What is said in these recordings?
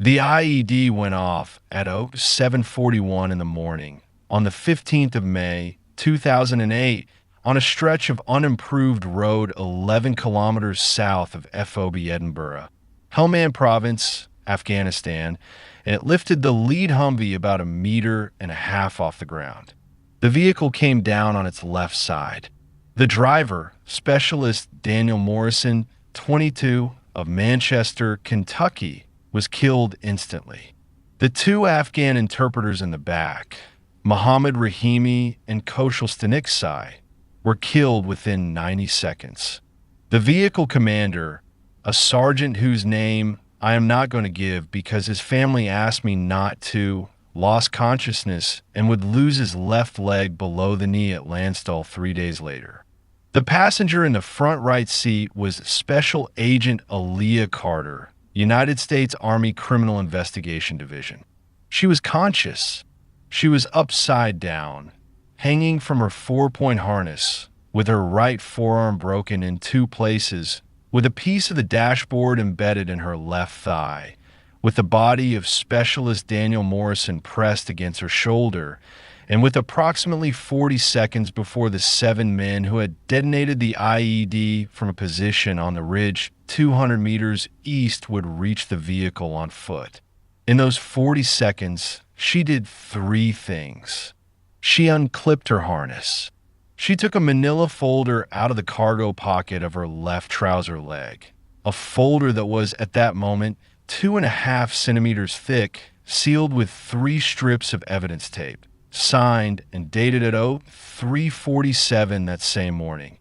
The IED went off at 7:41 in the morning on the 15th of May, 2008, on a stretch of unimproved road 11 kilometers south of FOB Edinburgh, Helmand Province, Afghanistan, and it lifted the lead Humvee about 1.5 meters off the ground. The vehicle came down on its left side. The driver, Specialist Daniel Morrison, 22, of Manchester, Kentucky, was killed instantly. The two Afghan interpreters in the back, Mohammed Rahimi and Koshal Staniksai, were killed within 90 seconds. The vehicle commander, a sergeant whose name I am not going to give because his family asked me not to, lost consciousness and would lose his left leg below the knee at Landstuhl 3 days later. The passenger in the front right seat was Special Agent Aaliyah Carter, United States Army Criminal Investigation Division. She was conscious. She was upside down, hanging from her 4-point harness, with her right forearm broken in 2 places, with a piece of the dashboard embedded in her left thigh, with the body of Specialist Daniel Morrison pressed against her shoulder, and with approximately 40 seconds before the 7 men who had detonated the IED from a position on the ridge 200 meters east would reach the vehicle on foot. In those 40 seconds, she did 3 things. She unclipped her harness. She took a manila folder out of the cargo pocket of her left trouser leg, a folder that was, at that moment, 2.5 centimeters thick, sealed with 3 strips of evidence tape, signed and dated at 03:47 that same morning,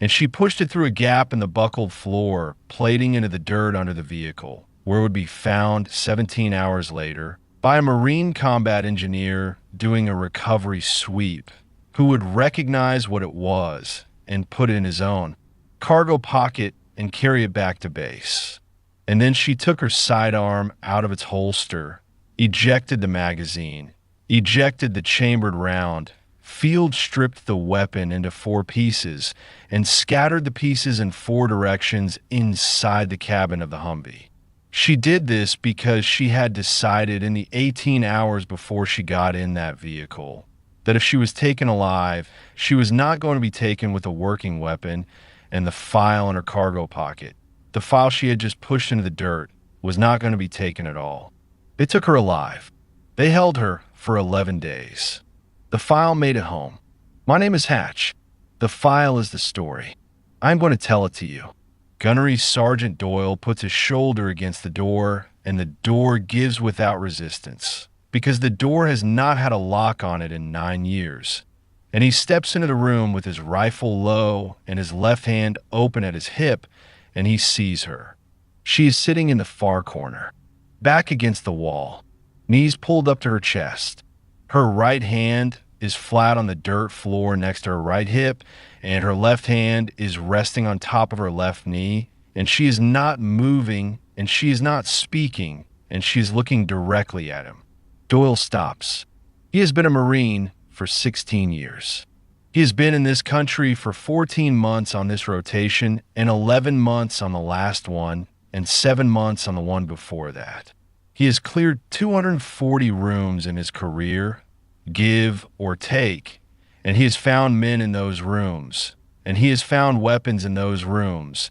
and she pushed it through a gap in the buckled floor, plating into the dirt under the vehicle, where it would be found 17 hours later by a Marine combat engineer doing a recovery sweep, who would recognize what it was and put it in his own cargo pocket and carry it back to base. And then she took her sidearm out of its holster, ejected the magazine, ejected the chambered round, field stripped the weapon into 4 pieces, and scattered the pieces in 4 directions inside the cabin of the Humvee. She did this because she had decided in the 18 hours before she got in that vehicle that if she was taken alive, she was not going to be taken with a working weapon and the file in her cargo pocket. The file she had just pushed into the dirt was not going to be taken at all. They took her alive. They held her for 11 days. The file made it home. My name is Hatch. The file is the story. I'm going to tell it to you. Gunnery Sergeant Doyle puts his shoulder against the door, and the door gives without resistance, because the door has not had a lock on it in 9 years. And he steps into the room with his rifle low and his left hand open at his hip, and he sees her. She is sitting in the far corner, back against the wall, knees pulled up to her chest. Her right hand is flat on the dirt floor next to her right hip, and her left hand is resting on top of her left knee, and she is not moving, and she is not speaking, and she is looking directly at him. Doyle stops. He has been a Marine for 16 years. He has been in this country for 14 months on this rotation, and 11 months on the last one, and 7 months on the one before that. He has cleared 240 rooms in his career, give or take, and he has found men in those rooms, and he has found weapons in those rooms,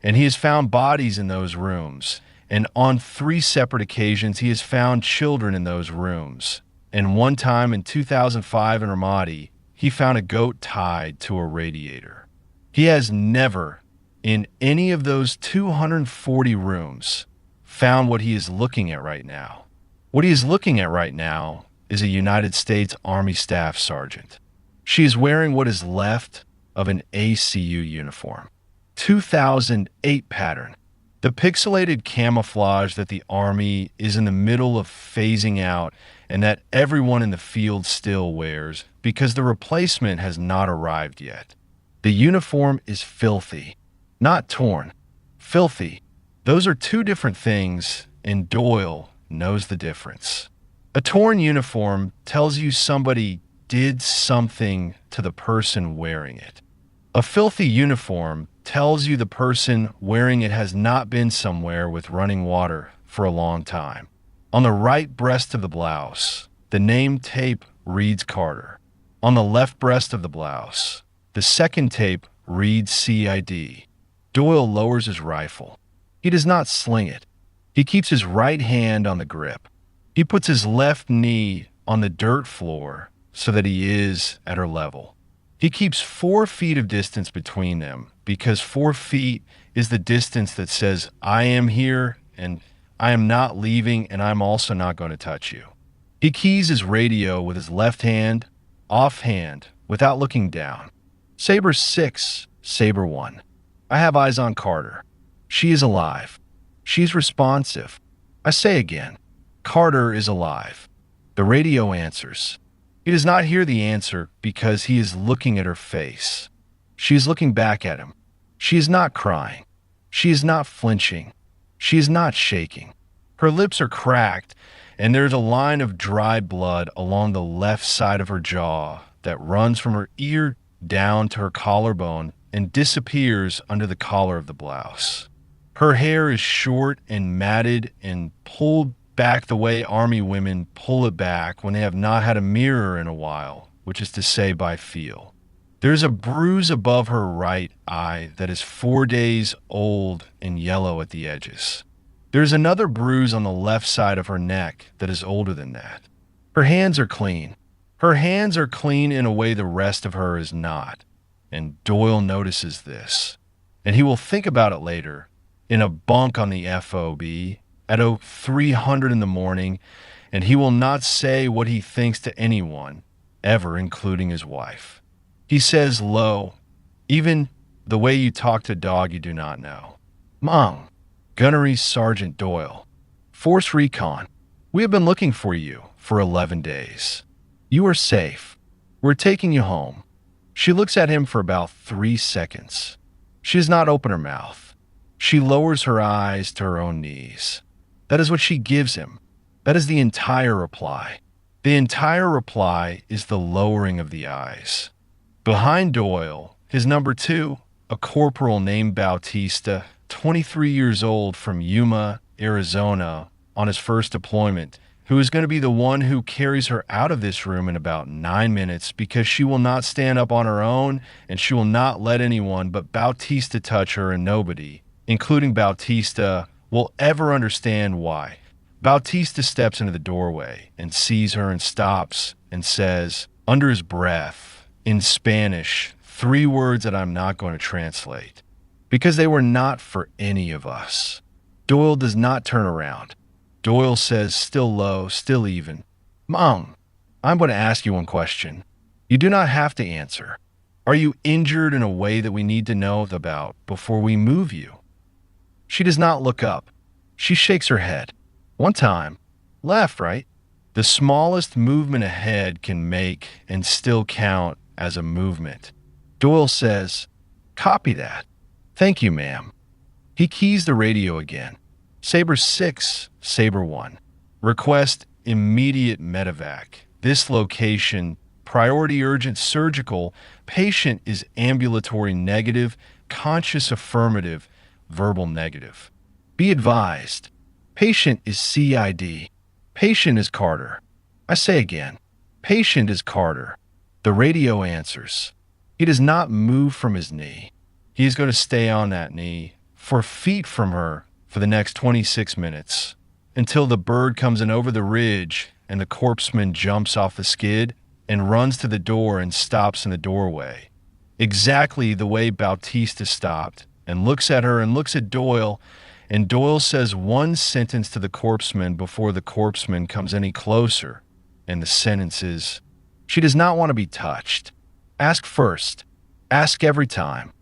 and he has found bodies in those rooms, and on 3 separate occasions he has found children in those rooms, and one time in 2005 in Ramadi, he found a goat tied to a radiator. He has never, in any of those 240 rooms, found what he is looking at right now. What he is looking at right now is a United States Army Staff Sergeant. She is wearing what is left of an ACU uniform. 2008 pattern. The pixelated camouflage that the Army is in the middle of phasing out and that everyone in the field still wears because the replacement has not arrived yet. The uniform is filthy, not torn. Filthy. Those are 2 different things, and Doyle knows the difference. A torn uniform tells you somebody did something to the person wearing it. A filthy uniform tells you the person wearing it has not been somewhere with running water for a long time. On the right breast of the blouse, the name tape reads Carter. On the left breast of the blouse, the second tape reads CID. Doyle lowers his rifle. He does not sling it. He keeps his right hand on the grip. He puts his left knee on the dirt floor so that he is at her level. He keeps 4 feet of distance between them because 4 feet is the distance that says, I am here and I am not leaving and I'm also not going to touch you. He keys his radio with his left hand, offhand, without looking down. Saber 6, Saber 1. I have eyes on Carter. She is alive. She's responsive. I say again, Carter is alive. The radio answers. He does not hear the answer because he is looking at her face. She is looking back at him. She is not crying. She is not flinching. She is not shaking. Her lips are cracked, and there's a line of dry blood along the left side of her jaw that runs from her ear down to her collarbone and disappears under the collar of the blouse. Her hair is short and matted and pulled back the way army women pull it back when they have not had a mirror in a while, which is to say by feel. There's a bruise above her right eye that is 4 days old and yellow at the edges. There's another bruise on the left side of her neck that is older than that. Her hands are clean. Her hands are clean in a way the rest of her is not. And Doyle notices this. And he will think about it later in a bunk on the FOB at 300 in the morning, and he will not say what he thinks to anyone, ever including his wife. He says low, even the way you talk to a dog you do not know. Mom, Gunnery Sergeant Doyle, Force Recon, we have been looking for you for 11 days. You are safe. We're taking you home. She looks at him for about 3 seconds. She does not open her mouth. She lowers her eyes to her own knees. That is what she gives him. That is the entire reply. The entire reply is the lowering of the eyes. Behind Doyle, his number 2, a corporal named Bautista, 23 years old from Yuma, Arizona, on his first deployment, who is going to be the one who carries her out of this room in about 9 minutes because she will not stand up on her own and she will not let anyone but Bautista touch her, and nobody, including Bautista, will ever understand why. Bautista steps into the doorway and sees her and stops and says, under his breath, in Spanish, 3 words that I'm not going to translate, because they were not for any of us. Doyle does not turn around. Doyle says, still low, still even, Mom, I'm going to ask you one question. You do not have to answer. Are you injured in a way that we need to know about before we move you? She does not look up. She shakes her head. One time. Left, right? The smallest movement a head can make and still count as a movement. Doyle says, copy that. Thank you, ma'am. He keys the radio again. Saber 6, Saber 1. Request immediate medevac. This location, priority urgent surgical, patient is ambulatory negative, conscious affirmative, verbal negative. Be advised, patient is CID. Patient is Carter. I say again, patient is Carter. The radio answers. He does not move from his knee. He is going to stay on that knee 4 feet from her for the next 26 minutes until the bird comes in over the ridge and the corpseman jumps off the skid and runs to the door and stops in the doorway. Exactly the way Bautista stopped, and looks at her and looks at Doyle, and Doyle says one sentence to the corpseman before the corpseman comes any closer, and the sentence is, she does not want to be touched. Ask first. Ask every time.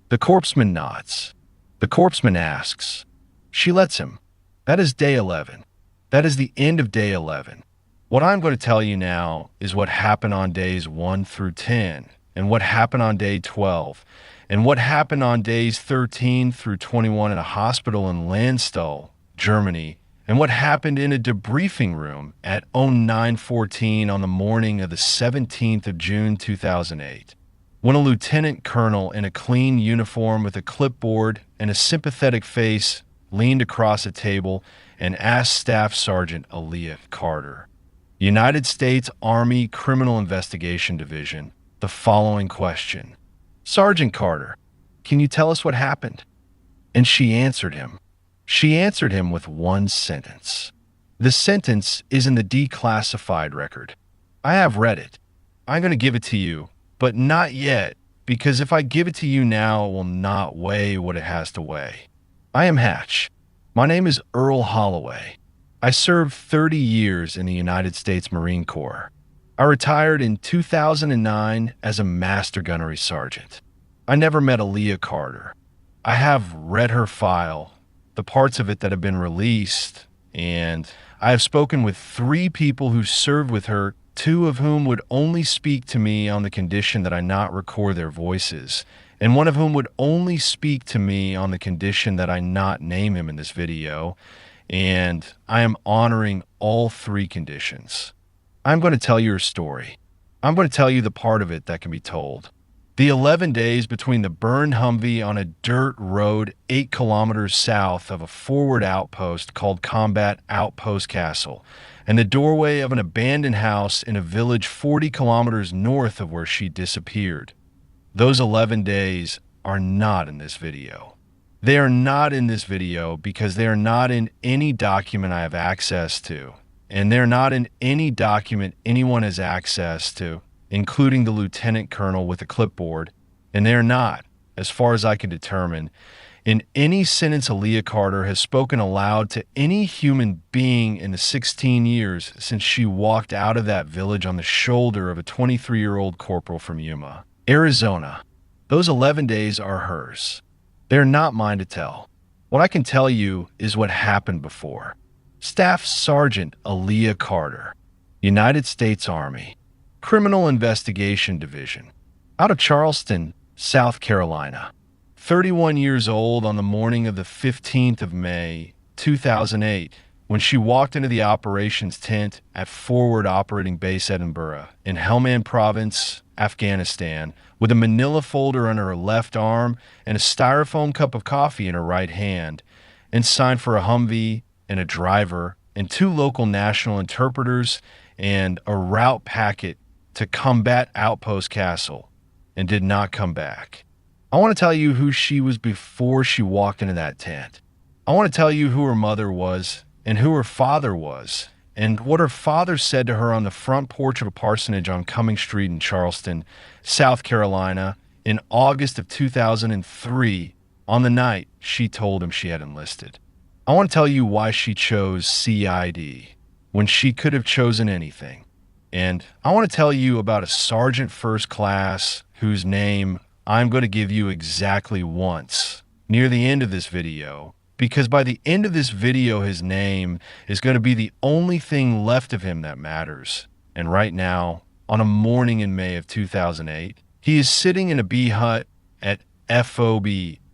The corpseman nods. The corpseman asks. She lets him. That is day 11. That is the end of day 11. What I'm going to tell you now is what happened on days 1 through 10, and what happened on day 12, and what happened on days 13 through 21 in a hospital in Landstuhl, Germany, and what happened in a debriefing room at 09:14 on the morning of the 17th of June 2008, when a lieutenant colonel in a clean uniform with a clipboard and a sympathetic face leaned across a table and asked Staff Sergeant Aaliyah Carter, United States Army Criminal Investigation Division, the following question. Sergeant Carter, can you tell us what happened? And she answered him. She answered him with one sentence. The sentence is in the declassified record. I have read it. I'm going to give it to you, but not yet, because if I give it to you now, it will not weigh what it has to weigh. I am Hatch. My name is Earl Holloway. I served 30 years in the United States Marine Corps. I retired in 2009 as a master gunnery sergeant. I never met Aaliyah Carter. I have read her file, the parts of it that have been released, and I have spoken with 3 people who served with her, 2 of whom would only speak to me on the condition that I not record their voices, and 1 of whom would only speak to me on the condition that I not name him in this video, and I am honoring all 3 conditions. I'm going to tell you her story. I'm going to tell you the part of it that can be told. The 11 days between the burned Humvee on a dirt road 8 kilometers south of a forward outpost called Combat Outpost Castle, and the doorway of an abandoned house in a village 40 kilometers north of where she disappeared. Those 11 days are not in this video. They are not in this video because they are not in any document I have access to, and they're not in any document anyone has access to, including the lieutenant colonel with a clipboard, and they're not, as far as I can determine, in any sentence Aaliyah Carter has spoken aloud to any human being in the 16 years since she walked out of that village on the shoulder of a 23-year-old corporal from Yuma, Arizona. Those 11 days are hers. They're not mine to tell. What I can tell you is what happened before. Staff Sergeant Aaliyah Carter, United States Army, Criminal Investigation Division, out of Charleston, South Carolina. 31 years old on the morning of the 15th of May, 2008, when she walked into the operations tent at Forward Operating Base Edinburgh in Helmand Province, Afghanistan, with a manila folder under her left arm and a styrofoam cup of coffee in her right hand, and signed for a Humvee and a driver and 2 local national interpreters and a route packet to Combat Outpost Castle, and did not come back. I want to tell you who she was before she walked into that tent. I want to tell you who her mother was and who her father was, and what her father said to her on the front porch of a parsonage on Cumming Street in Charleston, South Carolina, in August of 2003, on the night she told him she had enlisted. I want to tell you why she chose CID when she could have chosen anything. And I want to tell you about a sergeant first class whose name I'm going to give you exactly once near the end of this video, because by the end of this video, his name is going to be the only thing left of him that matters. And right now, on a morning in May of 2008, he is sitting in a bee hut at FOB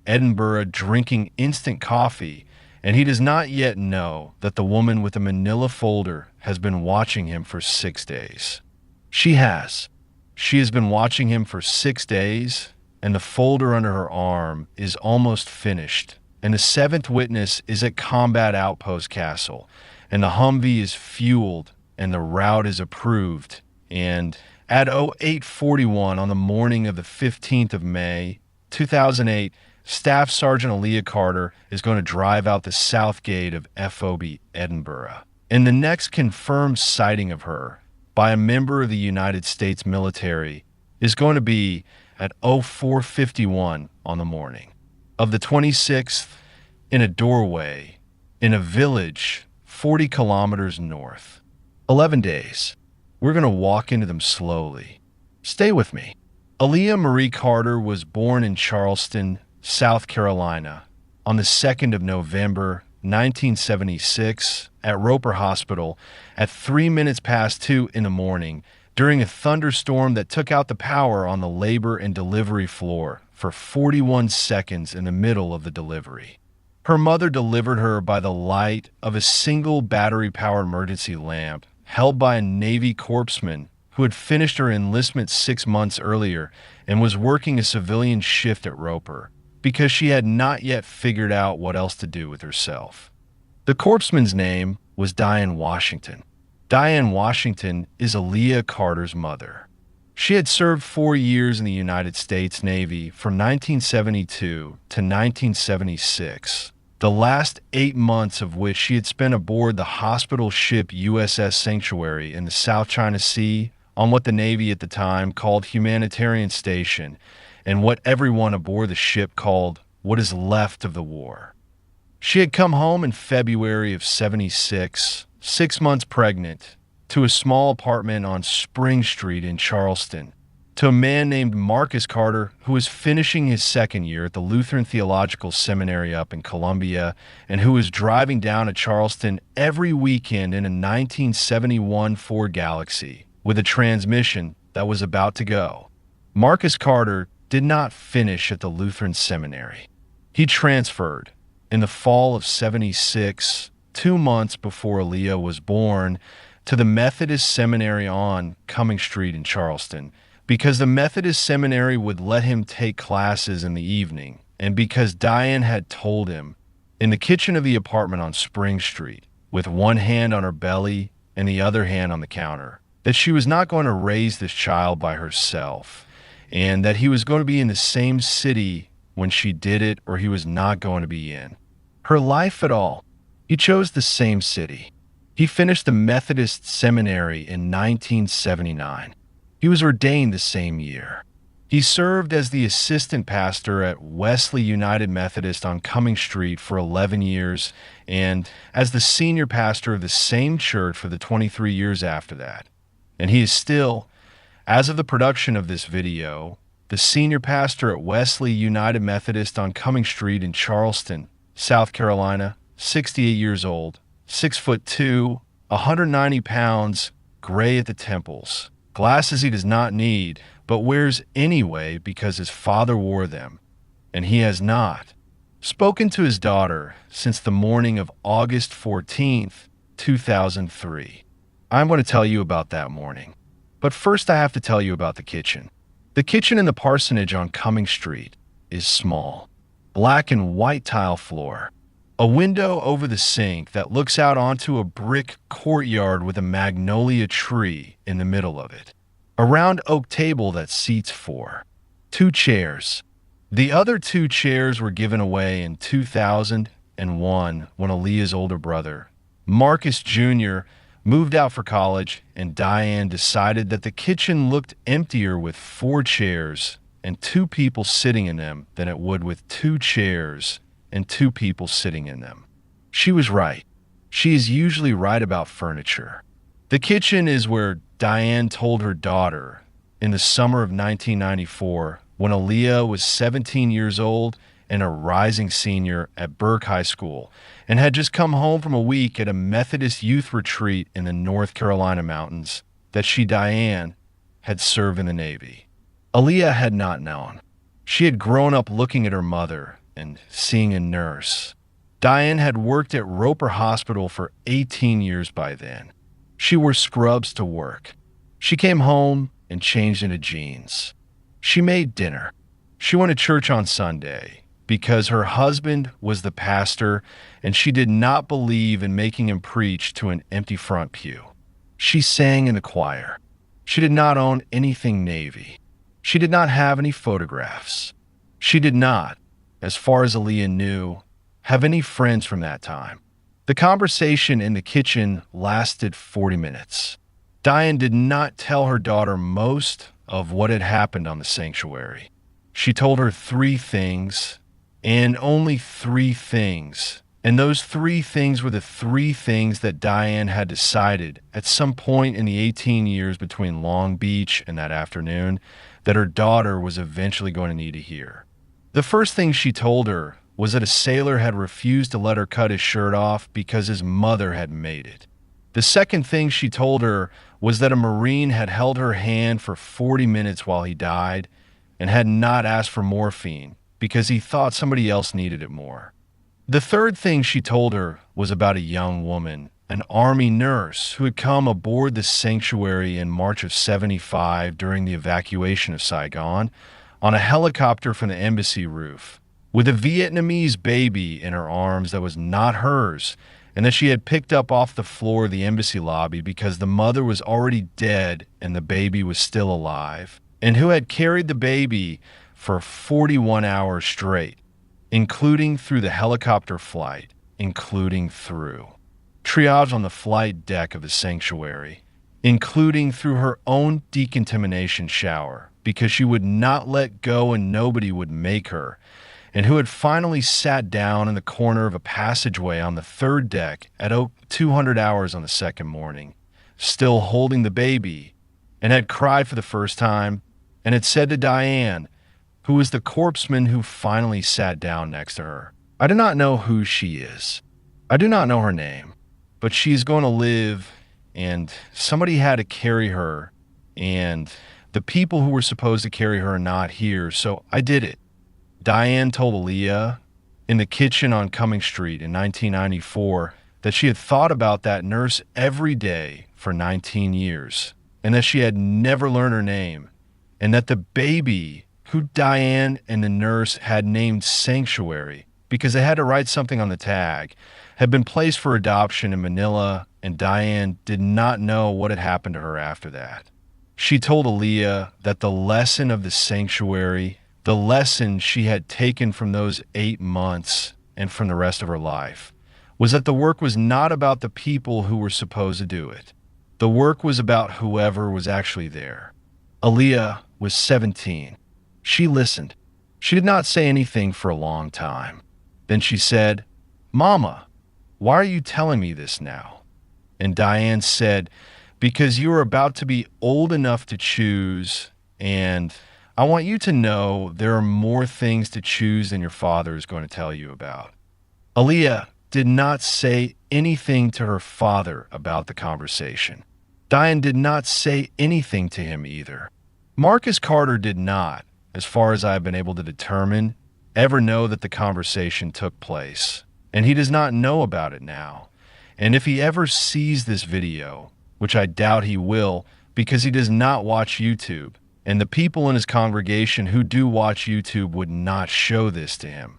Edinburgh drinking instant coffee, and he does not yet know that the woman with the manila folder has been watching him for 6 days. She has. She has been watching him for 6 days, and the folder under her arm is almost finished, and the 7th witness is at Combat Outpost Castle, and the Humvee is fueled, and the route is approved, and at 08:41 on the morning of the 15th of May, 2008, Staff Sergeant Aaliyah Carter is going to drive out the south gate of FOB Edinburgh. And the next confirmed sighting of her by a member of the United States military is going to be at 04:51 on the morning of the 26th in a doorway in a village 40 kilometers north. 11 days. We're going to walk into them slowly. Stay with me. Aaliyah Marie Carter was born in Charleston, South Carolina, on the 2nd of November, 1976, at Roper Hospital at 3 minutes past 2 in the morning during a thunderstorm that took out the power on the labor and delivery floor for 41 seconds in the middle of the delivery. Her mother delivered her by the light of a single battery-powered emergency lamp held by a Navy corpsman who had finished her enlistment 6 months earlier and was working a civilian shift at Roper. because she had not yet figured out what else to do with herself. The corpsman's name was Diane Washington. Diane Washington is Aaliyah Carter's mother. She had served 4 years in the United States Navy from 1972 to 1976, the last 8 months of which she had spent aboard the hospital ship USS Sanctuary in the South China Sea on what the Navy at the time called Humanitarian Station and what everyone aboard the ship called what is left of the war. She had come home in February of 76, 6 months pregnant, to a small apartment on Spring Street in Charleston, to a man named Marcus Carter who was finishing his second year at the Lutheran Theological Seminary up in Columbia and who was driving down to Charleston every weekend in a 1971 Ford Galaxy with a transmission that was about to go. Marcus Carter did not finish at the Lutheran Seminary. He transferred in the fall of 76, 2 months before Aaliyah was born, to the Methodist Seminary on Cumming Street in Charleston, because the Methodist Seminary would let him take classes in the evening, and because Diane had told him, in the kitchen of the apartment on Spring Street, with one hand on her belly and the other hand on the counter, that she was not going to raise this child by herself, and that he was going to be in the same city when she did it, or he was not going to be in her life at all. He chose the same city. He finished the Methodist Seminary in 1979. He was ordained the same year. He served as the assistant pastor at Wesley United Methodist on Cumming Street for 11 years and as the senior pastor of the same church for the 23 years after that. And he is still, as of the production of this video, the senior pastor at Wesley United Methodist on Cumming Street in Charleston, South Carolina, 68 years old, 6'2", 190 pounds, gray at the temples. Glasses he does not need, but wears anyway because his father wore them, and he has not spoken to his daughter since the morning of August 14th, 2003. I'm going to tell you about that morning. But first I have to tell you about the kitchen. The kitchen in the parsonage on Cumming Street is small. Black and white tile floor. A window over the sink that looks out onto a brick courtyard with a magnolia tree in the middle of it. A round oak table that seats 4. 2 chairs. The other 2 chairs were given away in 2001 when Aaliyah's older brother, Marcus Jr., moved out for college, and Diane decided that the kitchen looked emptier with 4 chairs and 2 people sitting in them than it would with 2 chairs and 2 people sitting in them. She was right. She is usually right about furniture. The kitchen is where Diane told her daughter in the summer of 1994, when Aaliyah was 17 years old and a rising senior at Burke High School, and had just come home from a week at a Methodist youth retreat in the North Carolina mountains, that she, Diane, had served in the Navy. Aaliyah had not known. She had grown up looking at her mother and seeing a nurse. Diane had worked at Roper Hospital for 18 years by then. She wore scrubs to work. She came home and changed into jeans. She made dinner. She went to church on Sunday because her husband was the pastor and she did not believe in making him preach to an empty front pew. She sang in the choir. She did not own anything Navy. She did not have any photographs. She did not, as far as Aaliyah knew, have any friends from that time. The conversation in the kitchen lasted 40 minutes. Diane did not tell her daughter most of what had happened on the sanctuary. She told her 3 things, and only 3 things. And those 3 things were the 3 things that Diane had decided at some point in the 18 years between Long Beach and that afternoon that her daughter was eventually going to need to hear. The first thing she told her was that a sailor had refused to let her cut his shirt off because his mother had made it. The second thing she told her was that a Marine had held her hand for 40 minutes while he died and had not asked for morphine because he thought somebody else needed it more. The third thing she told her was about a young woman, an Army nurse who had come aboard the sanctuary in March of 75 during the evacuation of Saigon on a helicopter from the embassy roof, with a Vietnamese baby in her arms that was not hers, and that she had picked up off the floor of the embassy lobby because the mother was already dead and the baby was still alive, and who had carried the baby for 41 hours straight, including through the helicopter flight, including through triage on the flight deck of the sanctuary, including through her own decontamination shower because she would not let go and nobody would make her, and who had finally sat down in the corner of a passageway on the third deck at 200 hours on the second morning, still holding the baby, and had cried for the first time, and had said to Diane, who was the corpseman who finally sat down next to her, "I do not know who she is. I do not know her name, but she's going to live, and somebody had to carry her, and the people who were supposed to carry her are not here, so I did it." Diane told Aaliyah in the kitchen on Cumming Street in 1994 that she had thought about that nurse every day for 19 years, and that she had never learned her name, and that the baby who Diane and the nurse had named Sanctuary, because they had to write something on the tag, had been placed for adoption in Manila, and Diane did not know what had happened to her after that. She told Aaliyah that the lesson of the sanctuary, the lesson she had taken from those 8 months and from the rest of her life, was that the work was not about the people who were supposed to do it. The work was about whoever was actually there. Aaliyah was 17. She listened. She did not say anything for a long time. Then she said, "Mama, why are you telling me this now?" And Diane said, "Because you are about to be old enough to choose, and I want you to know there are more things to choose than your father is going to tell you about." Aaliyah did not say anything to her father about the conversation. Diane did not say anything to him either. Marcus Carter did not, as far as I have been able to determine, ever know that the conversation took place, and he does not know about it now. And if he ever sees this video, which I doubt he will because he does not watch YouTube, and the people in his congregation who do watch YouTube would not show this to him,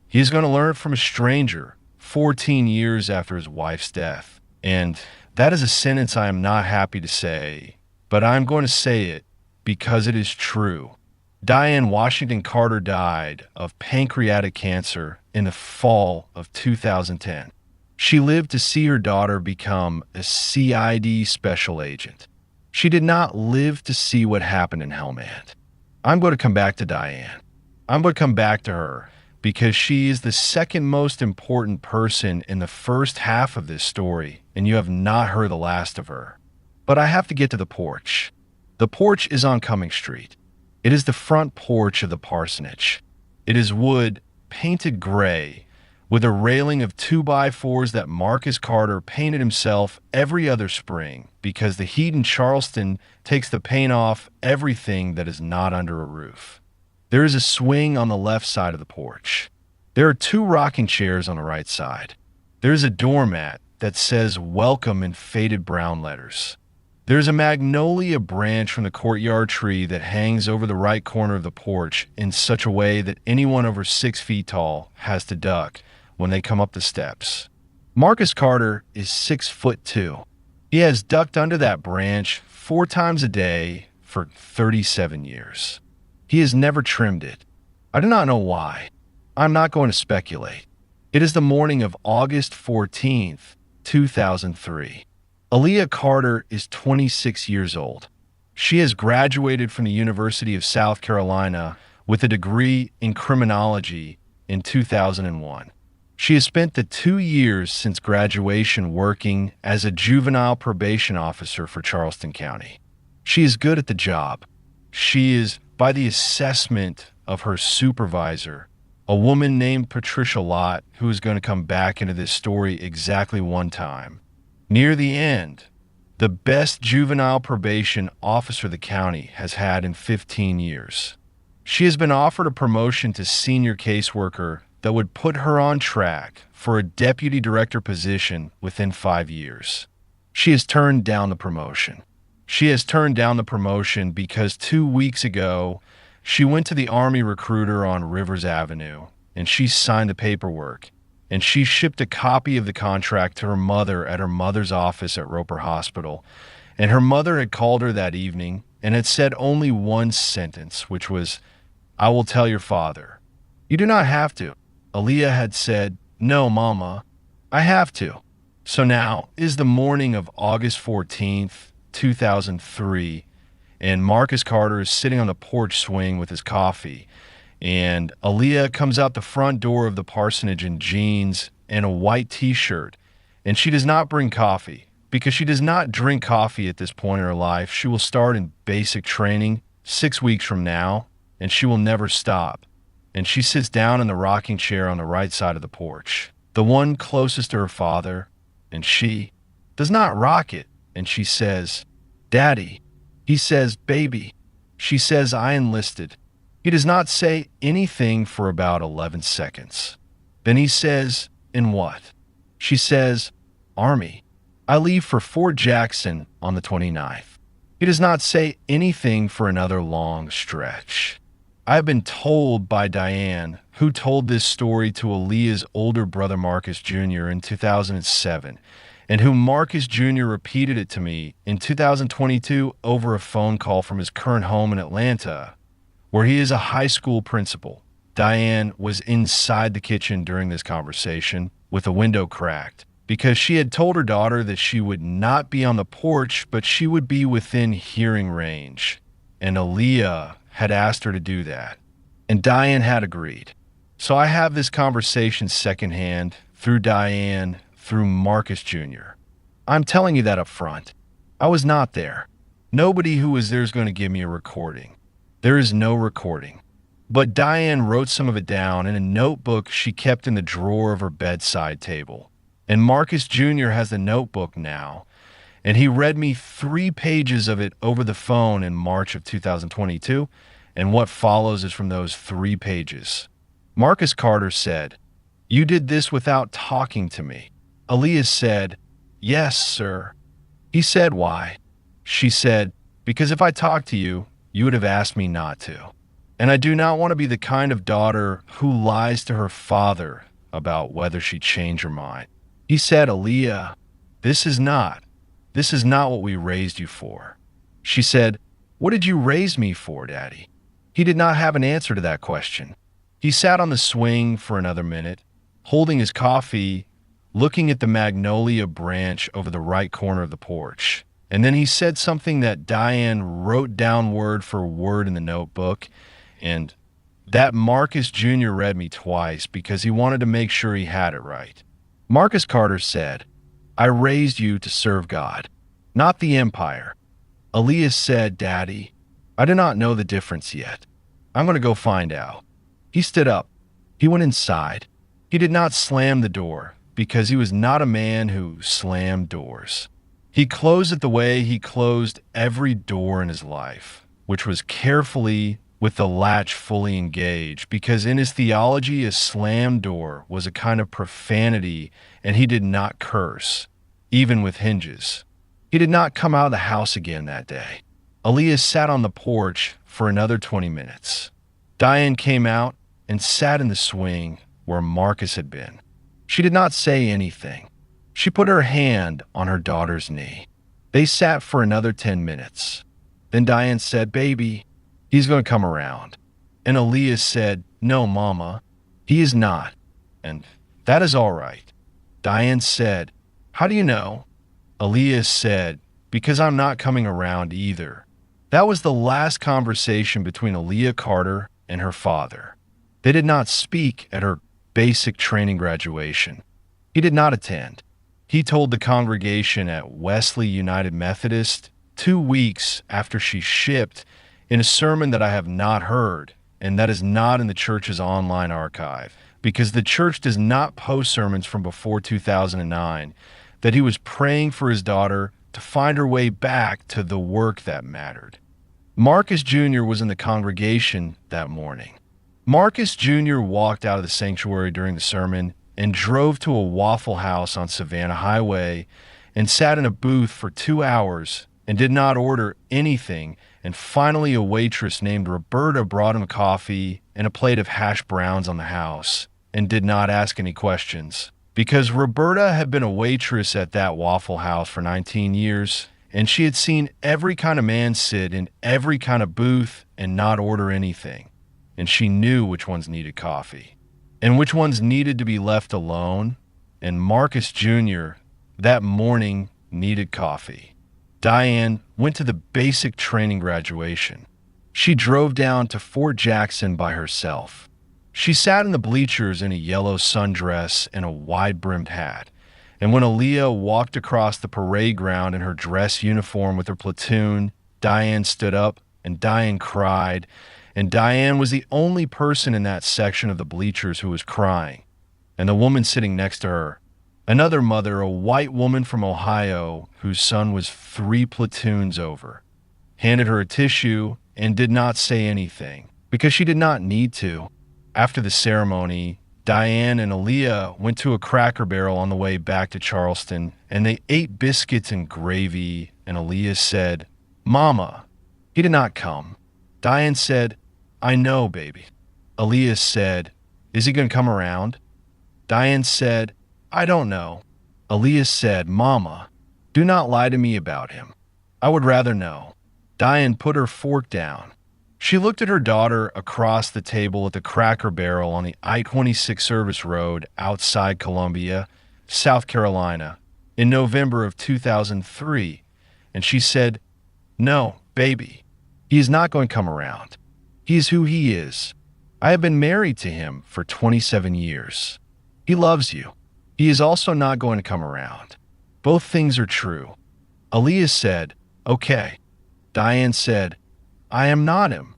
he is going to learn it from a stranger 14 years after his wife's death. And that is a sentence I am not happy to say, but I'm going to say it because it is true. Diane Washington Carter died of pancreatic cancer in the fall of 2010. She lived to see her daughter become a CID special agent. She did not live to see what happened in Helmand. I'm going to come back to Diane. I'm going to come back to her because she is the second most important person in the first half of this story, and you have not heard the last of her. But I have to get to the porch. The porch is on Cumming Street. It is the front porch of the parsonage. It is wood, painted gray, with a railing of 2x4s that Marcus Carter painted himself every other spring because the heat in Charleston takes the paint off everything that is not under a roof. There is a swing on the left side of the porch. There are 2 rocking chairs on the right side. There is a doormat that says "Welcome" in faded brown letters. There's a magnolia branch from the courtyard tree that hangs over the right corner of the porch in such a way that anyone over 6 feet tall has to duck when they come up the steps. Marcus Carter is 6'2". He has ducked under that branch 4 times a day for 37 years. He has never trimmed it. I do not know why. I'm not going to speculate. It is the morning of August 14th, 2003. Aaliyah Carter is 26 years old. She has graduated from the University of South Carolina with a degree in criminology in 2001. She has spent the 2 years since graduation working as a juvenile probation officer for Charleston County. She is good at the job. She is, by the assessment of her supervisor, a woman named Patricia Lott, who is going to come back into this story exactly one time. Near the end, the best juvenile probation officer the county has had in 15 years. She has been offered a promotion to senior caseworker that would put her on track for a deputy director position within 5 years. She has turned down the promotion. She has turned down the promotion because 2 weeks ago, she went to the Army recruiter on Rivers Avenue and she signed the paperwork, and she shipped a copy of the contract to her mother at her mother's office at Roper Hospital. And her mother had called her that evening and had said only one sentence, which was, "I will tell your father." "You do not have to." Aaliyah had said, "No, Mama, I have to." So now is the morning of August 14th, 2003, and Marcus Carter is sitting on the porch swing with his coffee, and Aaliyah comes out the front door of the parsonage in jeans and a white t-shirt, and she does not bring coffee because she does not drink coffee at this point in her life. She will start in basic training 6 weeks from now, and she will never stop. And she sits down in the rocking chair on the right side of the porch, the one closest to her father, and she does not rock it, and she says, "Daddy." He says, "Baby." She says, "I enlisted." He does not say anything for about 11 seconds. Then he says, "In what?" She says, "Army. I leave for Fort Jackson on the 29th. He does not say anything for another long stretch. I have been told by Diane, who told this story to Aaliyah's older brother Marcus Jr. in 2007, and whom Marcus Jr. repeated it to me in 2022 over a phone call from his current home in Atlanta, where he is a high school principal. Diane was inside the kitchen during this conversation with a window cracked because she had told her daughter that she would not be on the porch, but she would be within hearing range. And Aaliyah had asked her to do that. And Diane had agreed. So I have this conversation secondhand through Diane, through Marcus Jr. I'm telling you that up front. I was not there. Nobody who was there is going to give me a recording. There is no recording. But Diane wrote some of it down in a notebook she kept in the drawer of her bedside table. And Marcus Jr. has the notebook now, and he read me 3 pages of it over the phone in March of 2022, and what follows is from those 3 pages. Marcus Carter said, "You did this without talking to me." Aaliyah said, "Yes, sir." He said, "Why?" She said, "Because if I talked to you, you would have asked me not to. And I do not want to be the kind of daughter who lies to her father about whether she changed her mind." He said, "Aaliyah, this is not what we raised you for." She said, "What did you raise me for, Daddy?" He did not have an answer to that question. He sat on the swing for another minute, holding his coffee, looking at the magnolia branch over the right corner of the porch. And then he said something that Diane wrote down word for word in the notebook, and that Marcus Jr. read me twice because he wanted to make sure he had it right. Marcus Carter said, "I raised you to serve God, not the empire." Aaliyah said, "Daddy, I do not know the difference yet. I'm going to go find out." He stood up. He went inside. He did not slam the door because he was not a man who slammed doors. He closed it the way he closed every door in his life, which was carefully with the latch fully engaged, because in his theology, a slammed door was a kind of profanity, and he did not curse, even with hinges. He did not come out of the house again that day. Aaliyah sat on the porch for another 20 minutes. Diane came out and sat in the swing where Marcus had been. She did not say anything. She put her hand on her daughter's knee. They sat for another 10 minutes. Then Diane said, "Baby, he's going to come around." And Aaliyah said, "No, Mama, he is not. And that is all right." Diane said, "How do you know?" Aaliyah said, "Because I'm not coming around either." That was the last conversation between Aaliyah Carter and her father. They did not speak at her basic training graduation. He did not attend. He told the congregation at Wesley United Methodist 2 weeks after she shipped in a sermon that I have not heard, and that is not in the church's online archive, because the church does not post sermons from before 2009, that he was praying for his daughter to find her way back to the work that mattered. Marcus Jr. was in the congregation that morning. Marcus Jr. walked out of the sanctuary during the sermon and drove to a Waffle House on Savannah Highway and sat in a booth for 2 hours and did not order anything, and finally a waitress named Roberta brought him coffee and a plate of hash browns on the house, and did not ask any questions. Because Roberta had been a waitress at that Waffle House for 19 years, and she had seen every kind of man sit in every kind of booth and not order anything. And she knew which ones needed coffee, and which ones needed to be left alone. And Marcus Jr. that morning needed coffee. Diane went to the basic training graduation. She drove down to Fort Jackson by herself. She sat in the bleachers in a yellow sundress and a wide-brimmed hat. And when Aaliyah walked across the parade ground in her dress uniform with her platoon, Diane stood up and Diane cried. And Diane was the only person in that section of the bleachers who was crying. And the woman sitting next to her, another mother, a white woman from Ohio whose son was 3 platoons over, handed her a tissue and did not say anything because she did not need to. After the ceremony, Diane and Aaliyah went to a Cracker Barrel on the way back to Charleston, and they ate biscuits and gravy, and Aaliyah said, "Mama." He did not come. Diane said, "I know, baby." Aaliyah said, "Is he going to come around?" Diane said, "I don't know." Aaliyah said, "Mama, do not lie to me about him. I would rather know." Diane put her fork down. She looked at her daughter across the table at the Cracker Barrel on the I-26 service road outside Columbia, South Carolina, in November of 2003, and she said, "No, baby, he is not going to come around. He is who he is. I have been married to him for 27 years. He loves you. He is also not going to come around. Both things are true." Aaliyah said, "Okay." Diane said, "I am not him."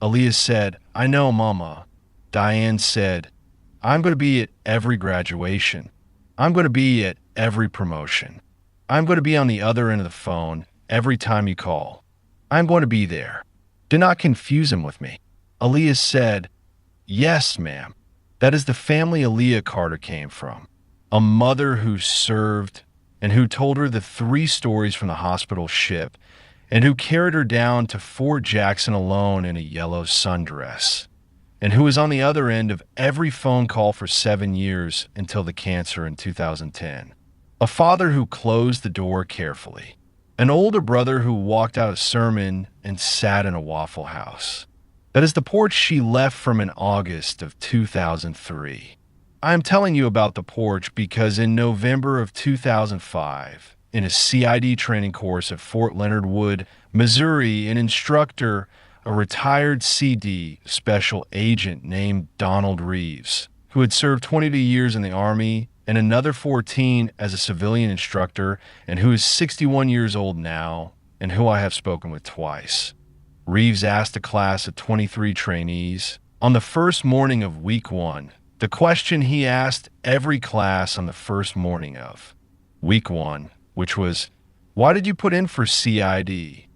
Aaliyah said, "I know, Mama." Diane said, "I'm going to be at every graduation. I'm going to be at every promotion. I'm going to be on the other end of the phone every time you call. I'm going to be there. Do not confuse him with me." Aaliyah said, "Yes, ma'am. That is the family Aaliyah Carter came from. A mother who served and who told her the 3 stories from the hospital ship and who carried her down to Fort Jackson alone in a yellow sundress, and who was on the other end of every phone call for 7 years until the cancer in 2010. A father who closed the door carefully. An older brother who walked out a sermon and sat in a Waffle House. That is the porch she left from in August of 2003. I am telling you about the porch because in November of 2005, in a CID training course at Fort Leonard Wood, Missouri, an instructor, a retired CD special agent named Donald Reeves, who had served 22 years in the Army and another 14 as a civilian instructor, and who is 61 years old now, and who I have spoken with twice. Reeves asked a class of 23 trainees on the first morning of week 1, the question he asked every class on the first morning of week 1, which was, "Why did you put in for CID?"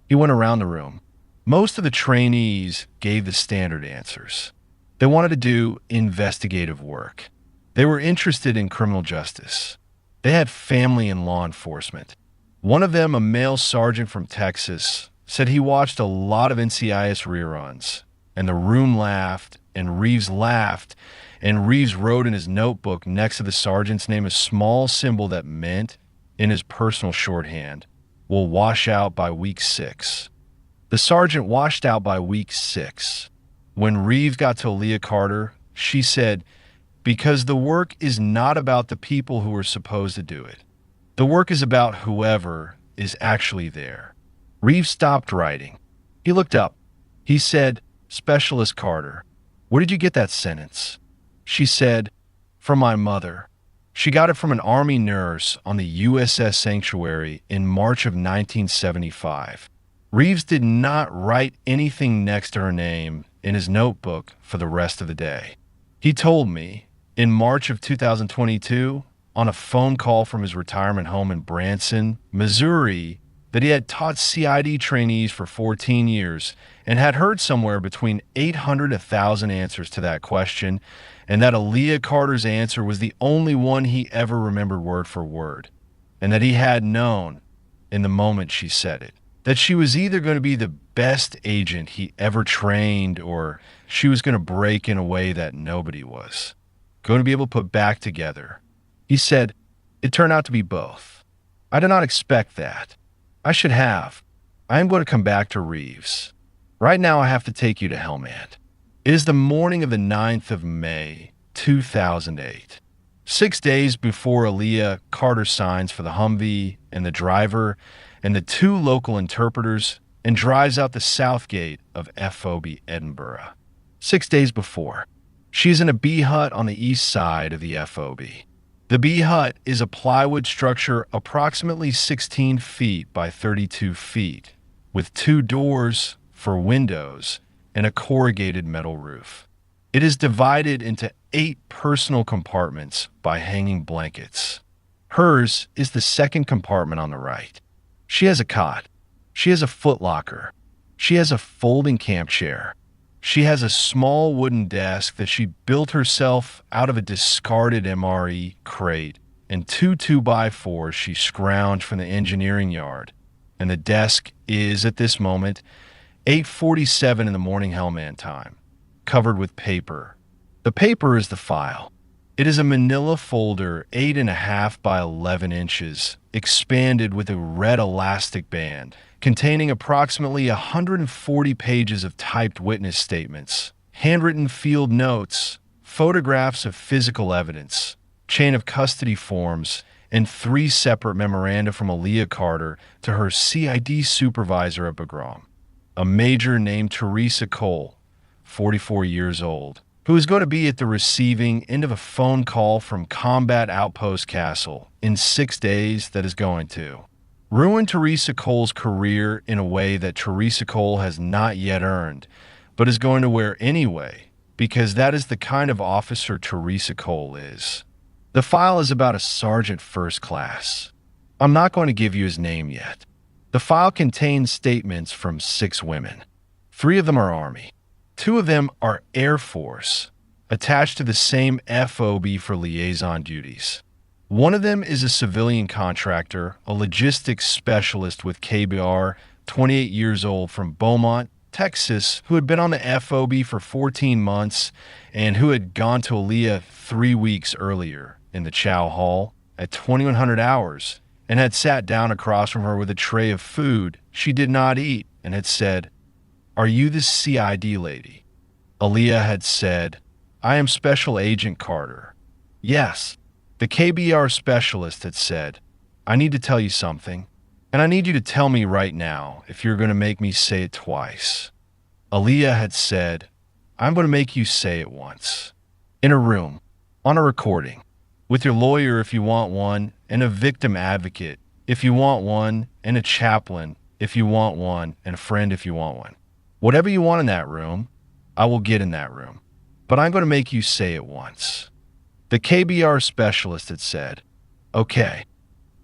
He went around the room. Most of the trainees gave the standard answers. They wanted to do investigative work. They were interested in criminal justice. They had family in law enforcement. One of them, a male sergeant from Texas, said he watched a lot of NCIS reruns, and the room laughed, and Reeves laughed, and Reeves wrote in his notebook next to the sergeant's name a small symbol that meant, in his personal shorthand, "Will wash out by week 6. The sergeant washed out by week 6. When Reeves got to Aaliyah Carter, she said, "Because the work is not about the people who are supposed to do it. The work is about whoever is actually there." Reeves stopped writing. He looked up. He said, "Specialist Carter, where did you get that sentence?" She said, "From my mother. She got it from an Army nurse on the USS Sanctuary in March of 1975. Reeves did not write anything next to her name in his notebook for the rest of the day. He told me, in March of 2022, on a phone call from his retirement home in Branson, Missouri, that he had taught CID trainees for 14 years and had heard somewhere between 800 and 1,000 answers to that question, and that Aaliyah Carter's answer was the only one he ever remembered word for word, and that he had known in the moment she said it. That she was either going to be the best agent he ever trained, or she was going to break in a way that nobody was going to be able to put back together. He said, "It turned out to be both. I did not expect that. I should have. I am going to come back to Reeves. Right now I have to take you to Helmand." It is the morning of the 9th of May, 2008. 6 days before Aaliyah, Carter signs for the Humvee and the driver and the 2 local interpreters and drives out the south gate of FOB Edinburgh. 6 days before, she's in a bee hut on the east side of the FOB. The bee hut is a plywood structure approximately 16 feet by 32 feet, with 2 doors for windows and a corrugated metal roof. It is divided into 8 personal compartments by hanging blankets. Hers is the second compartment on the right. She has a cot. She has a footlocker. She has a folding camp chair. She has a small wooden desk that she built herself out of a discarded MRE crate and 2 2x4s she scrounged from the engineering yard. And the desk is, at this moment, 8:47 in the morning Helmand time, covered with paper. The paper is the file. It is a manila folder 8.5 by 11 inches, expanded with a red elastic band, containing approximately 140 pages of typed witness statements, handwritten field notes, photographs of physical evidence, chain of custody forms, and 3 separate memoranda from Aaliyah Carter to her CID supervisor at Bagram, a major named Teresa Cole, 44 years old, who is going to be at the receiving end of a phone call from Combat Outpost Castle in 6 days that is going to ruin Teresa Cole's career in a way that Teresa Cole has not yet earned, but is going to wear anyway, because that is the kind of officer Teresa Cole is. The file is about a sergeant first class. I'm not going to give you his name yet. The file contains statements from 6 women. 3 of them are Army. 2 of them are Air Force, attached to the same FOB for liaison duties. 1 of them is a civilian contractor, a logistics specialist with KBR, 28 years old, from Beaumont, Texas, who had been on the FOB for 14 months and who had gone to Aaliyah 3 weeks earlier in the Chow Hall at 2100 hours and had sat down across from her with a tray of food she did not eat and had said, "Are you the CID lady?" Aaliyah had said, "I am Special Agent Carter." "Yes." The KBR specialist had said, "I need to tell you something, and I need you to tell me right now if you're going to make me say it twice." Aaliyah had said, "I'm going to make you say it once. In a room, on a recording, with your lawyer if you want one, and a victim advocate if you want one, and a chaplain if you want one, and a friend if you want one. Whatever you want in that room, I will get in that room. But I'm going to make you say it once." The KBR specialist had said, "Okay."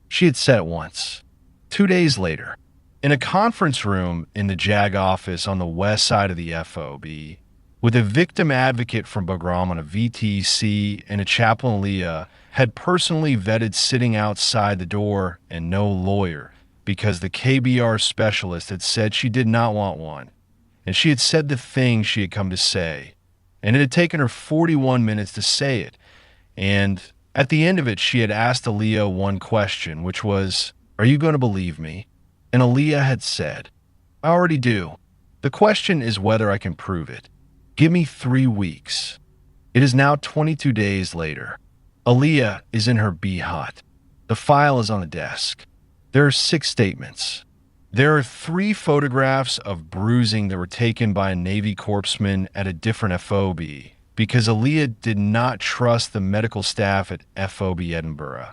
She had said it once. 2 days later, in a conference room in the JAG office on the west side of the FOB, with a victim advocate from Bagram on a VTC and a chaplain, Aaliyah had personally vetted sitting outside the door and no lawyer because the KBR specialist had said she did not want one. And she had said the thing she had come to say, and it had taken her 41 minutes to say it. And at the end of it, she had asked Aaliyah one question, which was, "Are you going to believe me?" And Aaliyah had said, "I already do. The question is whether I can prove it. Give me 3 weeks." It is now 22 days later. Aaliyah is in her bee hut. The file is on the desk. There are 6 statements. There are 3 photographs of bruising that were taken by a Navy corpsman at a different FOB because Aaliyah did not trust the medical staff at FOB Edinburgh,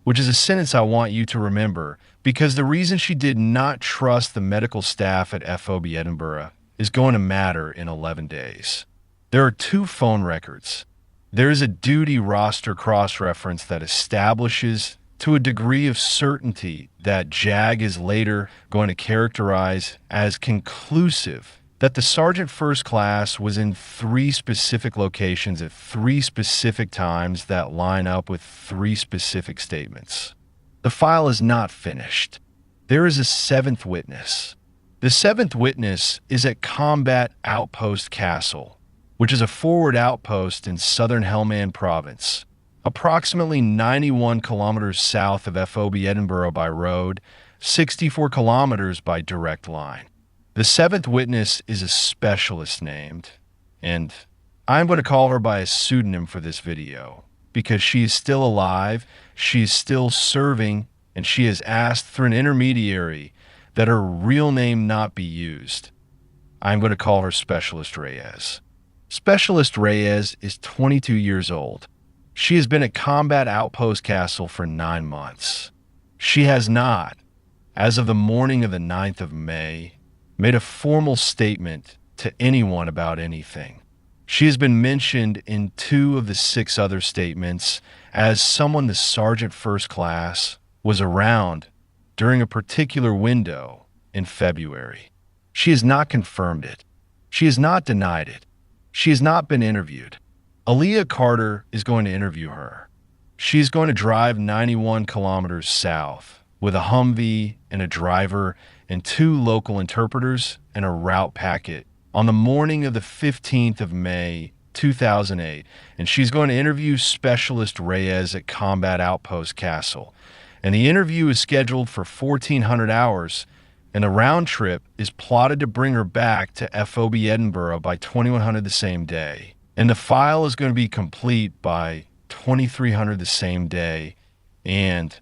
which is a sentence I want you to remember because the reason she did not trust the medical staff at FOB Edinburgh is going to matter in 11 days. There are 2 phone records. There is a duty roster cross-reference that establishes to a degree of certainty that JAG is later going to characterize as conclusive that the Sergeant First Class was in 3 specific locations at 3 specific times that line up with 3 specific statements. The file is not finished. there is a seventh witness. The seventh witness is at Combat Outpost Castle, which is a forward outpost in southern Helmand Province, approximately 91 kilometers south of FOB Edinburgh by road, 64 kilometers by direct line. The seventh witness is a specialist named, and I'm going to call her by a pseudonym for this video, because she is still alive, she is still serving, and she has asked through an intermediary that her real name not be used. I'm going to call her Specialist Reyes. Specialist Reyes is 22 years old. She has been at Combat Outpost Castle for 9 months. She has not, as of the morning of the 9th of May, made a formal statement to anyone about anything. She has been mentioned in 2 of the 6 other statements as someone the Sergeant First Class was around during a particular window in February. She has not confirmed it. She has not denied it. She has not been interviewed. Aaliyah Carter is going to interview her. She's going to drive 91 kilometers south with a Humvee and a driver and 2 local interpreters and a route packet on the morning of the 15th of May, 2008, and she's going to interview Specialist Reyes at Combat Outpost Castle. And the interview is scheduled for 1,400 hours, and the round trip is plotted to bring her back to FOB Edinburgh by 2,100 the same day. And the file is going to be complete by 2,300 the same day, and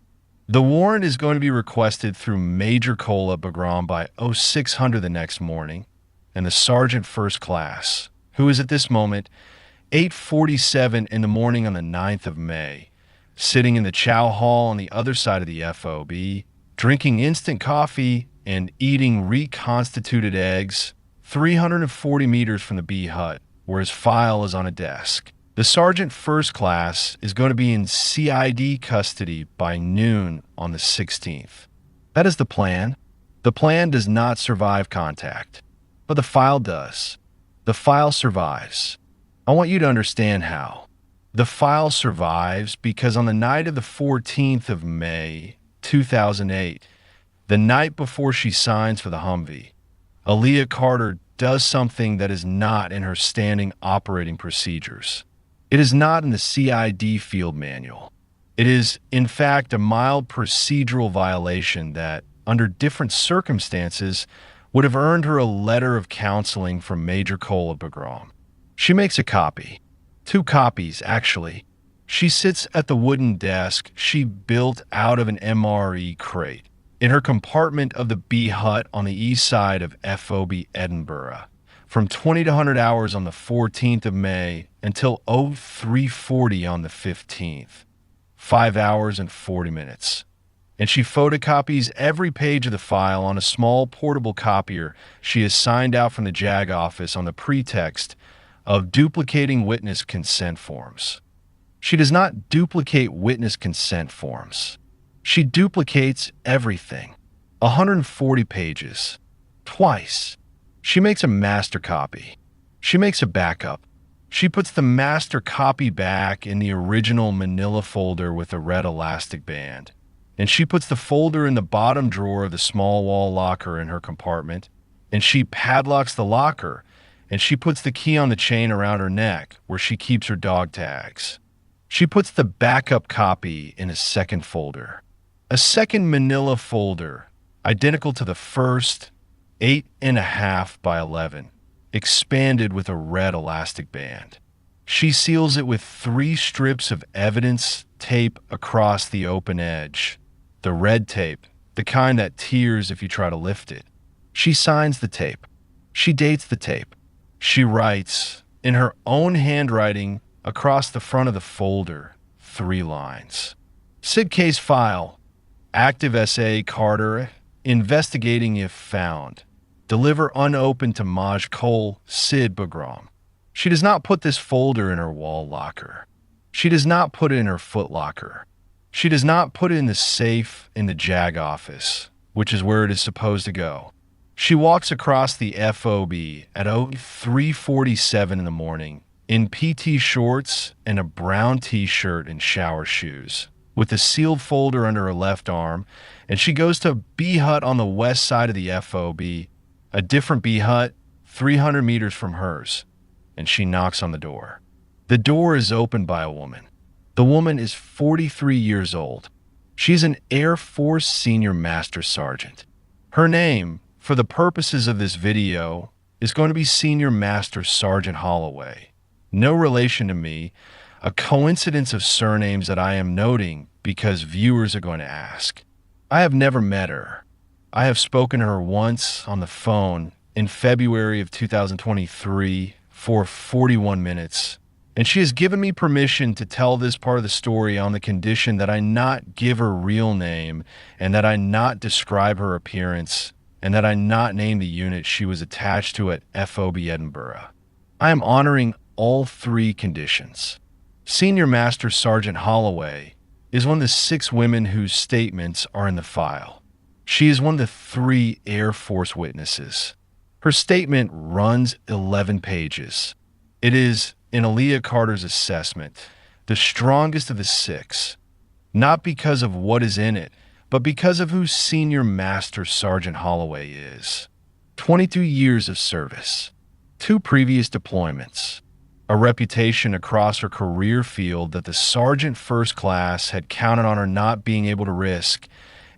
the warrant is going to be requested through Major Cola Bagram by 0600 the next morning, and the Sergeant First Class, who is at this moment 8:47 in the morning on the 9th of May, sitting in the chow hall on the other side of the FOB, drinking instant coffee and eating reconstituted eggs 340 meters from the B hut, where his file is on a desk. The Sergeant First Class is going to be in CID custody by noon on the 16th. That is the plan. The plan does not survive contact, but the file does. The file survives. I want you to understand how. The file survives because on the night of the 14th of May, 2008, the night before she signs for the Humvee, Aaliyah Carter does something that is not in her standing operating procedures. It is not in the CID field manual. It is, in fact, a mild procedural violation that, under different circumstances, would have earned her a letter of counseling from Major Cola Bagram. She makes a copy. 2 copies, actually. She sits at the wooden desk she built out of an MRE crate in her compartment of the B hut on the east side of FOB Edinburgh from 20 to 100 hours on the 14th of May until 0340 on the 15th. 5 hours and 40 minutes. And she photocopies every page of the file on a small portable copier she has signed out from the JAG office on the pretext of duplicating witness consent forms. She does not duplicate witness consent forms. She duplicates everything. 140 pages. Twice. She makes a master copy. She makes a backup. She puts the master copy back in the original manila folder with a red elastic band. And she puts the folder in the bottom drawer of the small wall locker in her compartment. And she padlocks the locker. And she puts the key on the chain around her neck where she keeps her dog tags. She puts the backup copy in a second folder. A second manila folder, identical to the first, 8.5 by 11, expanded with a red elastic band. She seals it with 3 strips of evidence tape across the open edge. The red tape, the kind that tears if you try to lift it. She signs the tape. She dates the tape. She writes, in her own handwriting, across the front of the folder, 3 lines. SID case file, active SA Carter, investigating if found. Deliver unopened to Maj Cole, Sid Bagram. She does not put this folder in her wall locker. She does not put it in her foot locker. She does not put it in the safe in the JAG office, which is where it is supposed to go. She walks across the FOB at 0347 in the morning in PT shorts and a brown t-shirt and shower shoes, with a sealed folder under her left arm, and she goes to a bee hut on the west side of the FOB, a different bee hut 300 meters from hers, and she knocks on the door. The door is opened by a woman. The woman is 43 years old. She's an Air Force Senior Master Sergeant. Her name, for the purposes of this video, is going to be Senior Master Sergeant Holloway. No relation to me, a coincidence of surnames that I am noting because viewers are going to ask. I have never met her. I have spoken to her once on the phone in February of 2023 for 41 minutes, and she has given me permission to tell this part of the story on the condition that I not give her real name and that I not describe her appearance and that I not name the unit she was attached to at FOB Edinburgh. I am honoring all three conditions. Senior Master Sergeant Holloway is one of the 6 women whose statements are in the file. She is one of the 3 Air Force witnesses. Her statement runs 11 pages. It is, in Aaliyah Carter's assessment, the strongest of the 6, not because of what is in it, but because of who Senior Master Sergeant Holloway is. 22 years of service, 2 previous deployments, a reputation across her career field that the Sergeant First Class had counted on her not being able to risk,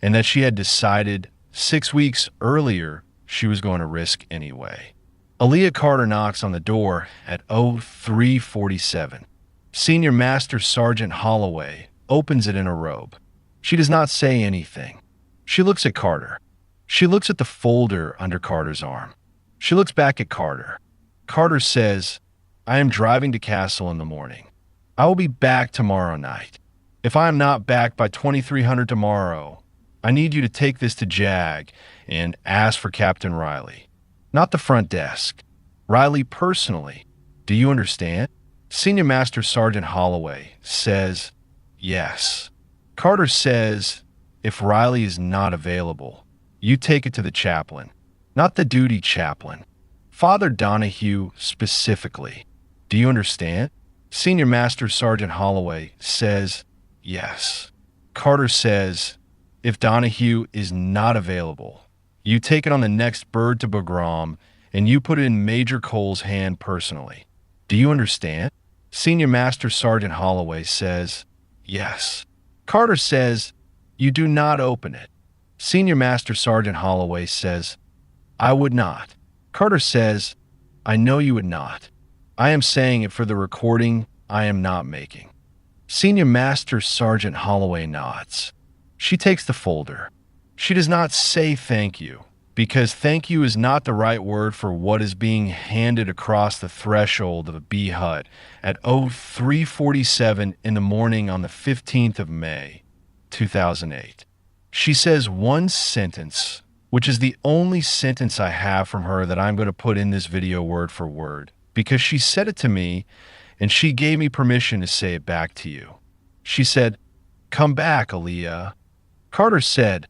and that she had decided 6 weeks earlier she was going to risk anyway. Aaliyah Carter knocks on the door at 03:47. Senior Master Sergeant Holloway opens it in a robe. She does not say anything. She looks at Carter. She looks at the folder under Carter's arm. She looks back at Carter. Carter says, "I am driving to Castle in the morning. I will be back tomorrow night. If I am not back by 2300 tomorrow, I need you to take this to JAG and ask for Captain Riley. Not the front desk. Riley personally. Do you understand?" Senior Master Sergeant Holloway says, "Yes." Carter says, "If Riley is not available, you take it to the chaplain, not the duty chaplain. Father Donahue specifically. Do you understand?" Senior Master Sergeant Holloway says, "Yes." Carter says, "If Donahue is not available, you take it on the next bird to Bagram and you put it in Major Cole's hand personally. Do you understand?" Senior Master Sergeant Holloway says, "Yes." Carter says, "You do not open it." Senior Master Sergeant Holloway says, "I would not." Carter says, "I know you would not. I am saying it for the recording I am not making." Senior Master Sergeant Holloway nods. She takes the folder. She does not say thank you, because thank you is not the right word for what is being handed across the threshold of a bee hut at 03:47 in the morning on the 15th of May, 2008. She says one sentence, which is the only sentence I have from her that I'm going to put in this video word for word, because she said it to me and she gave me permission to say it back to you. She said, "Come back, Aaliyah." Carter said,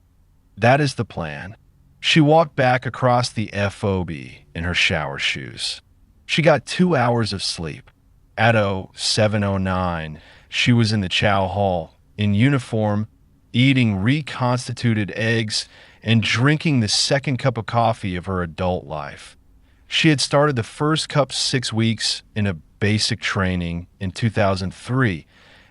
"That is the plan." She walked back across the FOB in her shower shoes. She got 2 hours of sleep. At 07:09, she was in the chow hall, in uniform, eating reconstituted eggs and drinking the second cup of coffee of her adult life. She had started the first cup 6 weeks in a basic training in 2003,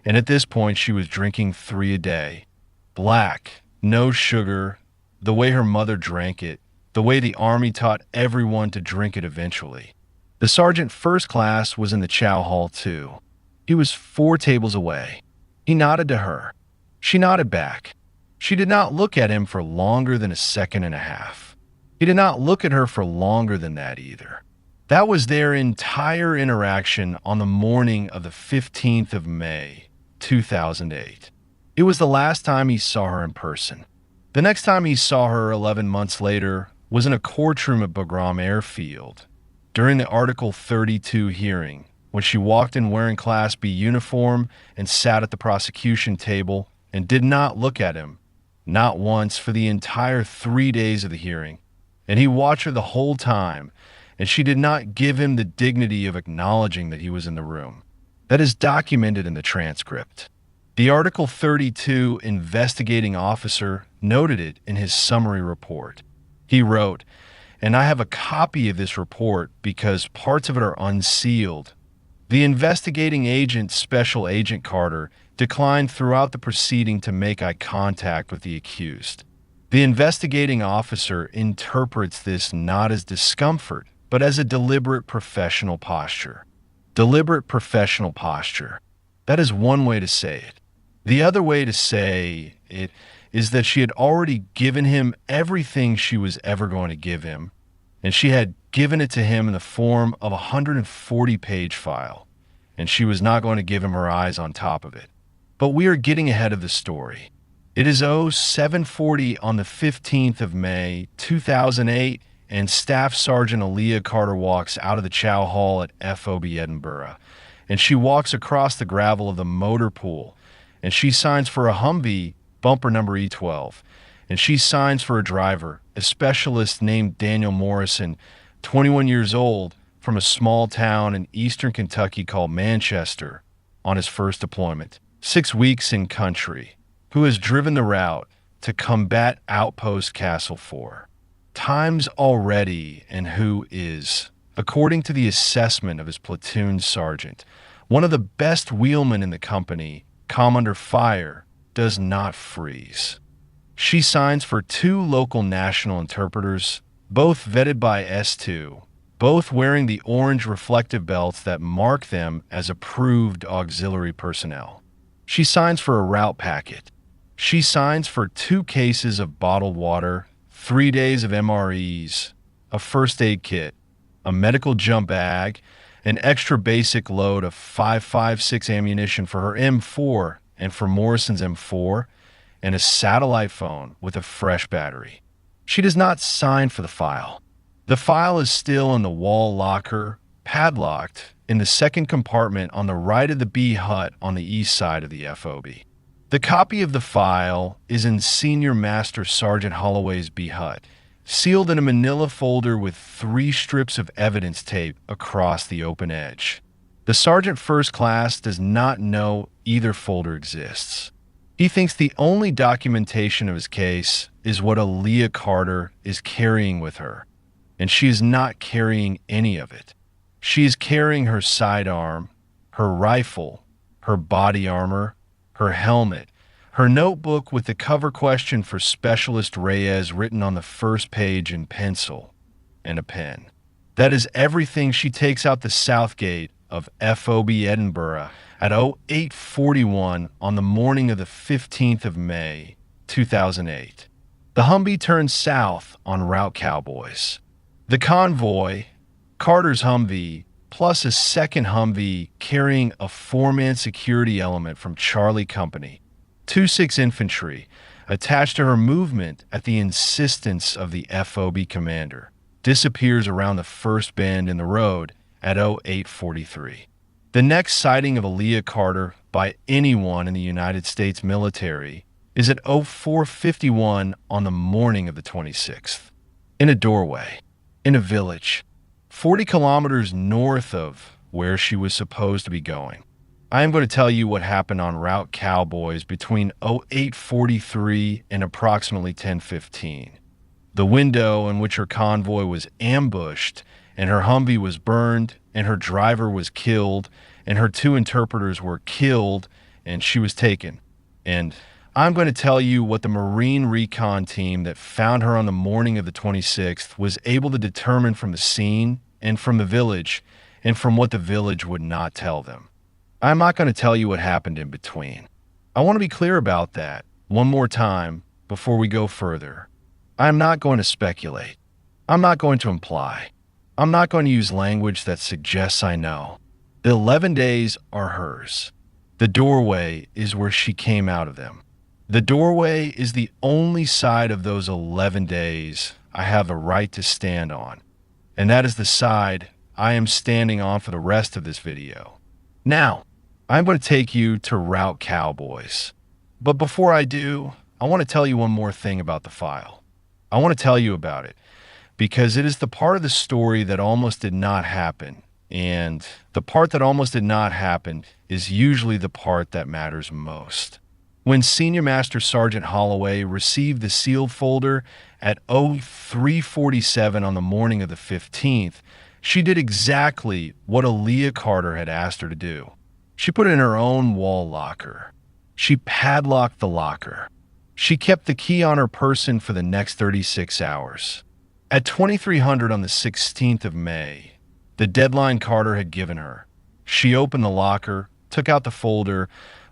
and at this point she was drinking 3 a day. Black, no sugar, the way her mother drank it, the way the Army taught everyone to drink it eventually. The Sergeant First Class was in the chow hall too. He was 4 tables away. He nodded to her. She nodded back. She did not look at him for longer than a second and a half. He did not look at her for longer than that either. That was their entire interaction on the morning of the 15th of May, 2008. It was the last time he saw her in person. The next time he saw her 11 months later was in a courtroom at Bagram Airfield during the Article 32 hearing, when she walked in wearing Class B uniform and sat at the prosecution table and did not look at him, not once, for the entire 3 days of the hearing. And he watched her the whole time, and she did not give him the dignity of acknowledging that he was in the room. That is documented in the transcript. The Article 32 investigating officer noted it in his summary report. He wrote, and I have a copy of this report because parts of it are unsealed. The investigating agent, Special Agent Carter, declined throughout the proceeding to make eye contact with the accused. The investigating officer interprets this not as discomfort, but as a deliberate professional posture. Deliberate professional posture. That is one way to say it. The other way to say it is that she had already given him everything she was ever going to give him, and she had given it to him in the form of a 140-page file, and she was not going to give him her eyes on top of it. But we are getting ahead of the story. It is 0740 on the 15th of May, 2008, and Staff Sergeant Aaliyah Carter walks out of the chow hall at FOB Edinburgh, and she walks across the gravel of the motor pool, and she signs for a Humvee, bumper number E12, and she signs for a driver, a specialist named Daniel Morrison, 21 years old, from a small town in eastern Kentucky called Manchester, on his first deployment, 6 weeks in country, who has driven the route to combat Outpost Castle 4. Times already, and who is, according to the assessment of his platoon sergeant, one of the best wheelmen in the company, calm under fire, does not freeze. She signs for 2 local national interpreters, both vetted by S2, both wearing the orange reflective belts that mark them as approved auxiliary personnel. She signs for a route packet. She signs for 2 cases of bottled water, 3 days of MREs, a first aid kit, a medical jump bag, an extra basic load of 5.56 ammunition for her M4 and for Morrison's M4, and a satellite phone with a fresh battery. She does not sign for the file. The file is still in the wall locker, padlocked, in the second compartment on the right of the B hut on the east side of the FOB. The copy of the file is in Senior Master Sergeant Holloway's B hut, sealed in a manila folder with 3 strips of evidence tape across the open edge. The Sergeant First Class does not know either folder exists. He thinks the only documentation of his case is what Aaliyah Carter is carrying with her, and she is not carrying any of it. She is carrying her sidearm, her rifle, her body armor, her helmet, her notebook with the cover question for Specialist Reyes written on the first page in pencil, and a pen. That is everything she takes out the south gate of FOB Edinburgh at 0841 on the morning of the 15th of May, 2008. The Humvee turns south on Route Cowboys. The convoy, Carter's Humvee, plus a second Humvee carrying a 4-man security element from Charlie Company, 2-6 Infantry, attached to her movement at the insistence of the FOB commander, disappears around the first bend in the road at 0843. The next sighting of Aaliyah Carter by anyone in the United States military is at 0451 on the morning of the 26th, in a doorway, in a village, 40 kilometers north of where she was supposed to be going. I am going to tell you what happened on Route Cowboys between 0843 and approximately 10:15. The window in which her convoy was ambushed and her Humvee was burned and her driver was killed and her 2 interpreters were killed and she was taken. And I'm going to tell you what the Marine recon team that found her on the morning of the 26th was able to determine from the scene and from the village and from what the village would not tell them. I'm not going to tell you what happened in between. I want to be clear about that one more time before we go further. I'm not going to speculate. I'm not going to imply. I'm not going to use language that suggests I know. The 11 days are hers. The doorway is where she came out of them. The doorway is the only side of those 11 days I have the right to stand on, and that is the side I am standing on for the rest of this video. Now, I'm going to take you to Route Cowboys. But before I do, I want to tell you one more thing about the file. I want to tell you about it because it is the part of the story that almost did not happen And the part that almost did not happen is usually the part that matters most. When Senior Master Sergeant Holloway received the sealed folder at 03:47 on the morning of the 15th, she did exactly what Aaliyah Carter had asked her to do. She put it in her own wall locker. She padlocked the locker. She kept the key on her person for the next 36 hours. At 2300 on the 16th of May, the deadline Carter had given her, she opened the locker, took out the folder,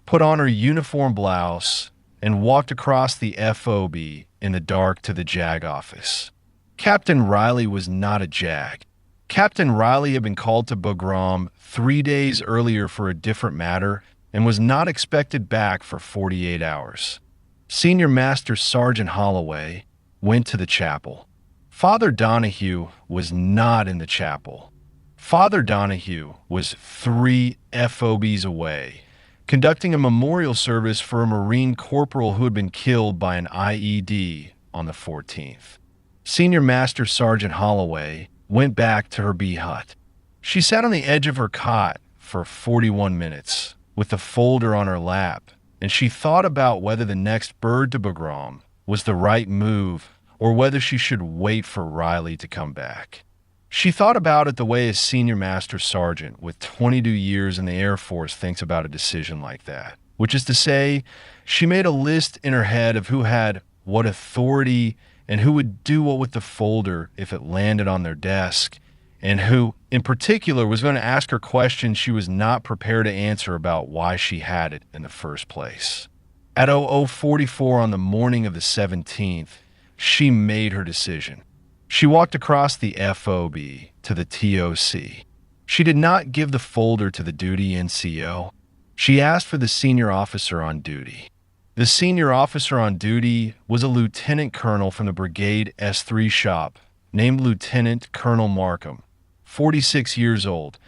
put on her uniform blouse, and walked across the FOB in the dark to the JAG office. Captain Riley was not a JAG. Captain Riley had been called to Bagram 3 days earlier for a different matter and was not expected back for 48 hours. Senior Master Sergeant Holloway went to the chapel. Father Donahue was not in the chapel. Father Donahue was 3 FOBs away, conducting a memorial service for a Marine corporal who had been killed by an IED on the 14th. Senior Master Sergeant Holloway went back to her bee hut. She sat on the edge of her cot for 41 minutes with the folder on her lap, and she thought about whether the next bird to Bagram was the right move or whether she should wait for Riley to come back. She thought about it the way a senior master sergeant with 22 years in the Air Force thinks about a decision like that, which is to say, she made a list in her head of who had what authority and who would do what with the folder if it landed on their desk, and who, in particular, was going to ask her questions she was not prepared to answer about why she had it in the first place. At 00:44 on the morning of the 17th, she made her decision. She walked across the FOB to the TOC. She did not give the folder to the duty NCO. She asked for the senior officer on duty. The senior officer on duty was a lieutenant colonel from the brigade S3 shop named Lieutenant Colonel Markham, 46 years old,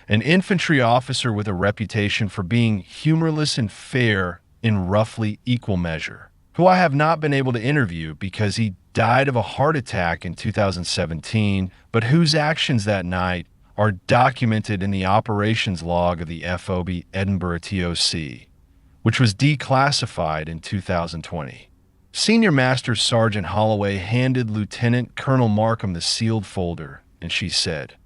an infantry officer with a reputation for being humorless and fair in roughly equal measure, who I have not been able to interview because he died of a heart attack in 2017, but whose actions that night are documented in the operations log of the FOB Edinburgh TOC, which was declassified in 2020. Senior Master Sergeant Holloway handed Lieutenant Colonel Markham the sealed folder, and she said,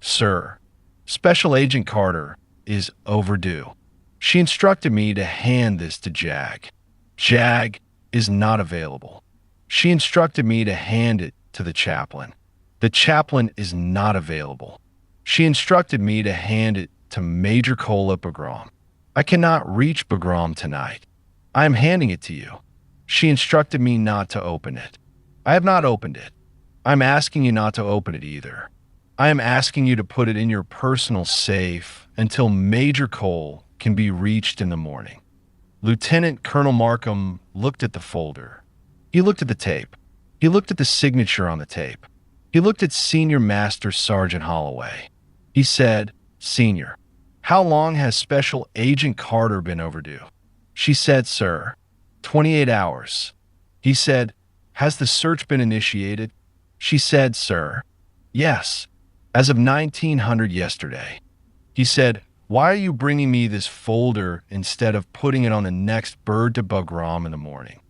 "Sir, Special Agent Carter is overdue. She instructed me to hand this to JAG. JAG is not available. She instructed me to hand it to the chaplain. The chaplain is not available. She instructed me to hand it to Major Cole at Bagram. I cannot reach Bagram tonight. I am handing it to you. She instructed me not to open it. I have not opened it. I am asking you not to open it either. I am asking you to put it in your personal safe until Major Cole can be reached in the morning." Lieutenant Colonel Markham looked at the folder. He looked at the tape. He looked at the signature on the tape. He looked at Senior Master Sergeant Holloway. He said, "Senior, how long has Special Agent Carter been overdue?" She said, "Sir, 28 hours. He said, "Has the search been initiated?" She said, "Sir, yes, as of 1900 yesterday." He said, "Why are you bringing me this folder instead of putting it on the next bird to Bagram in the morning?"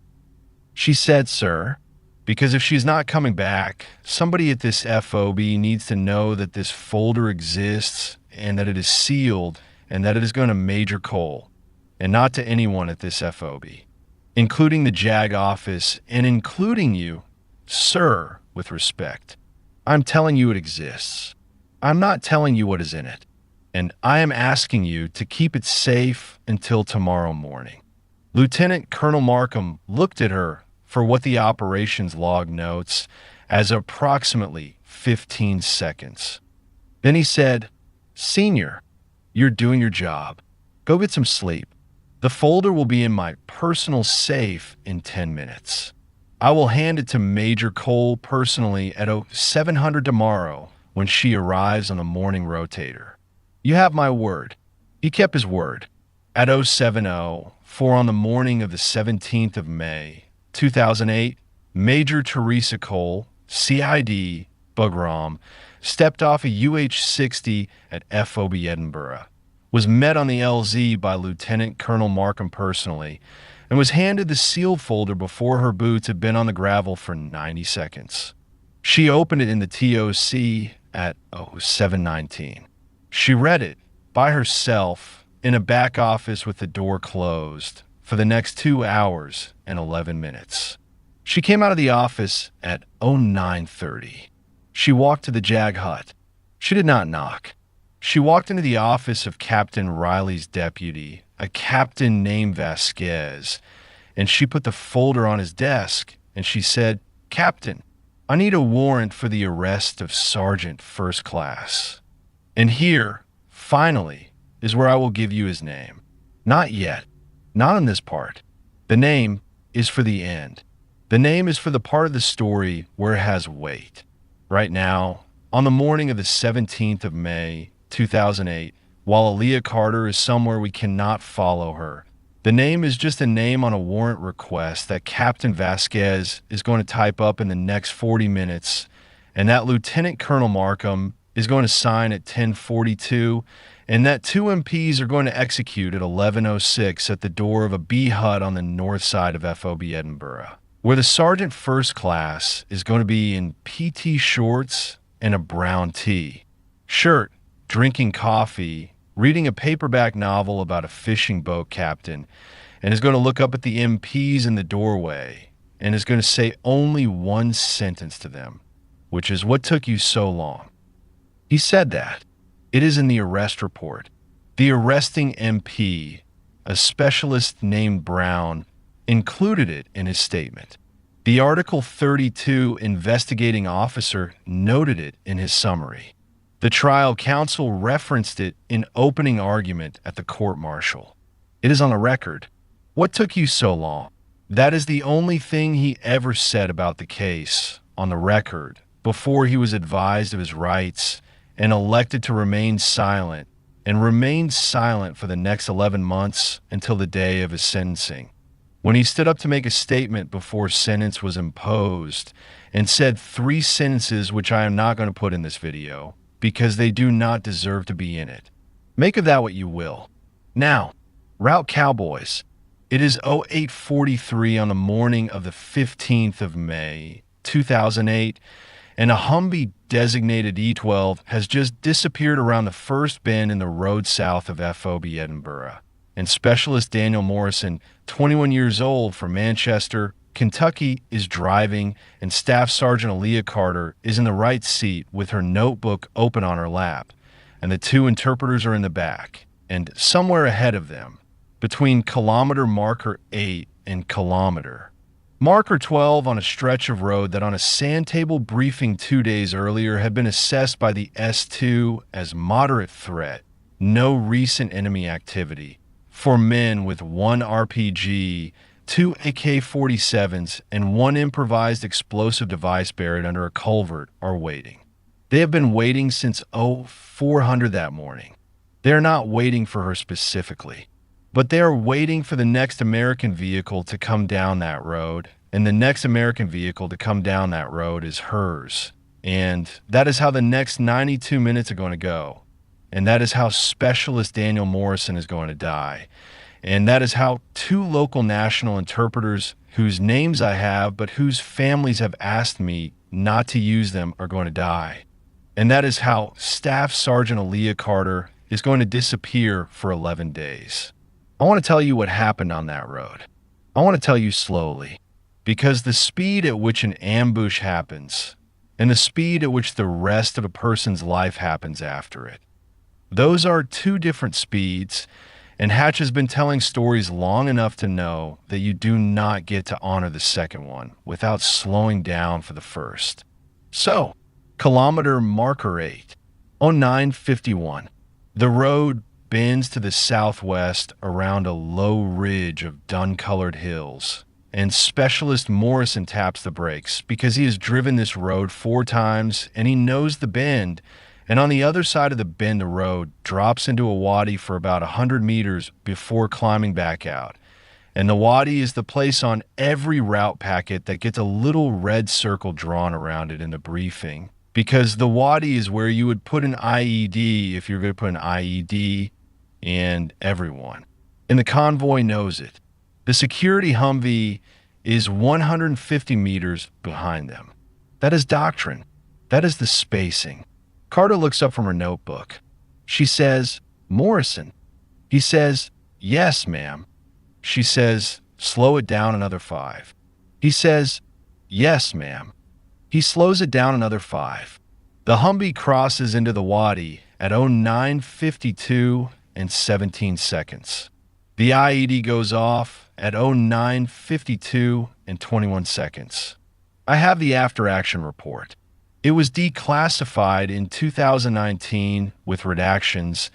She said, "Sir, because if she's not coming back, somebody at this FOB needs to know that this folder exists and that it is sealed and that it is going to Major Cole and not to anyone at this FOB, including the JAG office and including you, sir, with respect. I'm telling you it exists. I'm not telling you what is in it, and I am asking you to keep it safe until tomorrow morning." Lieutenant Colonel Markham looked at her for what the operations log notes as approximately 15 seconds. Then he said, "Senior, you're doing your job. Go get some sleep. The folder will be in my personal safe in 10 minutes. I will hand it to Major Cole personally at 0700 tomorrow when she arrives on the morning rotator. You have my word." He kept his word. At 07:04 on the morning of the 17th of May, 2008, Major Teresa Cole, CID, Bugram, stepped off a UH-60 at FOB Edinburgh, was met on the LZ by Lieutenant Colonel Markham personally, and was handed the seal folder before her boots had been on the gravel for 90 seconds. She opened it in the TOC at 07:19. She read it by herself in a back office with the door closed for the next 2 hours and 11 minutes. She came out of the office at 09:30. She walked to the JAG hut. She did not knock. She walked into the office of Captain Riley's deputy, a captain named Vasquez, and she put the folder on his desk, and she said, "Captain, I need a warrant for the arrest of Sergeant First Class." And here, finally, is where I will give you his name. Not yet. Not in this part. The name is for the end. The name is for the part of the story where it has weight. Right now, on the morning of the 17th of May, 2008, while Aaliyah Carter is somewhere we cannot follow her, the name is just a name on a warrant request that Captain Vasquez is going to type up in the next 40 minutes, and that Lieutenant Colonel Markham is going to sign at 10:42, and that 2 MPs are going to execute at 11:06 at the door of a B hut on the north side of FOB Edinburgh, where the Sergeant First Class is going to be in PT shorts and a brown tee, shirt, drinking coffee, reading a paperback novel about a fishing boat captain, and is going to look up at the MPs in the doorway and is going to say only one sentence to them, which is, "What took you so long?" He said that. It is in the arrest report. The arresting MP, a specialist named Brown, included it in his statement. The Article 32 investigating officer noted it in his summary. The trial counsel referenced it in opening argument at the court-martial. It is on the record. What took you so long? That is the only thing he ever said about the case on the record before he was advised of his rights and elected to remain silent, and remained silent for the next 11 months until the day of his sentencing, when he stood up to make a statement before sentence was imposed and said 3 sentences which I am not going to put in this video, because they do not deserve to be in it. Make of that what you will. Now, Route Cowboys. It is 08:43 on the morning of the 15th of May, 2008, and a Humvee designated E12 has just disappeared around the first bend in the road south of FOB Edinburgh. And Specialist Daniel Morrison, 21 years old, from Manchester, Kentucky, is driving, and Staff Sergeant Aaliyah Carter is in the right seat with her notebook open on her lap, and the 2 interpreters are in the back, and somewhere ahead of them, between kilometer marker 8 and kilometer marker 12 on a stretch of road that on a sand table briefing 2 days earlier had been assessed by the S2 as moderate threat, no recent enemy activity, for men with 1 RPG, 2 AK-47s, and 1 improvised explosive device buried under a culvert are waiting. They have been waiting since 0400 that morning. They are not waiting for her specifically, but they are waiting for the next American vehicle to come down that road, and the next American vehicle to come down that road is hers. And that is how the next 92 minutes are going to go. And that is how Specialist Daniel Morrison is going to die. And that is how 2 local national interpreters, whose names I have, but whose families have asked me not to use them, are going to die. And that is how Staff Sergeant Aaliyah Carter is going to disappear for 11 days. I want to tell you what happened on that road. I want to tell you slowly, because the speed at which an ambush happens and the speed at which the rest of a person's life happens after it, those are 2 different speeds, and Hatch has been telling stories long enough to know that you do not get to honor the second one without slowing down for the first. So, kilometer marker 8, 09:51. The road bends to the southwest around a low ridge of dun-colored hills, and Specialist Morrison taps the brakes because he has driven this road 4 times and he knows the bend. And on the other side of the bend, the road drops into a wadi for about 100 meters before climbing back out. And the wadi is the place on every route packet that gets a little red circle drawn around it in the briefing. because the wadi is where you would put an IED if you're going to put an IED in everyone. And the convoy knows it. The security Humvee is 150 meters behind them. That is doctrine. That is the spacing. Carter looks up from her notebook. She says, "Morrison." He says, "Yes, ma'am." She says, "Slow it down another 5. He says, "Yes, ma'am." He slows it down another 5. The Humvee crosses into the wadi at 09:52 and 17 seconds. The IED goes off at 09:52 and 21 seconds. I have the after-action report. It was declassified in 2019 with redactions,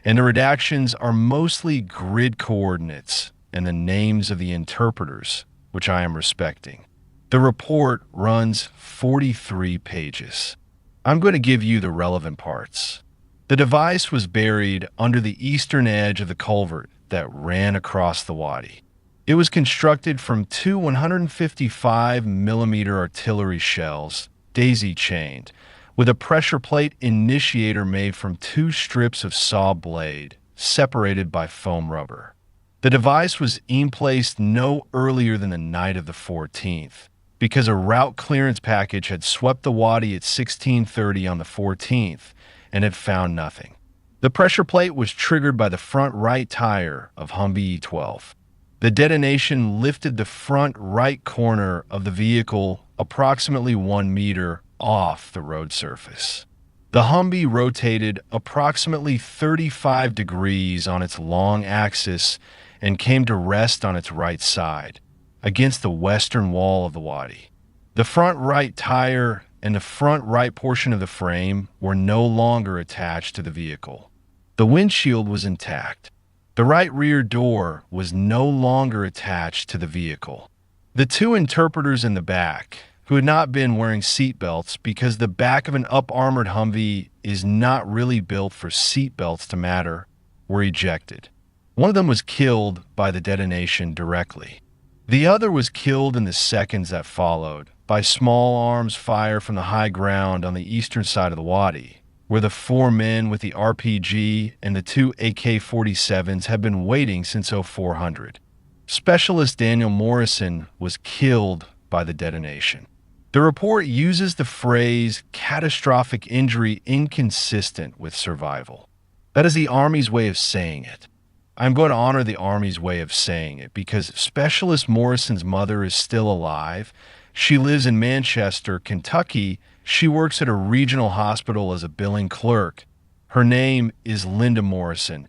and the redactions are mostly grid coordinates and the names of the interpreters, which I am respecting. The report runs 43 pages. I'm going to give you the relevant parts. The device was buried under the eastern edge of the culvert that ran across the wadi. It was constructed from 2 155mm artillery shells, daisy-chained, with a pressure plate initiator made from 2 strips of saw blade, separated by foam rubber. The device was placed no earlier than the night of the 14th, because a route clearance package had swept the wadi at 16:30 on the 14th and had found nothing. The pressure plate was triggered by the front right tire of Humvee E12. The detonation lifted the front right corner of the vehicle approximately 1 meter off the road surface. The Humvee rotated approximately 35 degrees on its long axis and came to rest on its right side, against the western wall of the wadi. The front right tire and the front right portion of the frame were no longer attached to the vehicle. The windshield was intact. The right rear door was no longer attached to the vehicle. The 2 interpreters in the back, who had not been wearing seatbelts because the back of an up-armored Humvee is not really built for seatbelts to matter, were ejected. One of them was killed by the detonation directly. The other was killed in the seconds that followed by small arms fire from the high ground on the eastern side of the wadi, where the 4 men with the RPG and the 2 AK-47s had been waiting since 0400. Specialist Daniel Morrison was killed by the detonation. The report uses the phrase catastrophic injury inconsistent with survival. That is the Army's way of saying it. I'm going to honor the Army's way of saying it because Specialist Morrison's mother is still alive. She lives in Manchester, Kentucky. She works at a regional hospital as a billing clerk. Her name is Linda Morrison,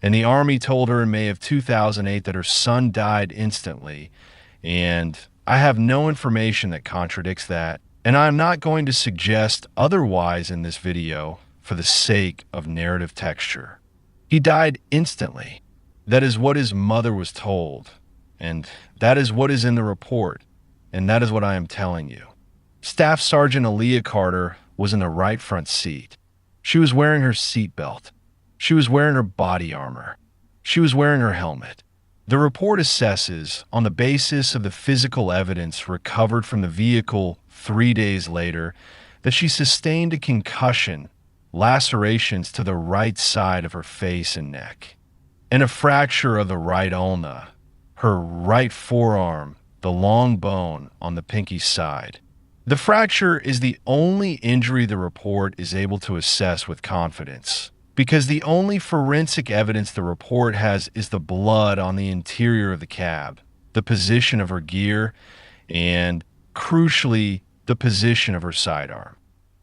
and the Army told her in May of 2008 that her son died instantly, and I have no information that contradicts that, and I'm not going to suggest otherwise in this video for the sake of narrative texture. He died instantly. That is what his mother was told, and that is what is in the report, and that is what I am telling you. Staff Sergeant Aaliyah Carter was in the right front seat. She was wearing her seatbelt. She was wearing her body armor. She was wearing her helmet. The report assesses, on the basis of the physical evidence recovered from the vehicle 3 days later, that she sustained a concussion, lacerations to the right side of her face and neck, and a fracture of the right ulna, her right forearm, the long bone on the pinky side. The fracture is the only injury the report is able to assess with confidence, because the only forensic evidence the report has is the blood on the interior of the cab, the position of her gear, and, crucially, the position of her sidearm.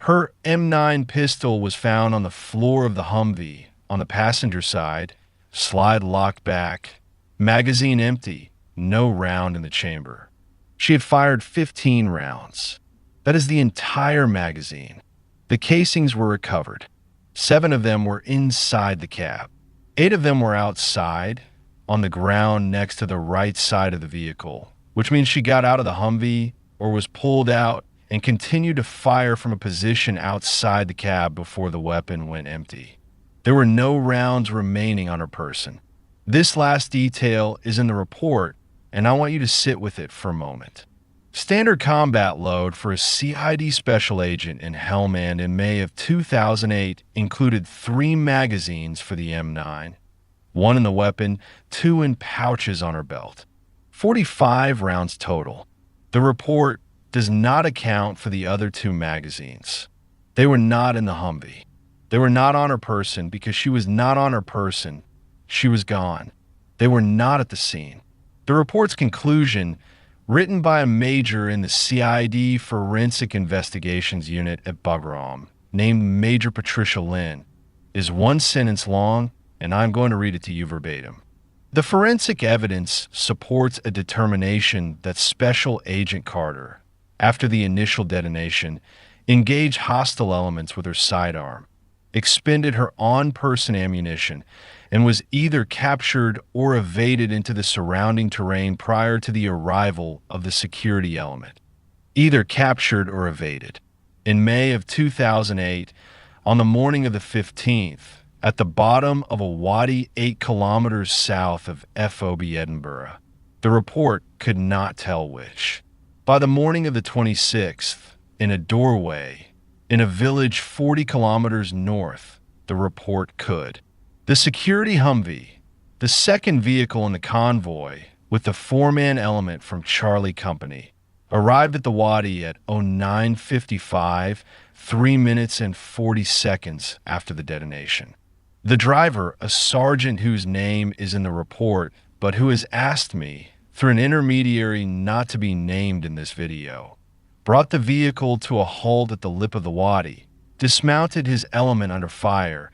Her M9 pistol was found on the floor of the Humvee, on the passenger side, slide locked back, magazine empty, no round in the chamber. She had fired 15 rounds. That is the entire magazine. The casings were recovered. 7 of them were inside the cab. 8 of them were outside, on the ground next to the right side of the vehicle, which means she got out of the Humvee or was pulled out and continued to fire from a position outside the cab before the weapon went empty. There were no rounds remaining on her person. This last detail is in the report, and I want you to sit with it for a moment. Standard combat load for a CID special agent in Helmand in May of 2008 included 3 magazines for the M9, 1 in the weapon, 2 in pouches on her belt. 45 rounds total. The report does not account for the other 2 magazines. They were not in the Humvee. They were not on her person because she was not on her person. She was gone. They were not at the scene. The report's conclusion, written by a major in the CID Forensic Investigations Unit at Bagram, named Major Patricia Lynn, is 1 sentence long, and I'm going to read it to you verbatim. The forensic evidence supports a determination that Special Agent Carter, after the initial detonation, engaged hostile elements with her sidearm, expended her on-person ammunition, and was either captured or evaded into the surrounding terrain prior to the arrival of the security element. Either captured or evaded. In May of 2008, on the morning of the 15th, at the bottom of a wadi 8 kilometers south of FOB Edinburgh, the report could not tell which. By the morning of the 26th, in a doorway, in a village 40 kilometers north, the report could. The security Humvee, the second vehicle in the convoy with the 4-man element from Charlie Company, arrived at the wadi at 09:55, 3 minutes and 40 seconds after the detonation. The driver, a sergeant whose name is in the report, but who has asked me, through an intermediary not to be named in this video, brought the vehicle to a halt at the lip of the wadi, dismounted his element under fire,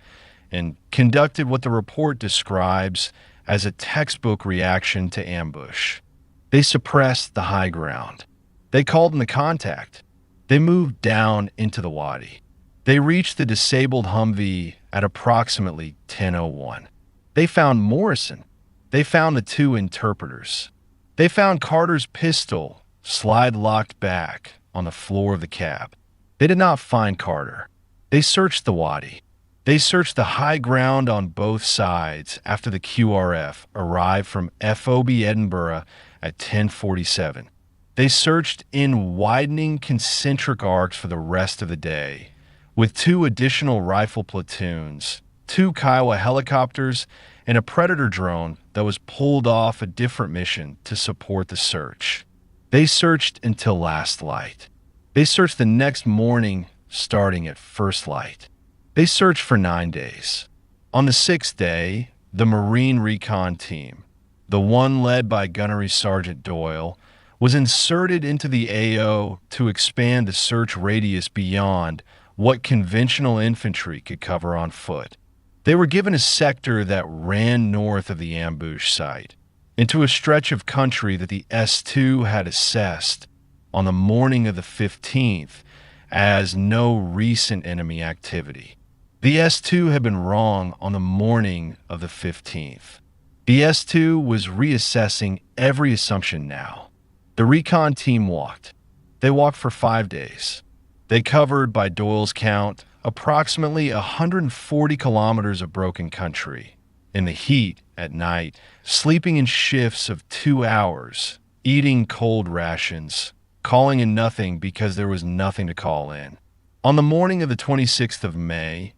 and conducted what the report describes as a textbook reaction to ambush. They suppressed the high ground. They called in the contact. They moved down into the wadi. They reached the disabled Humvee at approximately 10:01. They found Morrison. They found the 2 interpreters. They found Carter's pistol slide-locked back on the floor of the cab. They did not find Carter. They searched the wadi. They searched the high ground on both sides after the QRF arrived from FOB Edinburgh at 10:47. They searched in widening concentric arcs for the rest of the day, with 2 additional rifle platoons, 2 Kiowa helicopters, and a Predator drone that was pulled off a different mission to support the search. They searched until last light. They searched the next morning, starting at first light. They searched for 9 days. On the 6th day, the Marine Recon Team, the one led by Gunnery Sergeant Doyle, was inserted into the AO to expand the search radius beyond what conventional infantry could cover on foot. They were given a sector that ran north of the ambush site, into a stretch of country that the S2 had assessed on the morning of the 15th as no recent enemy activity. The S2 had been wrong on the morning of the 15th. The S2 was reassessing every assumption now. The recon team walked. They walked for 5 days. They covered, by Doyle's count, approximately 140 kilometers of broken country. In the heat, at night, sleeping in shifts of 2 hours, eating cold rations, calling in nothing because there was nothing to call in. On the morning of the 26th of May,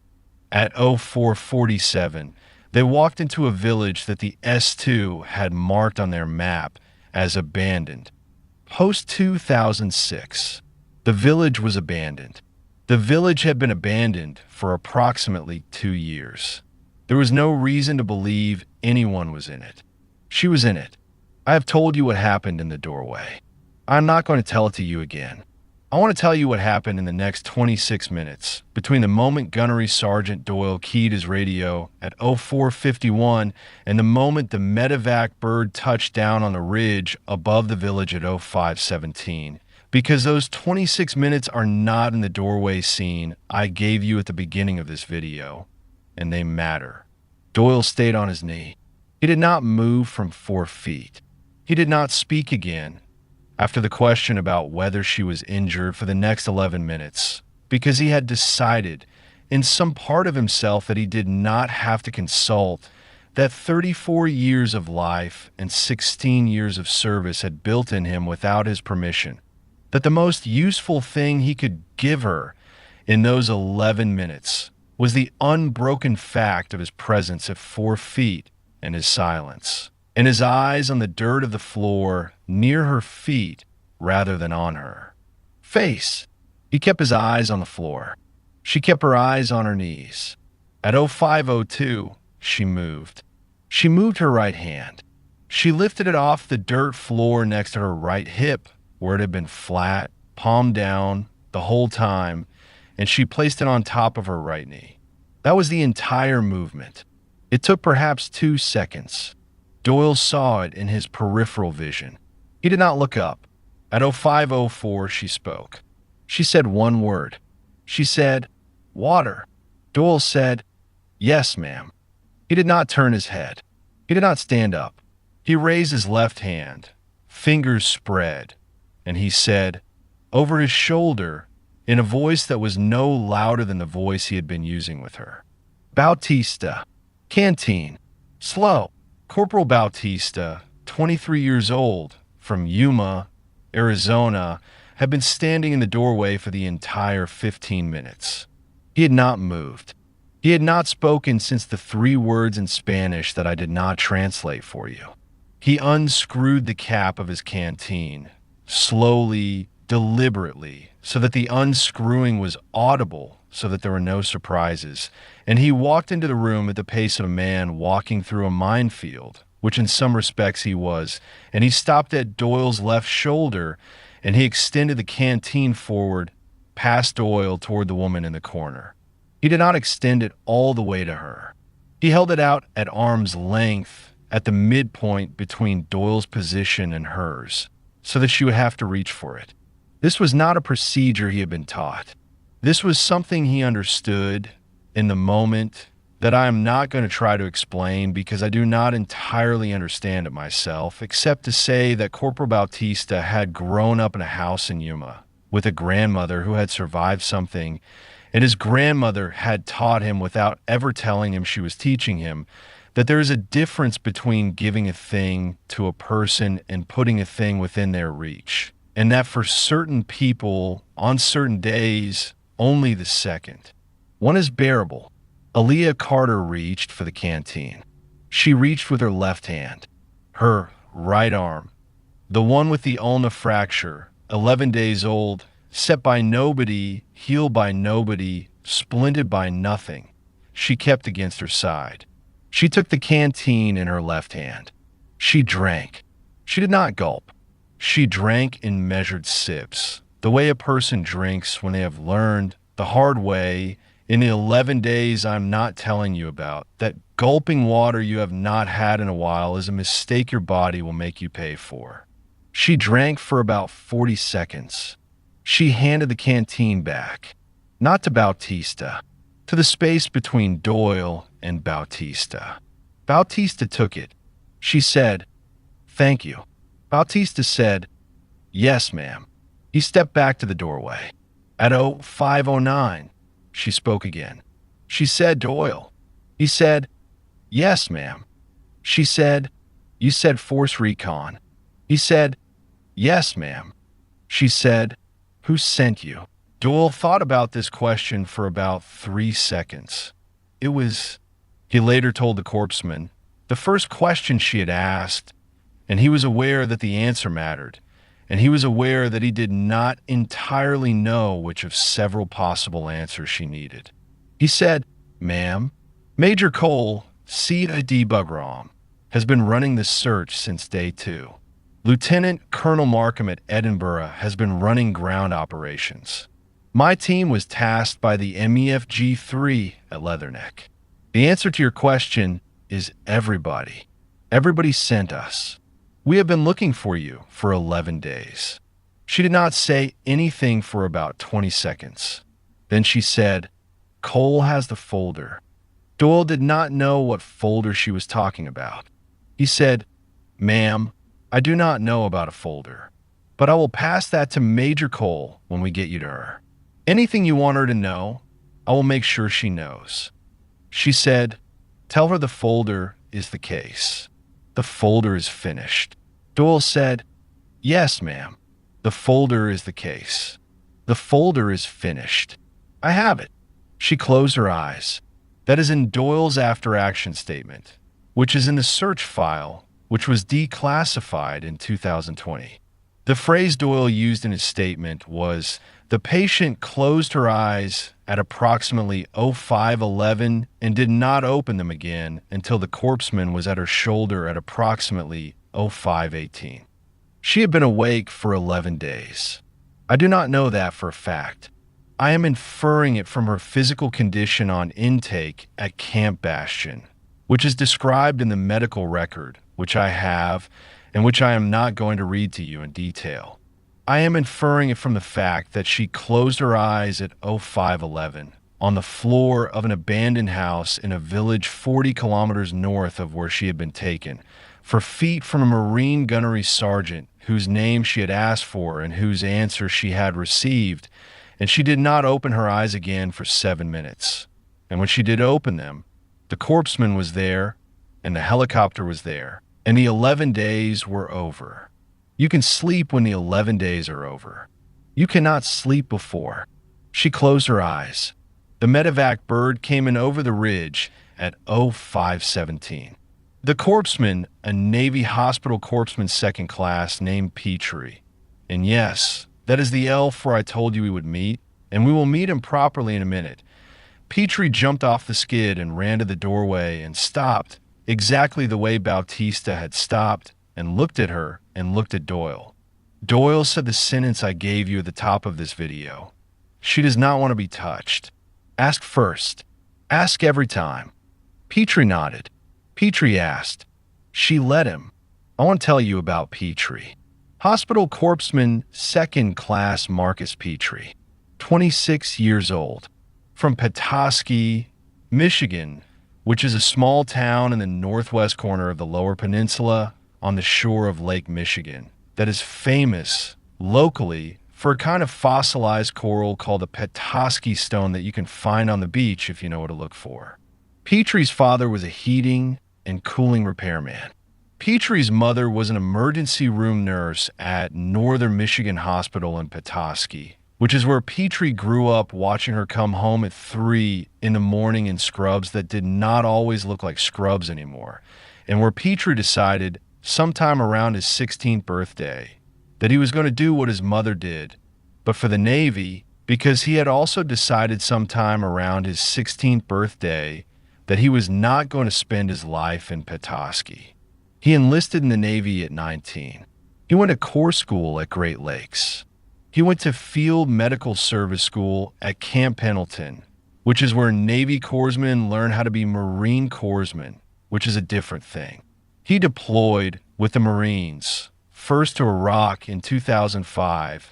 at 04:47, they walked into a village that the S2 had marked on their map as abandoned. Post-2006, the village was abandoned. The village had been abandoned for approximately 2 years. There was no reason to believe anyone was in it. She was in it. I have told you what happened in the doorway. I'm not going to tell it to you again. I want to tell you what happened in the next 26 minutes, between the moment Gunnery Sergeant Doyle keyed his radio at 04:51 and the moment the medevac bird touched down on the ridge above the village at 05:17. Because those 26 minutes are not in the doorway scene I gave you at the beginning of this video, and they matter. Doyle stayed on his knee. He did not move from 4 feet. He did not speak again after the question about whether she was injured for the next 11 minutes, because he had decided in some part of himself that he did not have to consult, that 34 years of life and 16 years of service had built in him without his permission, that the most useful thing he could give her in those 11 minutes was the unbroken fact of his presence at 4 feet and his silence, and his eyes on the dirt of the floor near her feet rather than on her. Face. He kept his eyes on the floor. She kept her eyes on her knees. At 05:02, she moved. She moved her right hand. She lifted it off the dirt floor next to her right hip, where it had been flat, palm down, the whole time, and she placed it on top of her right knee. That was the entire movement. It took perhaps 2 seconds. Doyle saw it in his peripheral vision. He did not look up. At 05:04, she spoke. She said one word. She said, "Water." Doyle said, "Yes, ma'am." He did not turn his head. He did not stand up. He raised his left hand, fingers spread, and he said, over his shoulder, in a voice that was no louder than the voice he had been using with her, "Bautista, canteen, slow." Corporal Bautista, 23 years old, from Yuma, Arizona, had been standing in the doorway for the entire 15 minutes. He had not moved. He had not spoken since the 3 words in Spanish that I did not translate for you. He unscrewed the cap of his canteen, slowly, deliberately, so that the unscrewing was audible, so that there were no surprises, and he walked into the room at the pace of a man walking through a minefield, which in some respects he was, and he stopped at Doyle's left shoulder, and he extended the canteen forward, past Doyle toward the woman in the corner. He did not extend it all the way to her. He held it out at arm's length at the midpoint between Doyle's position and hers, so that she would have to reach for it. This was not a procedure he had been taught. This was something he understood in the moment that I am not going to try to explain because I do not entirely understand it myself, except to say that Corporal Bautista had grown up in a house in Yuma with a grandmother who had survived something, and his grandmother had taught him without ever telling him she was teaching him that there is a difference between giving a thing to a person and putting a thing within their reach, and that for certain people, on certain days, only the second. One is bearable. Aaliyah Carter reached for the canteen. She reached with her left hand, her right arm, the one with the ulna fracture, 11 days old, set by nobody, healed by nobody, splinted by nothing. She kept against her side. She took the canteen in her left hand. She drank. She did not gulp. She drank in measured sips, the way a person drinks when they have learned the hard way in the 11 days I'm not telling you about, that gulping water you have not had in a while is a mistake your body will make you pay for. She drank for about 40 seconds. She handed the canteen back, not to Bautista, to the space between Doyle and Bautista. Bautista took it. She said, "Thank you." Bautista said, "Yes, ma'am." He stepped back to the doorway. At 05:09, she spoke again. She said, "Doyle." He said, "Yes, ma'am." She said, "You said force recon." He said, "Yes, ma'am." She said, "Who sent you?" Doyle thought about this question for about 3 seconds. It was, he later told the corpsman, the first question she had asked, and he was aware that the answer mattered, and he was aware that he did not entirely know which of several possible answers she needed. He said, "Ma'am, Major Cole, Sita Debugram, has been running the search since day 2. Lieutenant Colonel Markham at Edinburgh has been running ground operations. My team was tasked by the MEFG-3 at Leatherneck. The answer to your question is everybody. Everybody sent us. We have been looking for you for 11 days." She did not say anything for about 20 seconds. Then she said, "Cole has the folder." Doyle did not know what folder she was talking about. He said, "Ma'am, I do not know about a folder, but I will pass that to Major Cole when we get you to her. Anything you want her to know, I will make sure she knows." She said, "Tell her the folder is the case. The folder is finished." Doyle said, "Yes, ma'am." The folder is the case. The folder is finished. I have it. She closed her eyes. That is in Doyle's after-action statement, which is in the search file, which was declassified in 2020. The phrase Doyle used in his statement was, "The patient closed her eyes at approximately 05:11 and did not open them again until the corpseman was at her shoulder at approximately 05:18. She had been awake for 11 days. I do not know that for a fact. I am inferring it from her physical condition on intake at Camp Bastion, which is described in the medical record, which I have, and which I am not going to read to you in detail. I am inferring it from the fact that she closed her eyes at 05:11 on the floor of an abandoned house in a village 40 kilometers north of where she had been taken, for feet from a Marine gunnery sergeant whose name she had asked for and whose answer she had received, and she did not open her eyes again for 7 minutes. And when she did open them, the corpseman was there, and the helicopter was there, and the 11 days were over. You can sleep when the 11 days are over. You cannot sleep before. She closed her eyes. The medevac bird came in over the ridge at 05:17. The corpseman, a Navy hospital corpsman second class named Petrie. And yes, that is the elf where I told you we would meet, and we will meet him properly in a minute. Petrie jumped off the skid and ran to the doorway and stopped exactly the way Bautista had stopped and looked at her and looked at Doyle. Doyle said the sentence I gave you at the top of this video. She does not want to be touched. Ask first. Ask every time. Petrie nodded. Petrie asked. She let him. I want to tell you about Petrie. Hospital corpsman second class Marcus Petrie, 26 years old, from Petoskey, Michigan, which is a small town in the northwest corner of the Lower Peninsula on the shore of Lake Michigan that is famous locally for a kind of fossilized coral called the Petoskey stone that you can find on the beach if you know what to look for. Petrie's father was a heating and cooling repairman. Petrie's mother was an emergency room nurse at Northern Michigan Hospital in Petoskey, which is where Petrie grew up, watching her come home at 3 in the morning in scrubs that did not always look like scrubs anymore, and where Petrie decided sometime around his 16th birthday that he was going to do what his mother did, but for the Navy, because he had also decided sometime around his 16th birthday that he was not going to spend his life in Petoskey. He enlisted in the Navy at 19. He went to Corps School at Great Lakes. He went to Field Medical Service School at Camp Pendleton, which is where Navy corpsmen learn how to be Marine corpsmen, which is a different thing. He deployed with the Marines, first to Iraq in 2005,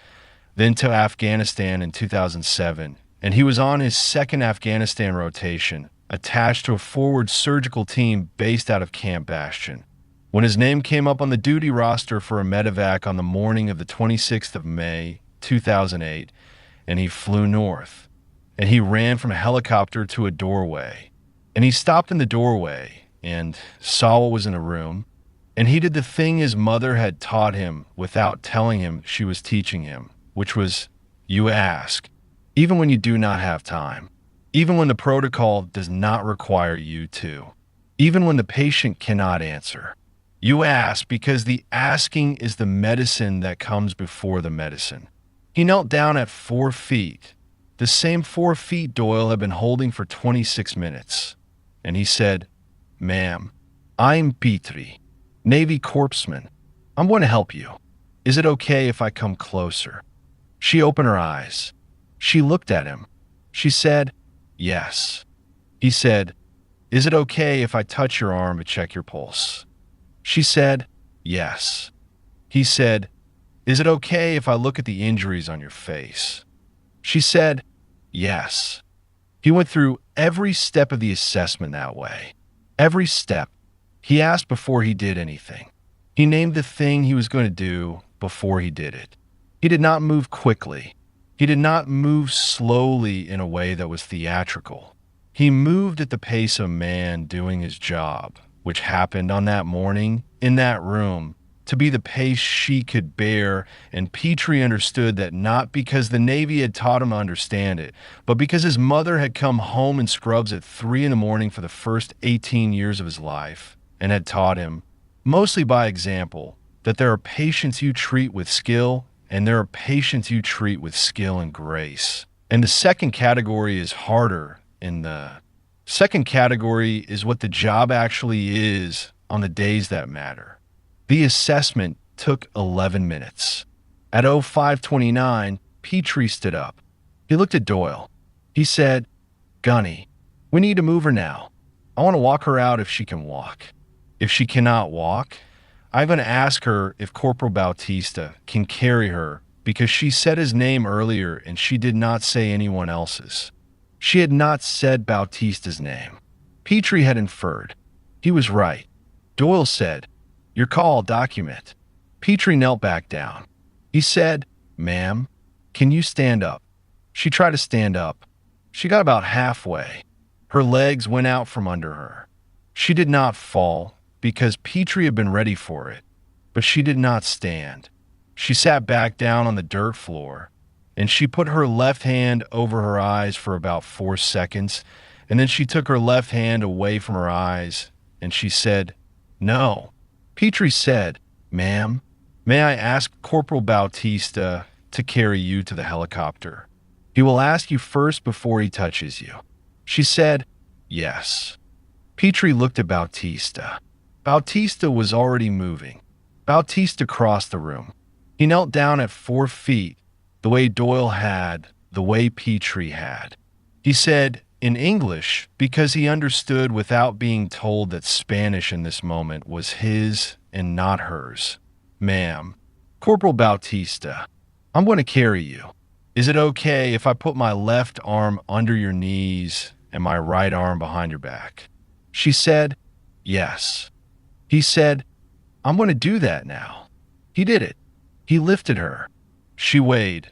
then to Afghanistan in 2007, and he was on his second Afghanistan rotation, attached to a forward surgical team based out of Camp Bastion. When his name came up on the duty roster for a medevac on the morning of the 26th of May, 2008, and he flew north, and he ran from a helicopter to a doorway, and he stopped in the doorway and saw what was in a room, and he did the thing his mother had taught him without telling him she was teaching him, which was, you ask, even when you do not have time. Even when the protocol does not require you to. Even when the patient cannot answer. You ask because the asking is the medicine that comes before the medicine. He knelt down at 4 feet, the same 4 feet Doyle had been holding for 26 minutes. And he said, "Ma'am, I'm Petrie, Navy corpsman. I'm going to help you. Is it okay if I come closer?" She opened her eyes. She looked at him. She said, "Yes." He said, "Is it okay if I touch your arm to check your pulse?" She said, "Yes." He said, "Is it okay if I look at the injuries on your face?" She said, "Yes." He went through every step of the assessment that way. Every step. He asked before he did anything. He named the thing he was going to do before he did it. He did not move quickly. He did not move slowly in a way that was theatrical. He moved at the pace of a man doing his job, which happened on that morning in that room to be the pace she could bear, and Petrie understood that not because the Navy had taught him to understand it, but because his mother had come home in scrubs at 3 in the morning for the first 18 years of his life and had taught him, mostly by example, that there are patients you treat with skill and there are patients you treat with skill and grace. And the second category is harder, and the second category is what the job actually is on the days that matter. The assessment took 11 minutes. At 05:29, Petrie stood up. He looked at Doyle. He said, "Gunny, we need to move her now. I want to walk her out if she can walk. If she cannot walk, I'm going to ask her if Corporal Bautista can carry her because she said his name earlier and she did not say anyone else's. She had not said Bautista's name." Petrie had inferred. He was right. Doyle said, "Your call, document." Petrie knelt back down. He said, "Ma'am, can you stand up?" She tried to stand up. She got about halfway. Her legs went out from under her. She did not fall because Petrie had been ready for it, but she did not stand. She sat back down on the dirt floor, and she put her left hand over her eyes for about 4 seconds, and then she took her left hand away from her eyes, and she said, "No." Petrie said, "Ma'am, may I ask Corporal Bautista to carry you to the helicopter? He will ask you first before he touches you." She said, "Yes." Petrie looked at Bautista. Bautista was already moving. Bautista crossed the room. He knelt down at 4 feet, the way Doyle had, the way Petrie had. He said, in English, because he understood without being told that Spanish in this moment was his and not hers, "Ma'am, Corporal Bautista, I'm going to carry you. Is it okay if I put my left arm under your knees and my right arm behind your back?" She said, "Yes." He said, "I'm going to do that now." He did it. He lifted her. She weighed,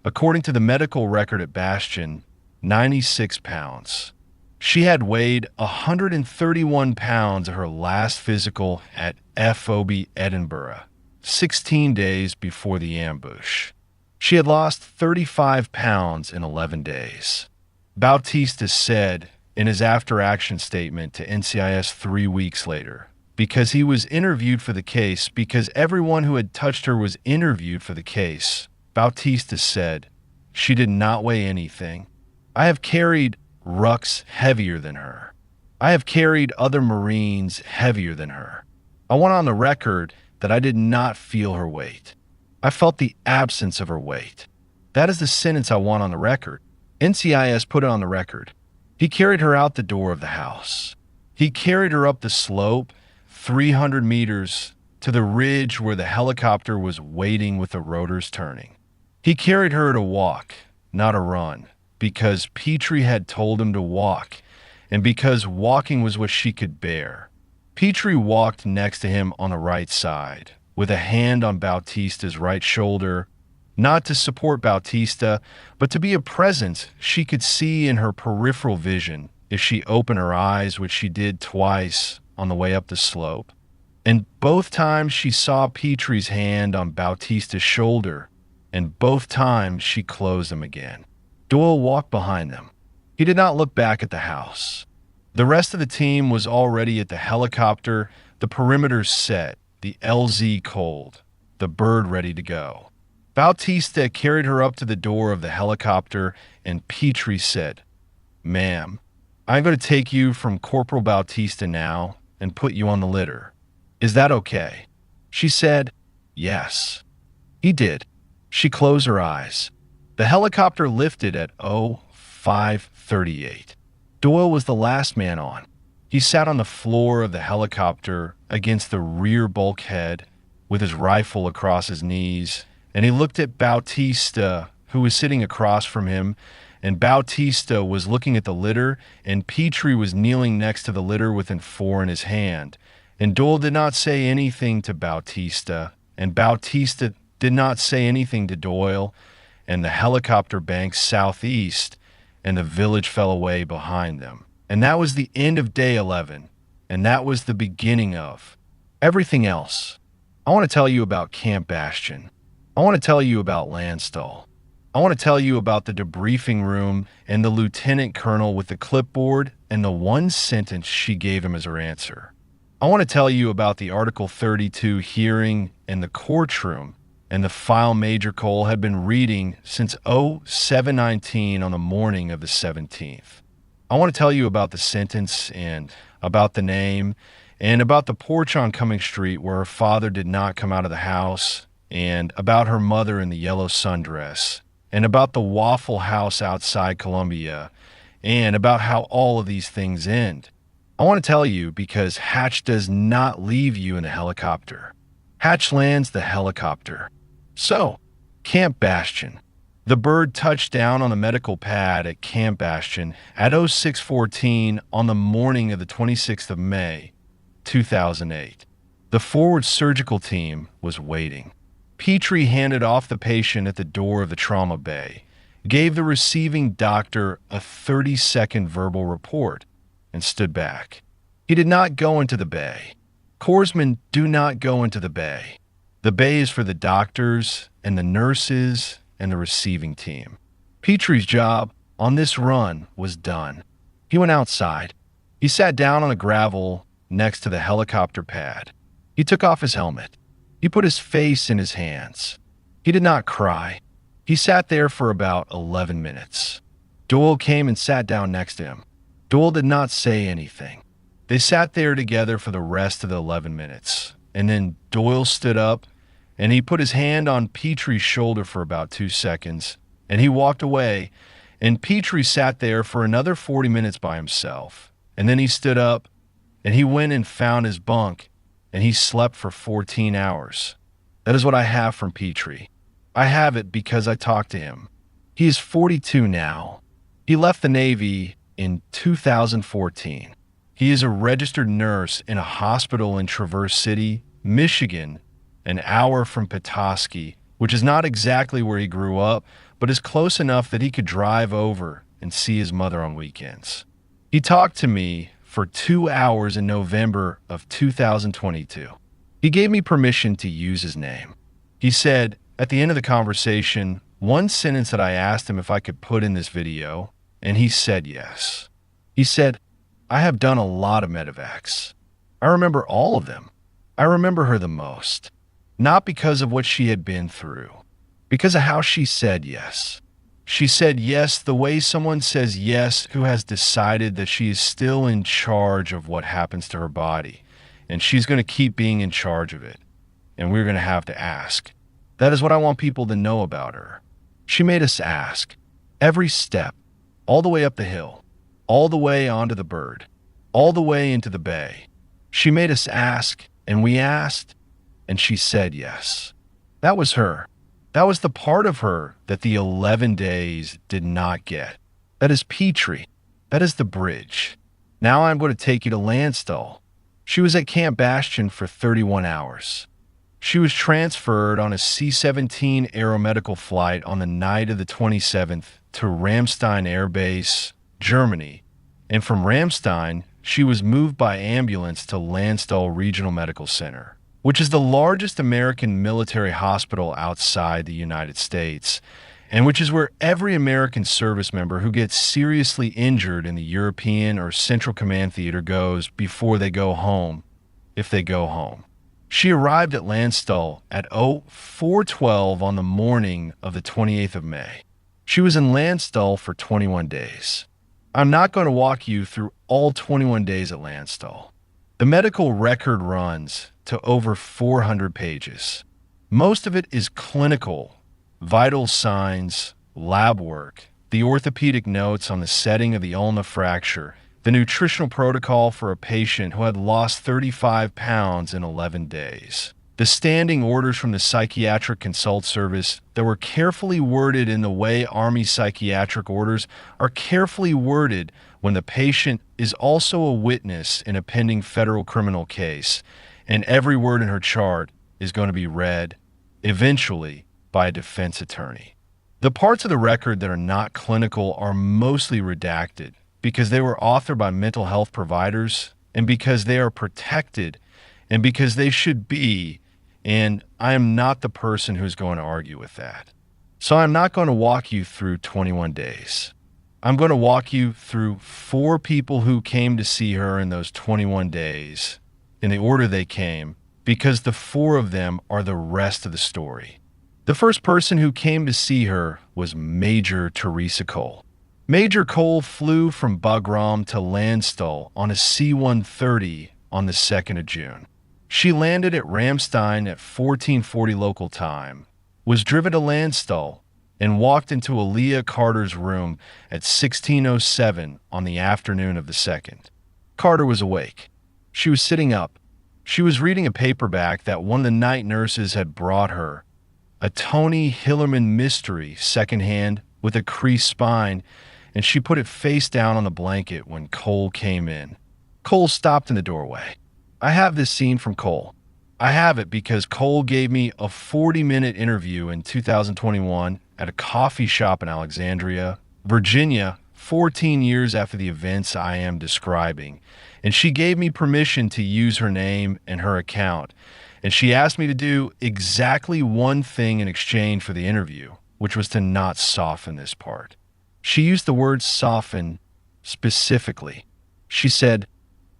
according to the medical record at Bastion, 96 pounds. She had weighed 131 pounds at her last physical at FOB Edinburgh, 16 days before the ambush. She had lost 35 pounds in 11 days. Bautista said in his after-action statement to NCIS 3 weeks later, because he was interviewed for the case, because everyone who had touched her was interviewed for the case, Bautista said, "She did not weigh anything. I have carried rucks heavier than her. I have carried other Marines heavier than her. I want on the record that I did not feel her weight. I felt the absence of her weight. That is the sentence I want on the record." NCIS put it on the record. He carried her out the door of the house. He carried her up the slope, 300 meters, to the ridge where the helicopter was waiting with the rotors turning. He carried her to walk, not a run, because Petrie had told him to walk, and because walking was what she could bear. Petrie walked next to him on the right side, with a hand on Bautista's right shoulder, not to support Bautista, but to be a presence she could see in her peripheral vision if she opened her eyes, which she did twice on the way up the slope. And both times she saw Petrie's hand on Bautista's shoulder, and both times she closed them again. Doyle walked behind them. He did not look back at the house. The rest of the team was already at the helicopter, the perimeter set, the LZ cold, the bird ready to go. Bautista carried her up to the door of the helicopter, and Petrie said, "Ma'am, I'm going to take you from Corporal Bautista now and put you on the litter. Is that okay?" She said, "Yes." He did. She closed her eyes. The helicopter lifted at 05:38. Doyle was the last man on. He sat on the floor of the helicopter against the rear bulkhead with his rifle across his knees, and he looked at Bautista, who was sitting across from him, and Bautista was looking at the litter, and Petrie was kneeling next to the litter with an .4 in his hand. And Doyle did not say anything to Bautista, and Bautista did not say anything to Doyle, and the helicopter banked southeast, and the village fell away behind them. And that was the end of day 11, and that was the beginning of everything else. I want to tell you about Camp Bastion. I want to tell you about Landstuhl. I want to tell you about the debriefing room and the lieutenant colonel with the clipboard and the one sentence she gave him as her answer. I want to tell you about the Article 32 hearing in the courtroom and the file Major Cole had been reading since 0719 on the morning of the 17th. I want to tell you about the sentence and about the name and about the porch on Cumming Street where her father did not come out of the house, and about her mother in the yellow sundress, and about the Waffle House outside Columbia, and about how all of these things end. I want to tell you because Hatch does not leave you in a helicopter. Hatch lands the helicopter. So, Camp Bastion. The bird touched down on the medical pad at Camp Bastion at 0614 on the morning of the 26th of May, 2008. The forward surgical team was waiting. Petrie handed off the patient at the door of the trauma bay, gave the receiving doctor a 30-second verbal report, and stood back. He did not go into the bay. Corpsmen do not go into the bay. The bay is for the doctors and the nurses and the receiving team. Petrie's job on this run was done. He went outside. He sat down on the gravel next to the helicopter pad. He took off his helmet. He put his face in his hands. He did not cry. He sat there for about 11 minutes. Doyle came and sat down next to him. Doyle did not say anything. They sat there together for the rest of the 11 minutes. And then Doyle stood up and he put his hand on Petrie's shoulder for about 2 seconds, and he walked away, and Petrie sat there for another 40 minutes by himself. And then he stood up and he went and found his bunk, and he slept for 14 hours. That is what I have from Petrie. I have it because I talked to him. He is 42 now. He left the Navy in 2014. He is a registered nurse in a hospital in Traverse City, Michigan, an hour from Petoskey, which is not exactly where he grew up, but is close enough that he could drive over and see his mother on weekends. He talked to me for 2 hours in November of 2022. He gave me permission to use his name. He said, at the end of the conversation, one sentence that I asked him if I could put in this video, and he said yes. He said, I have done a lot of medevacs. I remember all of them. I remember her the most. Not because of what she had been through, because of how she said yes. She said yes the way someone says yes who has decided that she is still in charge of what happens to her body, and she's going to keep being in charge of it, and we're going to have to ask. That is what I want people to know about her. She made us ask. Every step, all the way up the hill, all the way onto the bird, all the way into the bay. She made us ask, and we asked, and she said yes. That was her. That was the part of her that the 11 days did not get. That is Petrie. That is the bridge. Now I'm going to take you to Landstuhl. She was at Camp Bastion for 31 hours. She was transferred on a C-17 aeromedical flight on the night of the 27th to Ramstein Air Base, Germany, and from Ramstein, she was moved by ambulance to Landstuhl Regional Medical Center, which is the largest American military hospital outside the United States, and which is where every American service member who gets seriously injured in the European or Central Command Theater goes before they go home, if they go home. She arrived at Landstuhl at 0412 on the morning of the 28th of May. She was in Landstuhl for 21 days. I'm not going to walk you through all 21 days at Landstuhl. The medical record runs to over 400 pages. Most of it is clinical, vital signs, lab work, the orthopedic notes on the setting of the ulna fracture, the nutritional protocol for a patient who had lost 35 pounds in 11 days, the standing orders from the psychiatric consult service that were carefully worded in the way Army psychiatric orders are carefully worded when the patient is also a witness in a pending federal criminal case, and every word in her chart is going to be read, eventually, by a defense attorney. The parts of the record that are not clinical are mostly redacted because they were authored by mental health providers and because they are protected and because they should be and I am not the person who's going to argue with that. So I'm not going to walk you through 21 days. I'm going to walk you through 4 people who came to see her in those 21 days, in the order they came, because the 4 of them are the rest of the story. The first person who came to see her was Major Teresa Cole. Major Cole flew from Bagram to Landstuhl on a C-130 on the 2nd of June. She landed at Ramstein at 1440 local time, was driven to Landstuhl, and walked into Aaliyah Carter's room at 16:07 on the afternoon of the 2nd. Carter was awake. She was sitting up. She was reading a paperback that one of the night nurses had brought her, a Tony Hillerman mystery, secondhand, with a creased spine, and she put it face down on the blanket when Cole came in. Cole stopped in the doorway. I have this scene from Cole. I have it because Cole gave me a 40-minute interview in 2021 at a coffee shop in Alexandria, Virginia, 14 years after the events I am describing, and she gave me permission to use her name and her account, and she asked me to do exactly one thing in exchange for the interview, which was to not soften this part. She used the word soften specifically. She said,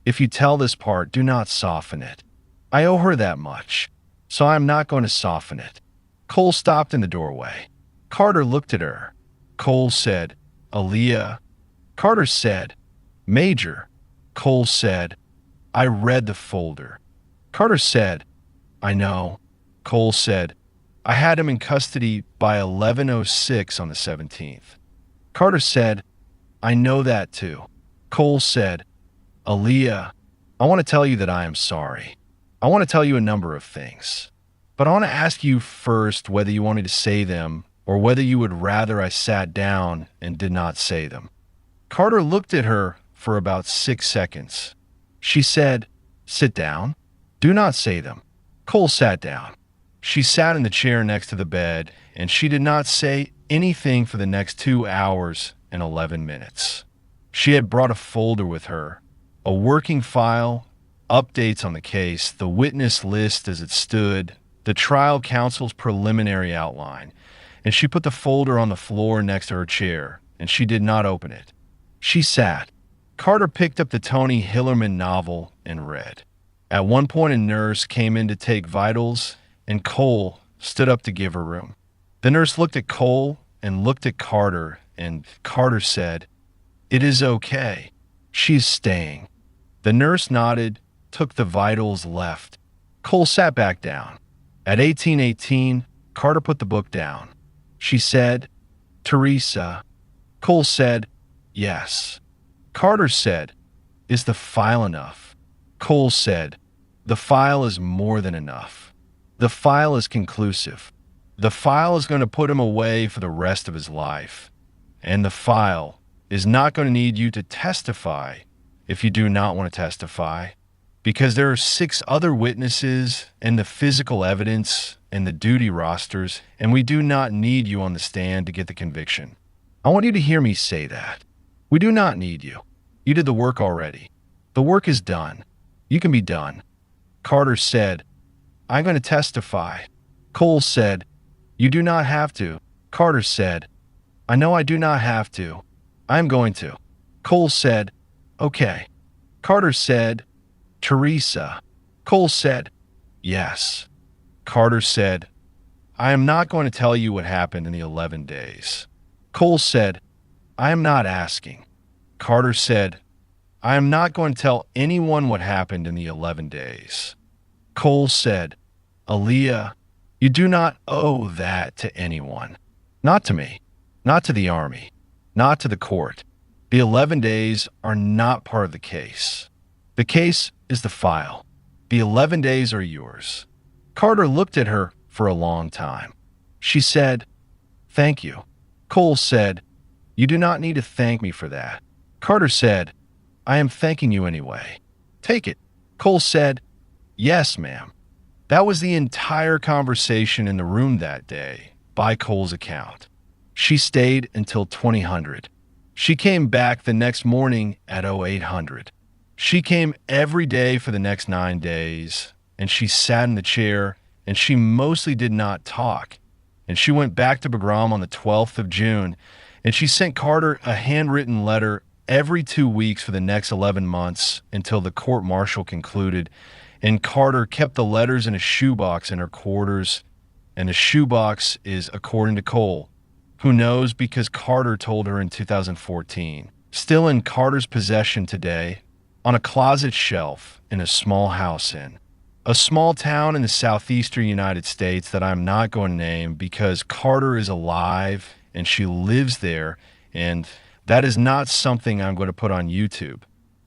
"If you tell this part, do not soften it." I owe her that much, so I am not going to soften it. Cole stopped in the doorway. Carter looked at her. Cole said, "Aaliyah." Carter said, "Major." Cole said, "I read the folder." Carter said, "I know." Cole said, "I had him in custody by 11:06 on the 17th. Carter said, "I know that too." Cole said, "Aaliyah, I want to tell you that I am sorry. I want to tell you a number of things, but I want to ask you first whether you wanted to say them or whether you would rather I sat down and did not say them." Carter looked at her for about 6 seconds. She said, "Sit down. Do not say them." Cole sat down. She sat in the chair next to the bed, and she did not say anything for the next 2 hours and 11 minutes. She had brought a folder with her, a working file, updates on the case, the witness list as it stood, the trial counsel's preliminary outline, and she put the folder on the floor next to her chair, and she did not open it. She sat. Carter picked up the Tony Hillerman novel and read. At one point, a nurse came in to take vitals, and Cole stood up to give her room. The nurse looked at Cole and looked at Carter, and Carter said, "It is okay. She's staying." The nurse nodded, took the vitals, left. Cole sat back down. At 18:18, Carter put the book down. She said, "Teresa." Cole said, "Yes." Carter said, "Is the file enough?" Cole said, "The file is more than enough. The file is conclusive. The file is going to put him away for the rest of his life. And the file is not going to need you to testify if you do not want to testify, because there are 6 other witnesses and the physical evidence and the duty rosters, and we do not need you on the stand to get the conviction. I want you to hear me say that. We do not need you. You did the work already. The work is done. You can be done." Carter said, "I'm going to testify." Cole said, "You do not have to." Carter said, "I know I do not have to. I'm going to." Cole said, "Okay." Carter said, "Teresa." Cole said, "Yes." Carter said, "I am not going to tell you what happened in the 11 days. Cole said, "I am not asking." Carter said, "I am not going to tell anyone what happened in the 11 days. Cole said, "Aaliyah, you do not owe that to anyone. Not to me, not to the Army, not to the court. The 11 days are not part of the case. The case is the file. The 11 days are yours." Carter looked at her for a long time. She said, "Thank you." Cole said, "You do not need to thank me for that." Carter said, "I am thanking you anyway. Take it." Cole said, "Yes, ma'am." That was the entire conversation in the room that day, by Cole's account. She stayed until 2000. She came back the next morning at 0800. She came every day for the next 9 days, and she sat in the chair and she mostly did not talk. And she went back to Bagram on the 12th of June, and she sent Carter a handwritten letter every 2 weeks for the next 11 months until the court-martial concluded, and Carter kept the letters in a shoebox in her quarters, and the shoebox is, according to Cole, who knows because Carter told her in 2014, still in Carter's possession today, on a closet shelf in a small house in a small town in the southeastern United States that I'm not going to name because Carter is alive and she lives there, and that is not something I'm going to put on YouTube.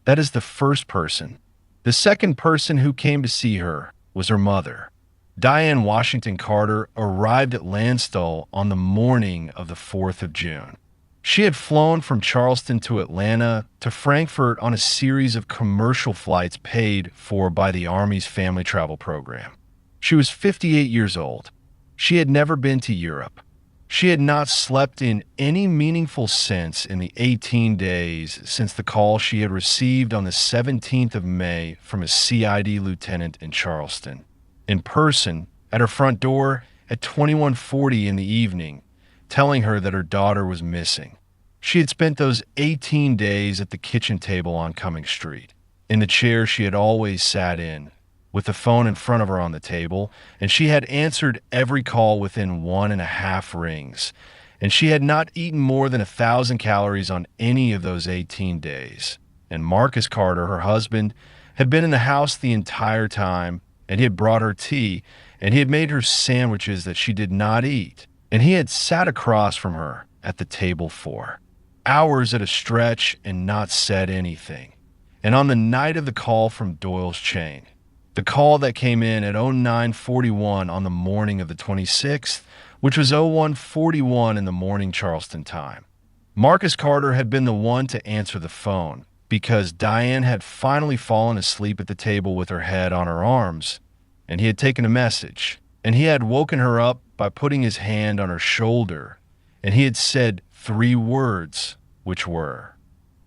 That is the first person. The second person who came to see her was her mother. Diane Washington Carter arrived at Landstuhl on the morning of the 4th of June. She had flown from Charleston to Atlanta to Frankfurt on a series of commercial flights paid for by the Army's family travel program. She was 58 years old. She had never been to Europe. She had not slept in any meaningful sense in the 18 days since the call she had received on the 17th of May from a CID lieutenant in Charleston, in person, at her front door at 21:40 in the evening, telling her that her daughter was missing. She had spent those 18 days at the kitchen table on Cumming Street, in the chair she had always sat in, with the phone in front of her on the table, and she had answered every call within 1.5 rings, and she had not eaten more than 1,000 calories on any of those 18 days. And Marcus Carter, her husband, had been in the house the entire time, and he had brought her tea, and he had made her sandwiches that she did not eat. And he had sat across from her at the table for hours at a stretch and not said anything. And on the night of the call from Doyle's chain, the call that came in at 09:41 on the morning of the 26th, which was 01:41 in the morning Charleston time, Marcus Carter had been the one to answer the phone because Diane had finally fallen asleep at the table with her head on her arms, and he had taken a message, and he had woken her up by putting his hand on her shoulder, and he had said 3 words, which were,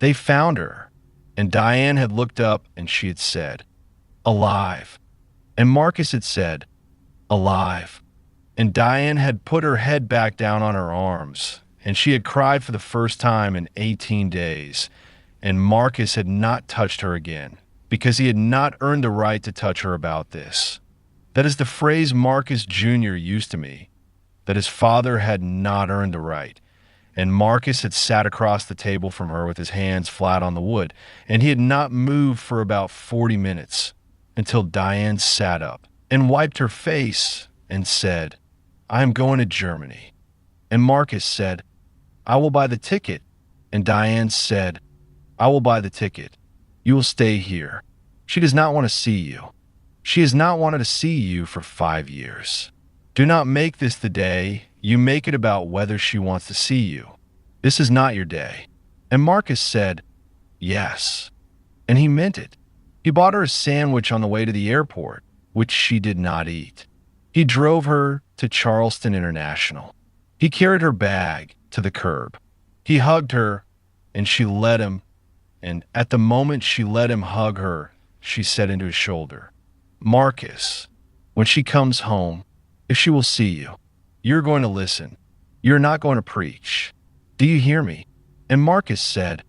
"They found her." And Diane had looked up and she had said, "Alive." And Marcus had said, "Alive." And Diane had put her head back down on her arms, and she had cried for the first time in 18 days, and Marcus had not touched her again because he had not earned the right to touch her about this. That is the phrase Marcus Jr. used to me, that his father had not earned the right. And Marcus had sat across the table from her with his hands flat on the wood, and he had not moved for about 40 minutes until Diane sat up and wiped her face and said, "I am going to Germany." And Marcus said, "I will buy the ticket." And Diane said, "I will buy the ticket. You will stay here. She does not want to see you. She has not wanted to see you for 5 years. Do not make this the day you make it about whether she wants to see you. This is not your day." And Marcus said, "Yes." And he meant it. He bought her a sandwich on the way to the airport, which she did not eat. He drove her to Charleston International. He carried her bag to the curb. He hugged her, and she let him, and at the moment she let him hug her, she said into his shoulder, "Marcus, when she comes home, if she will see you, you're going to listen. You're not going to preach. Do you hear me?" And Marcus said,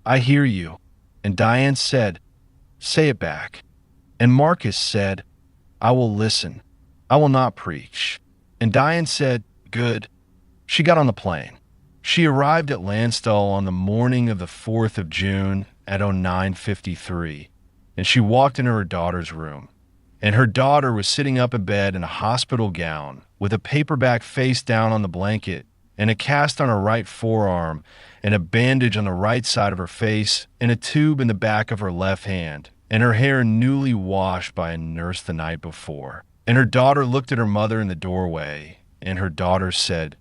"I hear you." And Diane said, "Say it back." And Marcus said, "I will listen. I will not preach." And Diane said, "Good." She got on the plane. She arrived at Landstuhl on the morning of the 4th of June at 09:53, and she walked into her daughter's room. And her daughter was sitting up in bed in a hospital gown with a paperback face down on the blanket and a cast on her right forearm and a bandage on the right side of her face and a tube in the back of her left hand, and her hair newly washed by a nurse the night before. And her daughter looked at her mother in the doorway, and her daughter said,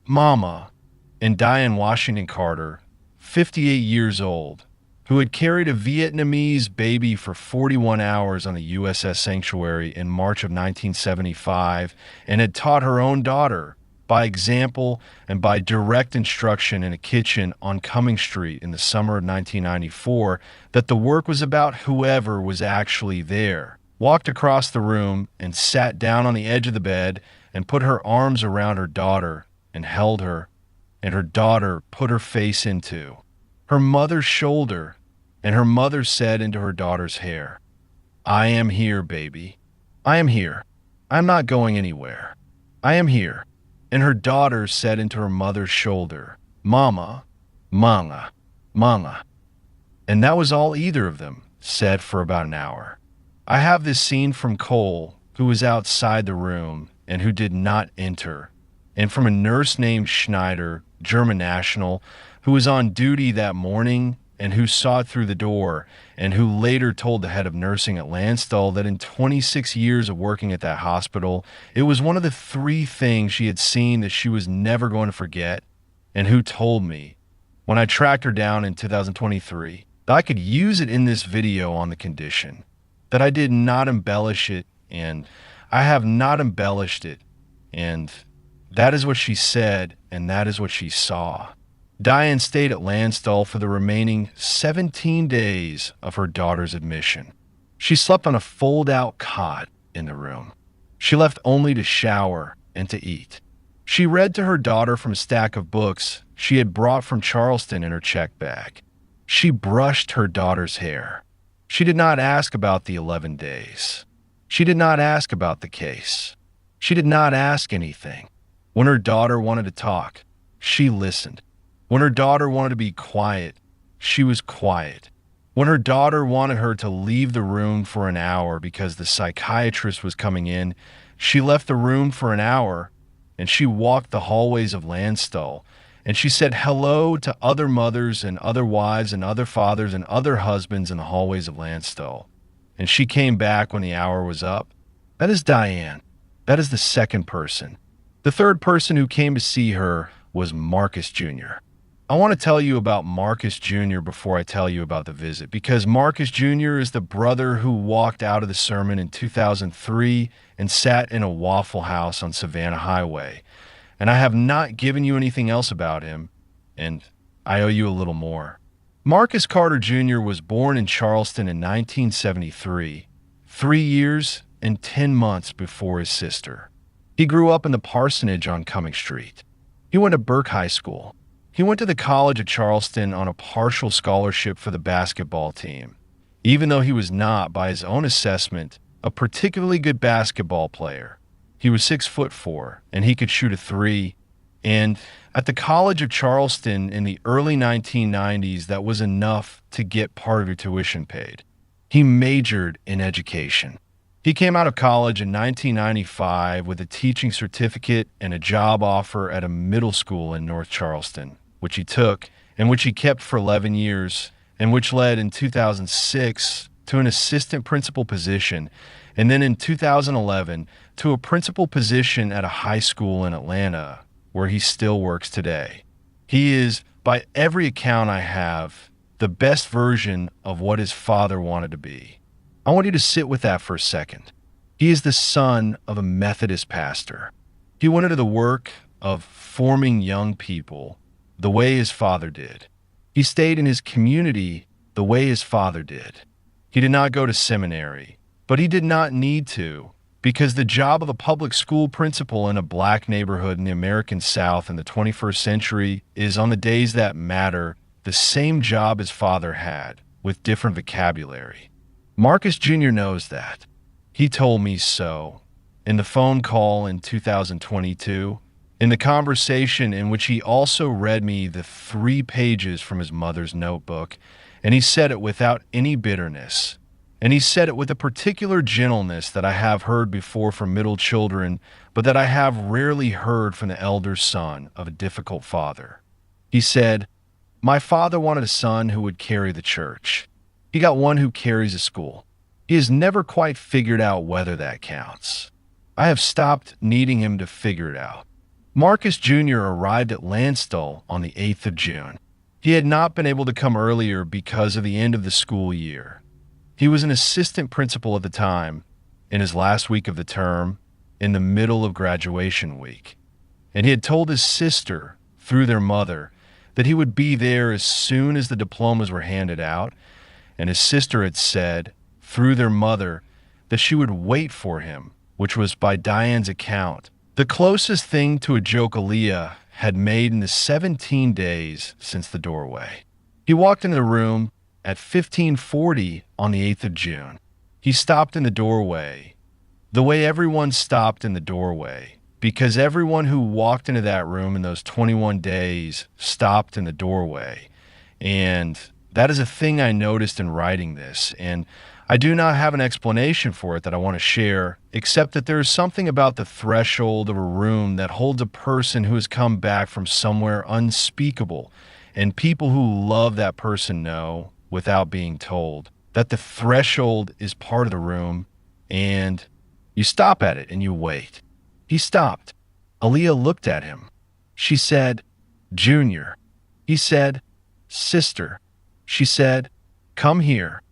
"Mama." And Diane Washington Carter, 58 years old, who had carried a Vietnamese baby for 41 hours on the USS Sanctuary in March of 1975 and had taught her own daughter, by example and by direct instruction in a kitchen on Cumming Street in the summer of 1994, that the work was about whoever was actually there, walked across the room and sat down on the edge of the bed and put her arms around her daughter and held her, and her daughter put her face into her mother's shoulder, and her mother said into her daughter's hair, "I am here, baby. I am here. I'm not going anywhere. I am here." And her daughter said into her mother's shoulder, "Mama, manga, manga." And that was all either of them said for about an hour. I have this scene from Cole, who was outside the room and who did not enter, and from a nurse named Schneider, German national, who was on duty that morning and who saw it through the door, and who later told the head of nursing at Landstuhl that in 26 years of working at that hospital, it was one of the 3 things she had seen that she was never going to forget, and who told me, when I tracked her down in 2023, that I could use it in this video on the condition that I did not embellish it, and I have not embellished it, and that is what she said, and that is what she saw. Diane stayed at Landstuhl for the remaining 17 days of her daughter's admission. She slept on a fold-out cot in the room. She left only to shower and to eat. She read to her daughter from a stack of books she had brought from Charleston in her check bag. She brushed her daughter's hair. She did not ask about the 11 days. She did not ask about the case. She did not ask anything. When her daughter wanted to talk, she listened. When her daughter wanted to be quiet, she was quiet. When her daughter wanted her to leave the room for an hour because the psychiatrist was coming in, she left the room for an hour, and she walked the hallways of Landstuhl, and she said hello to other mothers and other wives and other fathers and other husbands in the hallways of Landstuhl. And she came back when the hour was up. That is Diane. That is the second person. The third person who came to see her was Marcus Jr. I want to tell you about Marcus Jr. before I tell you about the visit, because Marcus Jr. is the brother who walked out of the sermon in 2003 and sat in a Waffle House on Savannah Highway. And I have not given you anything else about him, and I owe you a little more. Marcus Carter Jr. was born in Charleston in 1973, 3 years and 10 months before his sister. He grew up in the parsonage on Cumming Street. He went to Burke High School. He went to the College of Charleston on a partial scholarship for the basketball team, even though he was not, by his own assessment, a particularly good basketball player. He was 6'4", and he could shoot a 3. And at the College of Charleston in the early 1990s, that was enough to get part of your tuition paid. He majored in education. He came out of college in 1995 with a teaching certificate and a job offer at a middle school in North Charleston, which he took and which he kept for 11 years, and which led in 2006 to an assistant principal position, and then in 2011 to a principal position at a high school in Atlanta, where he still works today. He is, by every account I have, the best version of what his father wanted to be. I want you to sit with that for a second. He is the son of a Methodist pastor. He went into the work of forming young people the way his father did. He stayed in his community the way his father did. He did not go to seminary, but he did not need to, because the job of a public school principal in a black neighborhood in the American South in the 21st century is, on the days that matter, the same job his father had, with different vocabulary. Marcus Jr. knows that. He told me so in the phone call in 2022, in the conversation in which he also read me the 3 pages from his mother's notebook, and he said it without any bitterness. And he said it with a particular gentleness that I have heard before from middle children, but that I have rarely heard from the elder son of a difficult father. He said, "My father wanted a son who would carry the church. He got one who carries a school. He has never quite figured out whether that counts. I have stopped needing him to figure it out." Marcus Jr. arrived at Landstuhl on the 8th of June. He had not been able to come earlier because of the end of the school year. He was an assistant principal at the time, in his last week of the term, in the middle of graduation week. And he had told his sister, through their mother, that he would be there as soon as the diplomas were handed out, and his sister had said, through their mother, that she would wait for him, which was, by Diane's account, the closest thing to a joke Aaliyah had made in the 17 days since the doorway. He walked into the room at 15:40 on the 8th of June. He stopped in the doorway, the way everyone stopped in the doorway, because everyone who walked into that room in those 21 days stopped in the doorway. And that is a thing I noticed in writing this, and I do not have an explanation for it that I want to share, except that there is something about the threshold of a room that holds a person who has come back from somewhere unspeakable, and people who love that person know, without being told, that the threshold is part of the room, and you stop at it and you wait. He stopped. Aaliyah looked at him. She said, "Junior." He said, "Sister." She said, "Come here."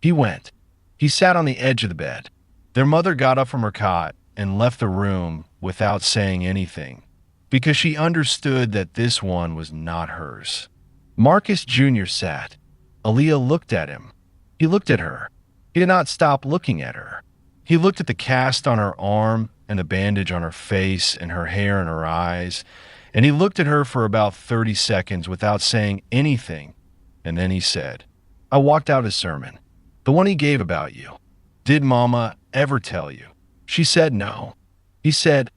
He went. He sat on the edge of the bed. Their mother got up from her cot and left the room without saying anything, because she understood that this one was not hers. Marcus Jr. sat. Aaliyah looked at him. He looked at her. He did not stop looking at her. He looked at the cast on her arm and the bandage on her face and her hair and her eyes, and he looked at her for about 30 seconds without saying anything, and then he said, "I walked out his sermon. The one he gave about you. Did Mama ever tell you?" She said no. He said,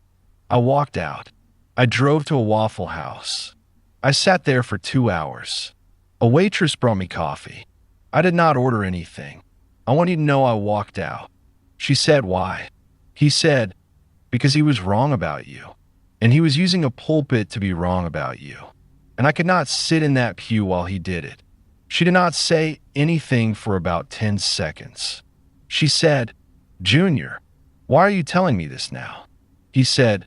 "I walked out. I drove to a Waffle House. I sat there for 2 hours. A waitress brought me coffee. I did not order anything. I want you to know I walked out." She said, "Why?" He said, "Because he was wrong about you. And he was using a pulpit to be wrong about you. And I could not sit in that pew while he did it." She did not say anything for about 10 seconds. She said, "Junior, why are you telling me this now?" He said,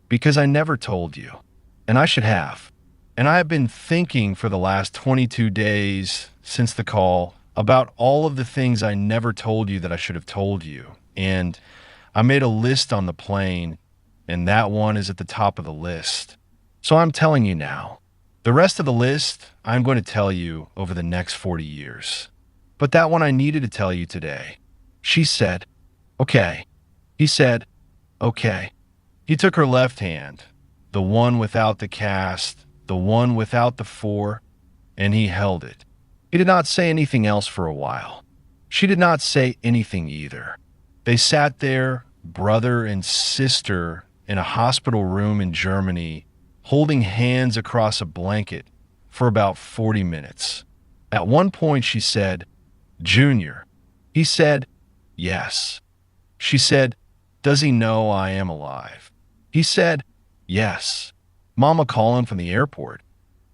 "Because I never told you, and I should have. And I have been thinking for the last 22 days since the call about all of the things I never told you that I should have told you. And I made a list on the plane, and that one is at the top of the list. So I'm telling you now. The rest of the list, I'm going to tell you over the next 40 years. But that one I needed to tell you today." She said, "Okay." He said, "Okay." He took her left hand, the one without the cast, the one without the 4, and he held it. He did not say anything else for a while. She did not say anything either. They sat there, brother and sister, in a hospital room in Germany, holding hands across a blanket for about 40 minutes. At one point she said, "Junior." He said, "Yes." She said, "Does he know I am alive?" He said, "Yes." "Mama calling from the airport."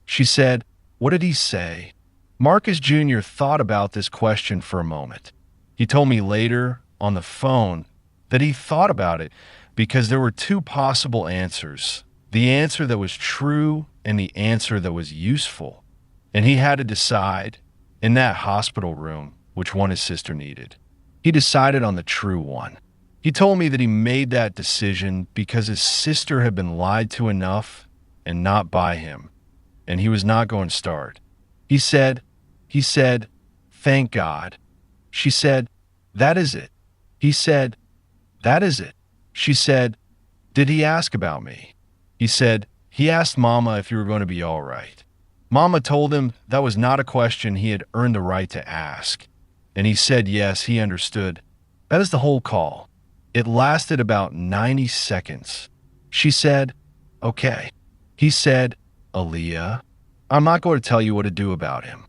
She said, "What did he say?" Marcus Jr. thought about this question for a moment. He told me later on the phone that he thought about it because there were 2 possible answers. The answer that was true and the answer that was useful. And he had to decide, in that hospital room, which one his sister needed. He decided on the true one. He told me that he made that decision because his sister had been lied to enough and not by him, and he was not going to start. He said, "Thank God." She said, "That is it." He said, "That is it." She said, "Did he ask about me?" He said, "He asked Mama if you were going to be all right." Mama told him that was not a question he had earned the right to ask. And he said yes, he understood. That is the whole call. It lasted about 90 seconds. She said, "Okay." He said, "Aaliyah, I'm not going to tell you what to do about him.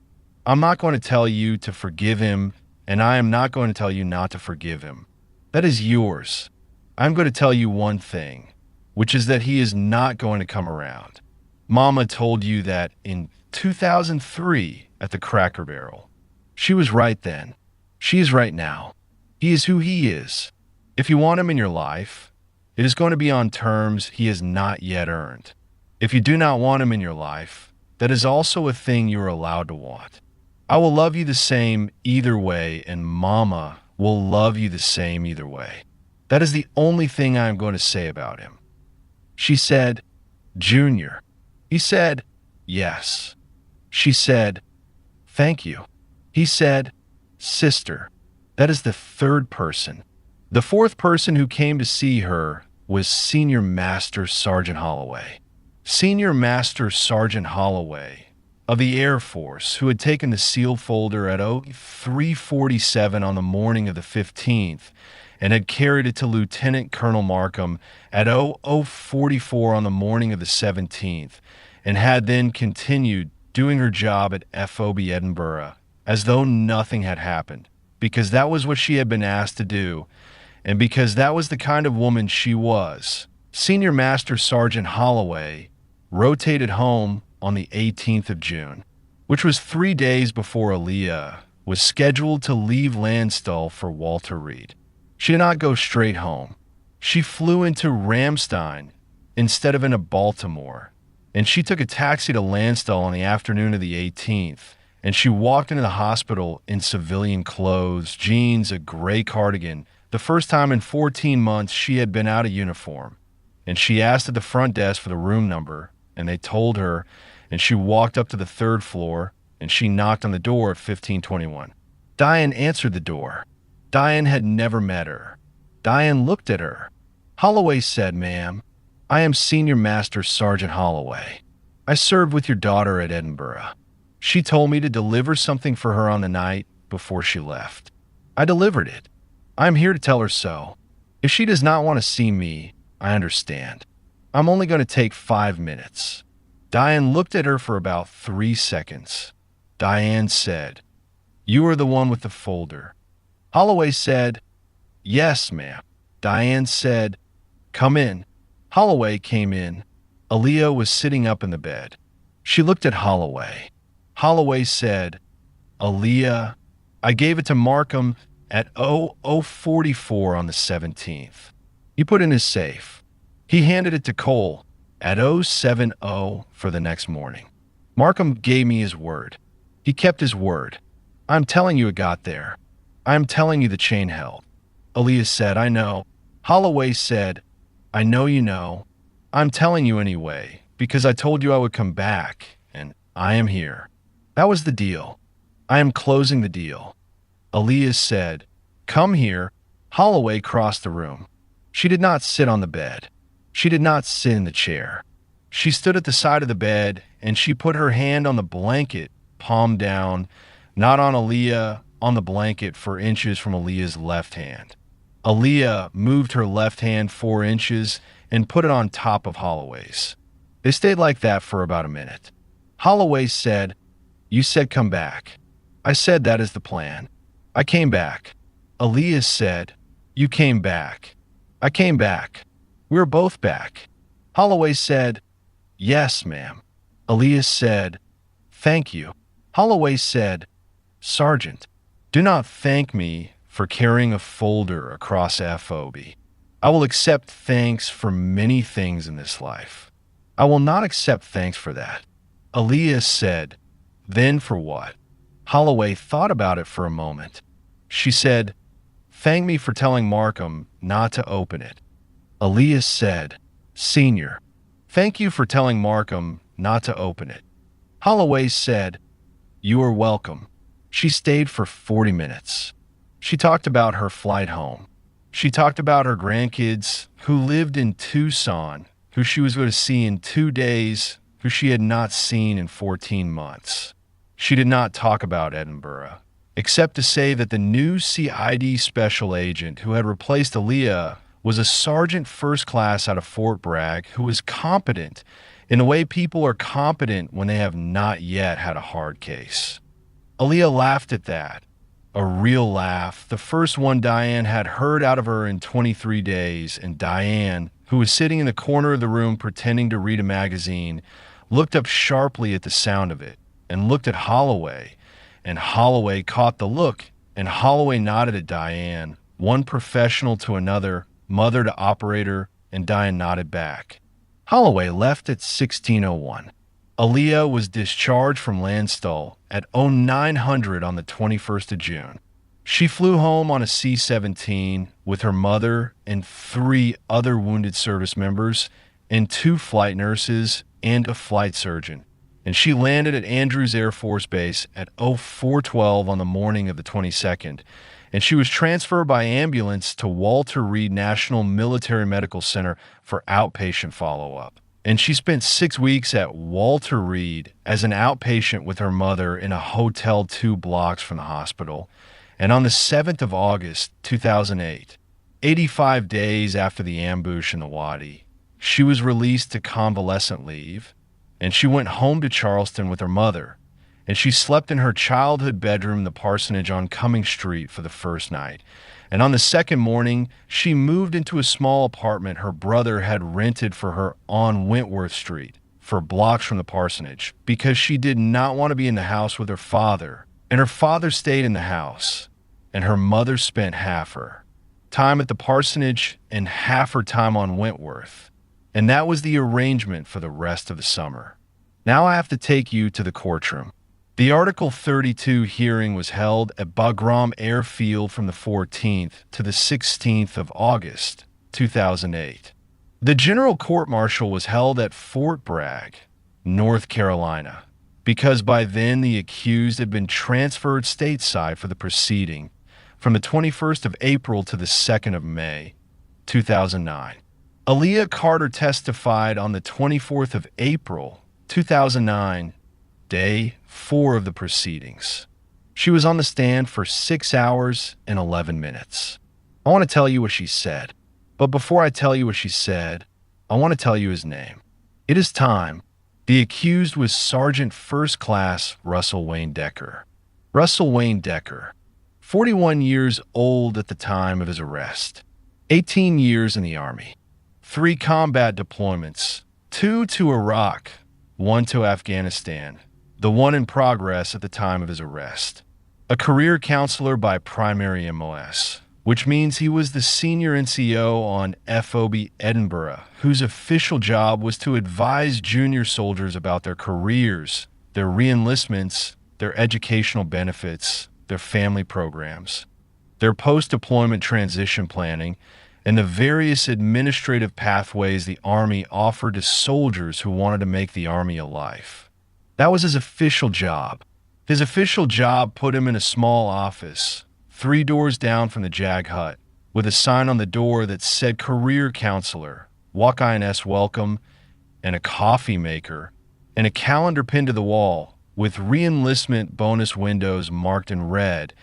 I'm not going to tell you to forgive him, and I am not going to tell you not to forgive him. That is yours. I'm going to tell you one thing, which is that he is not going to come around. Mama told you that in 2003 at the Cracker Barrel. She was right then. She is right now. He is who he is. If you want him in your life, it is going to be on terms he has not yet earned. If you do not want him in your life, that is also a thing you are allowed to want. I will love you the same either way, and Mama will love you the same either way. That is the only thing I am going to say about him." She said, "Junior." He said, "Yes." She said, "Thank you." He said, "Sister." That is the 3rd person. The fourth person who came to see her was Senior Master Sergeant Holloway. Senior Master Sergeant Holloway of the Air Force, who had taken the seal folder at 03:47 on the morning of the 15th and had carried it to Lieutenant Colonel Markham at 00:44 on the morning of the 17th, and had then continued doing her job at FOB Edinburgh as though nothing had happened, because that was what she had been asked to do, and because that was the kind of woman she was. Senior Master Sergeant Holloway rotated home on the 18th of June, which was 3 days before Aaliyah was scheduled to leave Landstuhl for Walter Reed. She did not go straight home. She flew into Ramstein instead of into Baltimore, and she took a taxi to Landstuhl on the afternoon of the 18th, and she walked into the hospital in civilian clothes, jeans, a gray cardigan, the first time in 14 months she had been out of uniform. And she asked at the front desk for the room number, and they told her, and she walked up to the 3rd floor, and she knocked on the door at 1521. Diane answered the door. Diane had never met her. Diane looked at her. Holloway said, "Ma'am, I am Senior Master Sergeant Holloway. I served with your daughter at Edinburgh. She told me to deliver something for her on the night before she left. I delivered it. I am here to tell her so. If she does not want to see me, I understand. I'm only going to take 5 minutes." Diane looked at her for about 3 seconds. Diane said, "You are the one with the folder." Holloway said, "Yes, ma'am." Diane said, "Come in." Holloway came in. Aaliyah was sitting up in the bed. She looked at Holloway. Holloway said, "Aaliyah, I gave it to Markham at 00:44 on the 17th. He put in his safe. He handed it to Cole at 070 for the next morning. Markham gave me his word. He kept his word. I'm telling you it got there. I'm telling you the chain held." Aaliyah said, "I know." Holloway said, "I know you know. I'm telling you anyway, because I told you I would come back, and I am here. That was the deal. I am closing the deal." Aaliyah said, "Come here." Holloway crossed the room. She did not sit on the bed. She did not sit in the chair. She stood at the side of the bed, and she put her hand on the blanket, palm down, not on Aaliyah, on the blanket 4 inches from Aaliyah's left hand. Aaliyah moved her left hand 4 inches and put it on top of Holloway's. They stayed like that for about a minute. Holloway said, "You said come back." I said that is the plan. I came back. Aaliyah said, "You came back." I came back. We were both back. Holloway said, "Yes, ma'am." Aaliyah said, "Thank you." Holloway said, "Sergeant, do not thank me for carrying a folder across FOB. I will accept thanks for many things in this life. I will not accept thanks for that." Aaliyah said, "Then for what?" Holloway thought about it for a moment. She said, "Thank me for telling Markham not to open it." Aaliyah said, "Senior, thank you for telling Markham not to open it." Holloway said, "You are welcome." She stayed for 40 minutes. She talked about her flight home. She talked about her grandkids who lived in Tucson, who she was going to see in 2 days, who she had not seen in 14 months. She did not talk about Edinburgh, except to say that the new CID special agent who had replaced Aaliyah was a sergeant first class out of Fort Bragg who was competent in the way people are competent when they have not yet had a hard case. Aaliyah laughed at that, a real laugh, the first one Diane had heard out of her in 23 days, and Diane, who was sitting in the corner of the room pretending to read a magazine, looked up sharply at the sound of it and looked at Holloway, and Holloway caught the look, and Holloway nodded at Diane, one professional to another, mother to operator, and Diane nodded back. Holloway left at 16:01. Aaliyah was discharged from Landstuhl at 0900 on the 21st of June. She flew home on a C-17 with her mother and 3 other wounded service members and 2 flight nurses and a flight surgeon, and she landed at Andrews Air Force Base at 0412 on the morning of the 22nd, and she was transferred by ambulance to Walter Reed National Military Medical Center for outpatient follow-up. And she spent 6 weeks at Walter Reed as an outpatient with her mother in a hotel 2 blocks from the hospital. And on the 7th of August, 2008, 85 days after the ambush in the Wadi, she was released to convalescent leave, and she went home to Charleston with her mother, and she slept in her childhood bedroom in the parsonage on Cumming Street for the first night. And on the second morning, she moved into a small apartment her brother had rented for her on Wentworth Street, 4 blocks from the parsonage, because she did not want to be in the house with her father. And her father stayed in the house, and her mother spent half her time at the parsonage and half her time on Wentworth. And that was the arrangement for the rest of the summer. Now I have to take you to the courtroom. The Article 32 hearing was held at Bagram Airfield from the 14th to the 16th of August, 2008. The general court-martial was held at Fort Bragg, North Carolina, because by then the accused had been transferred stateside for the proceeding from the 21st of April to the 2nd of May, 2009. Aaliyah Carter testified on the 24th of April, 2009, day 4 of the proceedings. She was on the stand for 6 hours and 11 minutes. I want to tell you what she said. But before I tell you what she said, I want to tell you his name. It is time. The accused was Sergeant First Class Russell Wayne Decker. Russell Wayne Decker, 41 years old at the time of his arrest, 18 years in the Army, 3 combat deployments, 2 to Iraq, 1 to Afghanistan, the one in progress at the time of his arrest. A career counselor by primary MOS, which means he was the senior NCO on FOB Edinburgh, whose official job was to advise junior soldiers about their careers, their reenlistments, their educational benefits, their family programs, their post-deployment transition planning, and the various administrative pathways the Army offered to soldiers who wanted to make the Army a life. That was his official job. His official job put him in a small office, 3 doors down from the JAG hut, with a sign on the door that said Career Counselor, Walk INS Welcome, and a coffee maker, and a calendar pinned to the wall with re-enlistment bonus windows marked in red,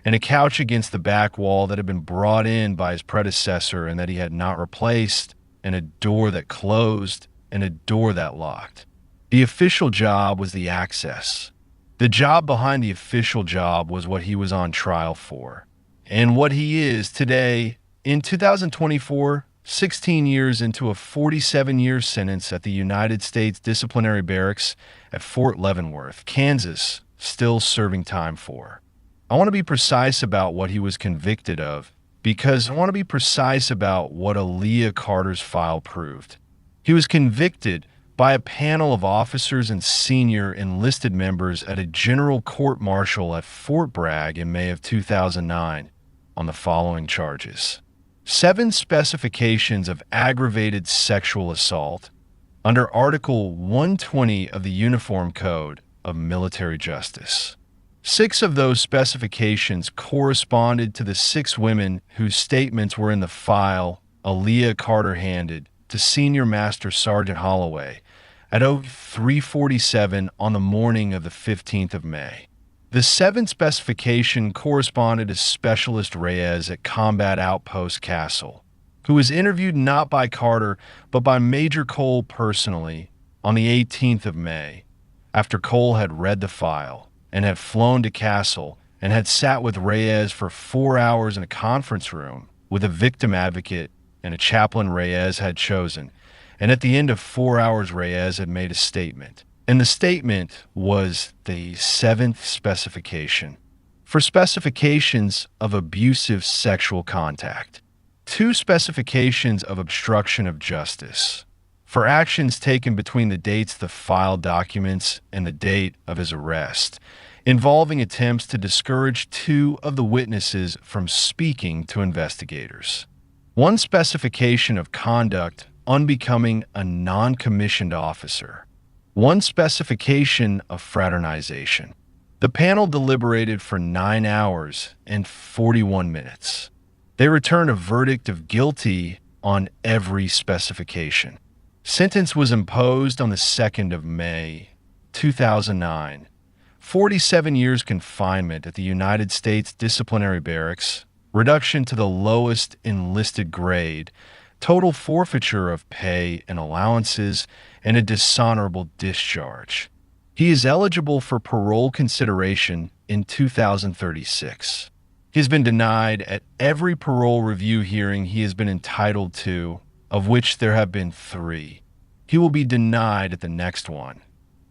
and a couch against the back wall that had been brought in by his predecessor and that he had not replaced, and a door that closed, and a door that locked. The official job was the access. The job behind the official job was what he was on trial for. And what he is today, in 2024, 16 years into a 47-year sentence at the United States Disciplinary Barracks at Fort Leavenworth, Kansas, still serving time for. I want to be precise about what he was convicted of because I want to be precise about what Aaliyah Carter's file proved. He was convicted by a panel of officers and senior enlisted members at a general court-martial at Fort Bragg in May of 2009 on the following charges. 7 specifications of aggravated sexual assault under Article 120 of the Uniform Code of Military Justice. 6 of those specifications corresponded to the 6 women whose statements were in the file Aaliyah Carter handed to Senior Master Sergeant Holloway at 03:47 on the morning of the 15th of May. The 7th specification corresponded to Specialist Reyes at Combat Outpost Castle, who was interviewed not by Carter but by Major Cole personally on the 18th of May, after Cole had read the file and had flown to Castle and had sat with Reyes for 4 hours in a conference room with a victim advocate and a chaplain Reyes had chosen. And at the end of 4 hours, Reyes had made a statement. And the statement was the 7th specification for specifications of abusive sexual contact. 2 specifications of obstruction of justice for actions taken between the dates of the filed documents and the date of his arrest, involving attempts to discourage 2 of the witnesses from speaking to investigators. 1 specification of conduct unbecoming a non-commissioned officer. 1 specification of fraternization. The panel deliberated for 9 hours and 41 minutes. They returned a verdict of guilty on every specification. Sentence was imposed on the 2nd of May, 2009. 47 years confinement at the United States Disciplinary Barracks, reduction to the lowest enlisted grade, total forfeiture of pay and allowances, and a dishonorable discharge. He is eligible for parole consideration in 2036. He has been denied at every parole review hearing he has been entitled to, of which there have been 3. He will be denied at the next one,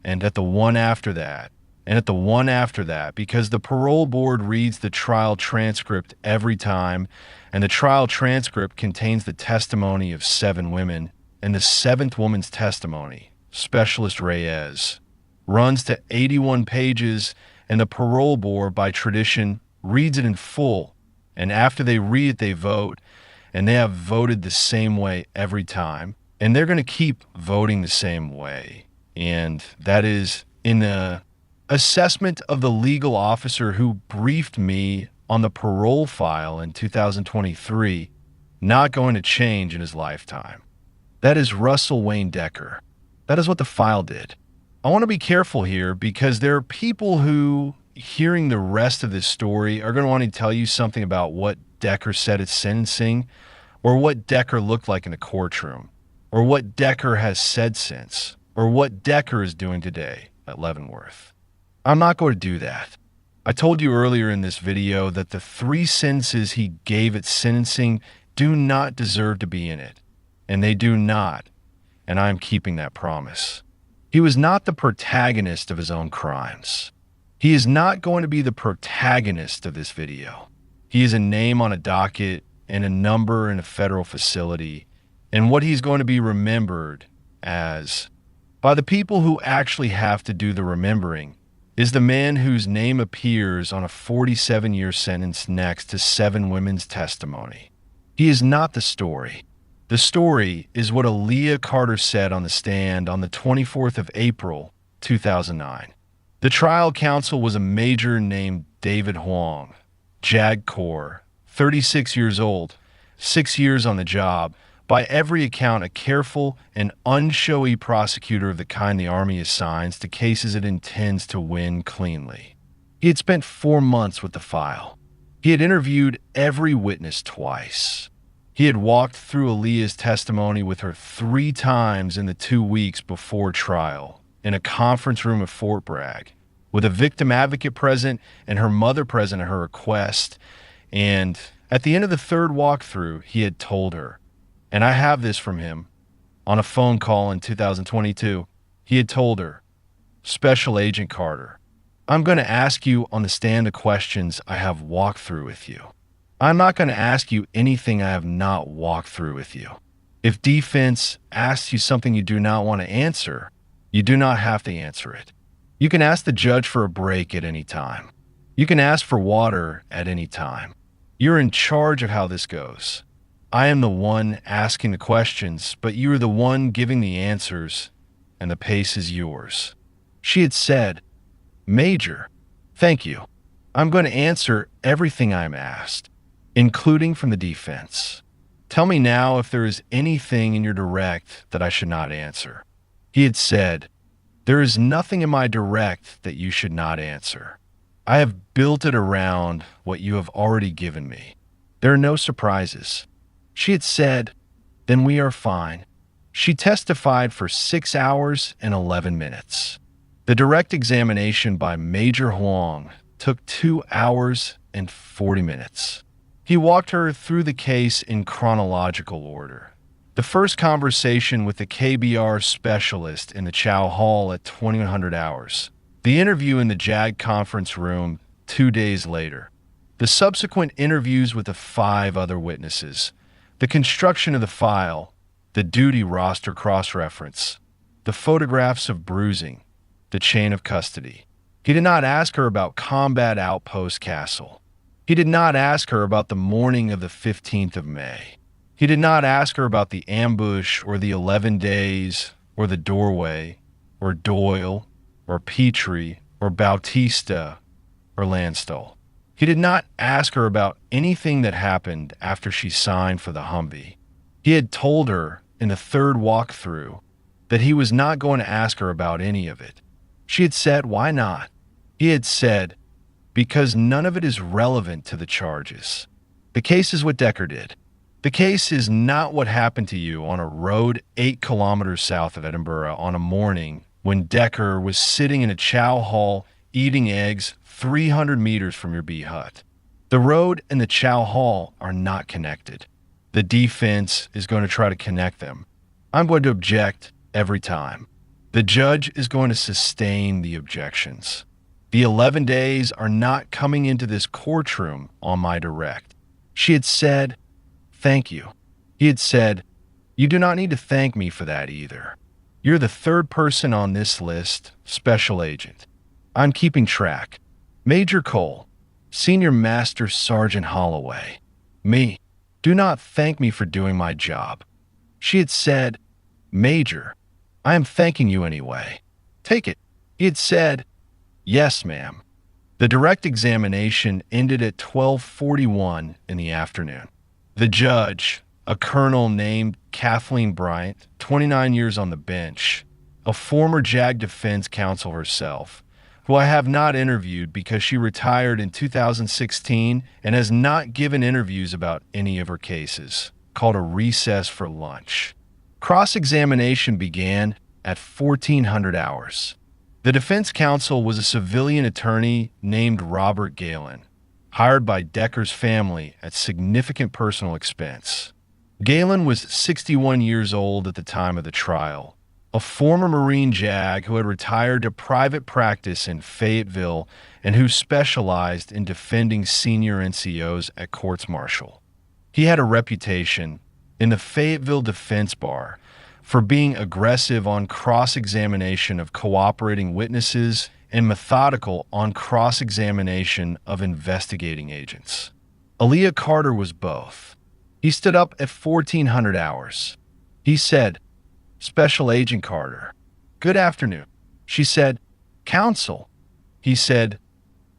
and at the one after that, and at the one after that, because the parole board reads the trial transcript every time, and the trial transcript contains the testimony of 7 women, and the 7th woman's testimony, Specialist Reyes, runs to 81 pages, and the parole board, by tradition, reads it in full, and after they read it, they vote, and they have voted the same way every time, and they're going to keep voting the same way. And that is in the assessment of the legal officer who briefed me on the parole file in 2023, not going to change in his lifetime. That is Russell Wayne Decker. That is what the file did. I want to be careful here because there are people who, hearing the rest of this story, are going to want to tell you something about what Decker said at sentencing, or what Decker looked like in the courtroom, or what Decker has said since, or what Decker is doing today at Leavenworth. I'm not going to do that. I told you earlier in this video that the 3 sentences he gave at sentencing do not deserve to be in it, and they do not, and I am keeping that promise. He was not the protagonist of his own crimes. He is not going to be the protagonist of this video. He is a name on a docket and a number in a federal facility, and what he's going to be remembered as by the people who actually have to do the remembering is the man whose name appears on a 47-year sentence next to 7 women's testimony. He is not the story. The story is what Aaliyah Carter said on the stand on the 24th of April, 2009. The trial counsel was a major named David Huang, JAG Corps, 36 years old, 6 years on the job, by every account a careful and unshowy prosecutor of the kind the Army assigns to cases it intends to win cleanly. He had spent 4 months with the file. He had interviewed every witness twice. He had walked through Aaliyah's testimony with her 3 times in the 2 weeks before trial, in a conference room at Fort Bragg, with a victim advocate present and her mother present at her request. And at the end of the 3rd walkthrough, he had told her, and I have this from him, on a phone call in 2022, he had told her, Special Agent Carter, I'm going to ask you on the stand the questions I have walked through with you. I'm not going to ask you anything I have not walked through with you. If defense asks you something you do not want to answer, you do not have to answer it. You can ask the judge for a break at any time. You can ask for water at any time. You're in charge of how this goes. I am the one asking the questions, but you are the one giving the answers, and the pace is yours. She had said, Major, thank you. I'm going to answer everything I'm asked, including from the defense. Tell me now if there is anything in your direct that I should not answer. He had said, There is nothing in my direct that you should not answer. I have built it around what you have already given me. There are no surprises. She had said, Then we are fine. She testified for 6 hours and 11 minutes. The direct examination by Major Huang took 2 hours and 40 minutes. He walked her through the case in chronological order. The first conversation with the KBR specialist in the Chow Hall at 2100 hours. The interview in the JAG conference room 2 days later. The subsequent interviews with the 5 other witnesses. The construction of the file. The duty roster cross-reference. The photographs of bruising. The chain of custody. He did not ask her about combat outpost castle. He did not ask her about the morning of the 15th of May. He did not ask her about the ambush or the 11 days or the doorway or Doyle or Petrie or Bautista or Landstuhl. He did not ask her about anything that happened after she signed for the Humvee. He had told her in the third walkthrough that he was not going to ask her about any of it. She had said, "Why not?" He had said, "Because none of it is relevant to the charges." The case is what Decker did. The case is not what happened to you on a road 8 kilometers south of Edinburgh on a morning when Decker was sitting in a chow hall eating eggs 300 meters from your bee hut. The road and the chow hall are not connected. The defense is going to try to connect them. I'm going to object every time. The judge is going to sustain the objections. The 11 days are not coming into this courtroom on my direct. She had said, "Thank you." He had said, "You do not need to thank me for that either. You're the third person on this list, special agent. I'm keeping track. Major Cole, Senior Master Sergeant Holloway. Me. Do not thank me for doing my job." She had said, "Major, I am thanking you anyway. Take it." He had said, "Yes, ma'am." The direct examination ended at 12:41 in the afternoon. The judge, a colonel named Kathleen Bryant, 29 years on the bench, a former JAG defense counsel herself, who I have not interviewed because she retired in 2016 and has not given interviews about any of her cases, called a recess for lunch. Cross-examination began at 1400 hours. The defense counsel was a civilian attorney named Robert Galen, hired by Decker's family at significant personal expense. Galen was 61 years old at the time of the trial, a former Marine JAG who had retired to private practice in Fayetteville and who specialized in defending senior NCOs at courts-martial. He had a reputation in the Fayetteville Defense Bar for being aggressive on cross-examination of cooperating witnesses and methodical on cross-examination of investigating agents. Aaliyah Carter was both. He stood up at 1400 hours. He said, "Special Agent Carter, good afternoon." She said, "Counsel." He said,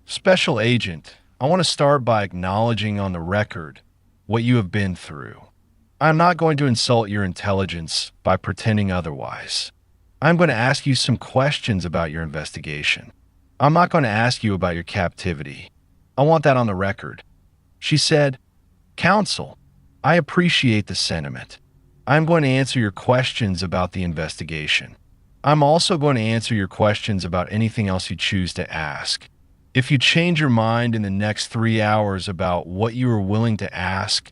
"Special Agent, I want to start by acknowledging on the record what you have been through. I'm not going to insult your intelligence by pretending otherwise. I'm going to ask you some questions about your investigation. I'm not going to ask you about your captivity. I want that on the record." She said, "Counsel, I appreciate the sentiment. I'm going to answer your questions about the investigation. I'm also going to answer your questions about anything else you choose to ask. If you change your mind in the next 3 hours about what you are willing to ask,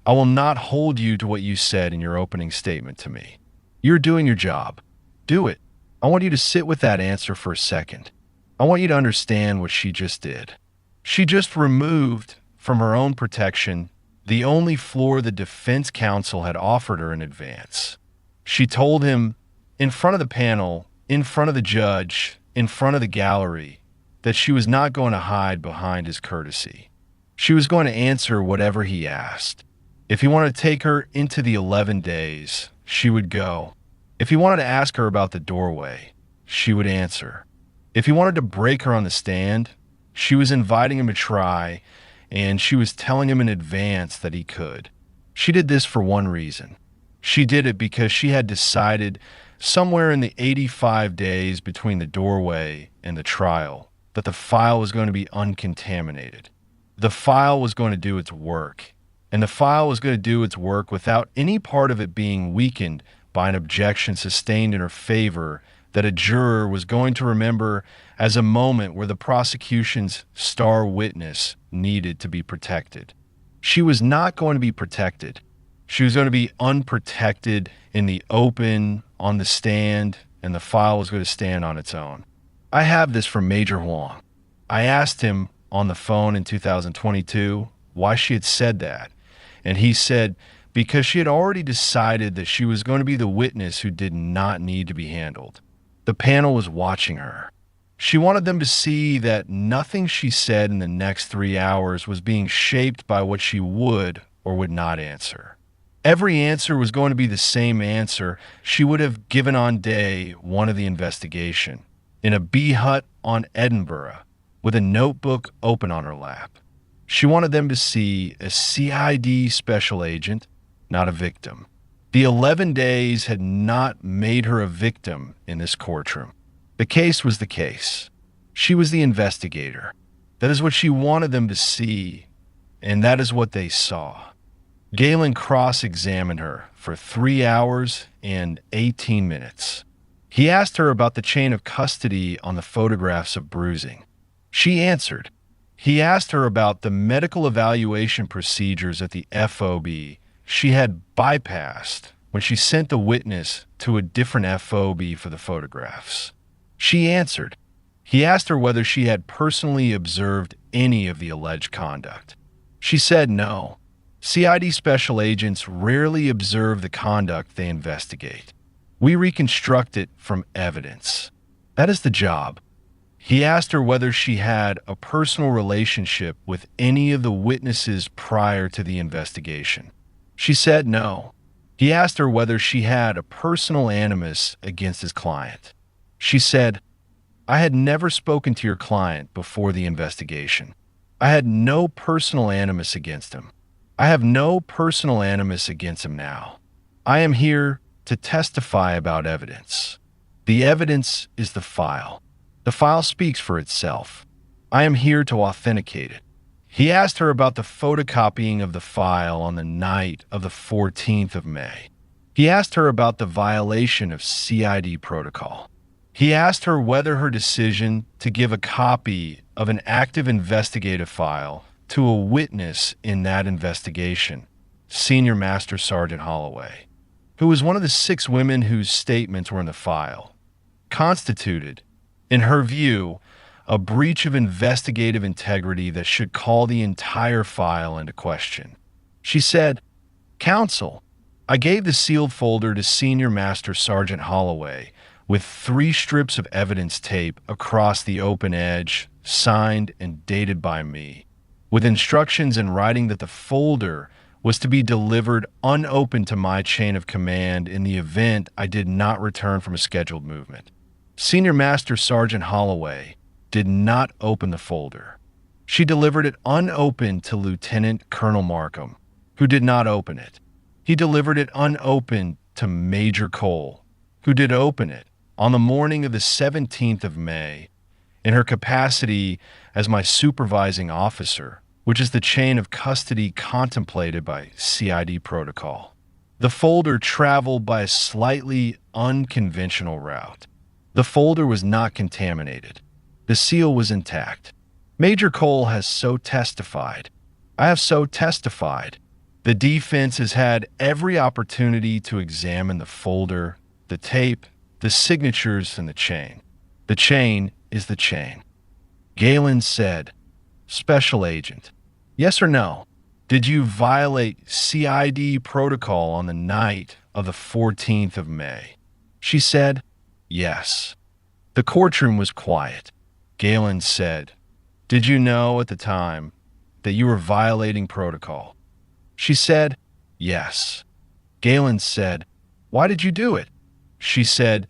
I will not hold you to what you said in your opening statement to me. You're doing your job. Do it. I want you to sit with that answer for a second. I want you to understand what she just did. She just removed from her own protection the only floor the defense counsel had offered her in advance. She told him in front of the panel, in front of the judge, in front of the gallery, that she was not going to hide behind his courtesy. She was going to answer whatever he asked. If he wanted to take her into the 11 days, she would go. If he wanted to ask her about the doorway, she would answer. If he wanted to break her on the stand, she was inviting him to try, and she was telling him in advance that he could. She did this for one reason. She did it because she had decided somewhere in the 85 days between the doorway and the trial that the file was going to be uncontaminated. The file was going to do its work, and the file was going to do its work without any part of it being weakened by an objection sustained in her favor that a juror was going to remember as a moment where the prosecution's star witness needed to be protected. She was not going to be protected. She was going to be unprotected in the open, on the stand, and the file was going to stand on its own. I have this from Major Huang. I asked him on the phone in 2022 why she had said that, and he said because she had already decided that she was going to be the witness who did not need to be handled. The panel was watching her. She wanted them to see that nothing she said in the next 3 hours was being shaped by what she would or would not answer. Every answer was going to be the same answer she would have given on day one of the investigation. in a bee hut on Edinburgh with a notebook open on her lap. She wanted them to see a CID special agent, not a victim. The 11 days had not made her a victim in this courtroom. The case was the case. She was the investigator. That is what she wanted them to see, and that is what they saw. Galen cross-examined her for 3 hours and 18 minutes. He asked her about the chain of custody on the photographs of bruising. She answered. He asked her about the medical evaluation procedures at the FOB she had bypassed when she sent the witness to a different FOB for the photographs. She answered. He asked her whether she had personally observed any of the alleged conduct. She said no. CID special agents rarely observe the conduct they investigate. We reconstruct it from evidence. That is the job. He asked her whether she had a personal relationship with any of the witnesses prior to the investigation. She said no. He asked her whether she had a personal animus against his client. She said, I had never spoken to your client before the investigation. I had no personal animus against him. I have no personal animus against him now. I am here to testify about evidence. The evidence is the file. The file speaks for itself. I am here to authenticate it. He asked her about the photocopying of the file on the night of the 14th of May. He asked her about the violation of CID protocol. He asked her whether her decision to give a copy of an active investigative file to a witness in that investigation, Senior Master Sergeant Holloway, who was one of the 6 women whose statements were in the file, constituted, in her view, a breach of investigative integrity that should call the entire file into question. She said, Counsel, I gave the sealed folder to Senior Master Sergeant Holloway with 3 strips of evidence tape across the open edge, signed and dated by me, with instructions in writing that the folder was to be delivered unopened to my chain of command in the event I did not return from a scheduled movement. Senior Master Sergeant Holloway did not open the folder. She delivered it unopened to Lieutenant Colonel Markham, who did not open it. He delivered it unopened to Major Cole, who did open it on the morning of the 17th of May in her capacity as my supervising officer, which is the chain of custody contemplated by CID protocol. The folder traveled by a slightly unconventional route. The folder was not contaminated. The seal was intact. Major Cole has so testified. I have so testified. The defense has had every opportunity to examine the folder, the tape, the signatures, and the chain. The chain is the chain. Galen said, Special Agent, yes or no? Did you violate CID protocol on the night of the 14th of May? She said, yes. The courtroom was quiet. Galen said, did you know at the time that you were violating protocol? She said, yes. Galen said, why did you do it? She said,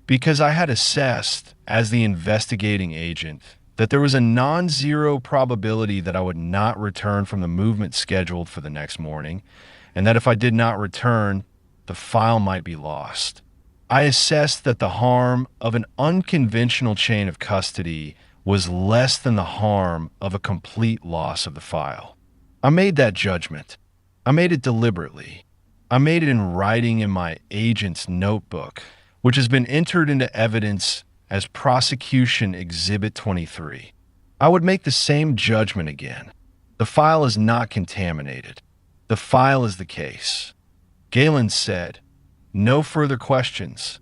because I had assessed, as the investigating agent, that there was a non-zero probability that I would not return from the movement scheduled for the next morning, and that if I did not return, the file might be lost. I assessed that the harm of an unconventional chain of custody was less than the harm of a complete loss of the file. I made that judgment. I made it deliberately. I made it in writing in my agent's notebook, which has been entered into evidence as Prosecution Exhibit 23. I would make the same judgment again. The file is not contaminated. The file is the case. Galen said, no further questions.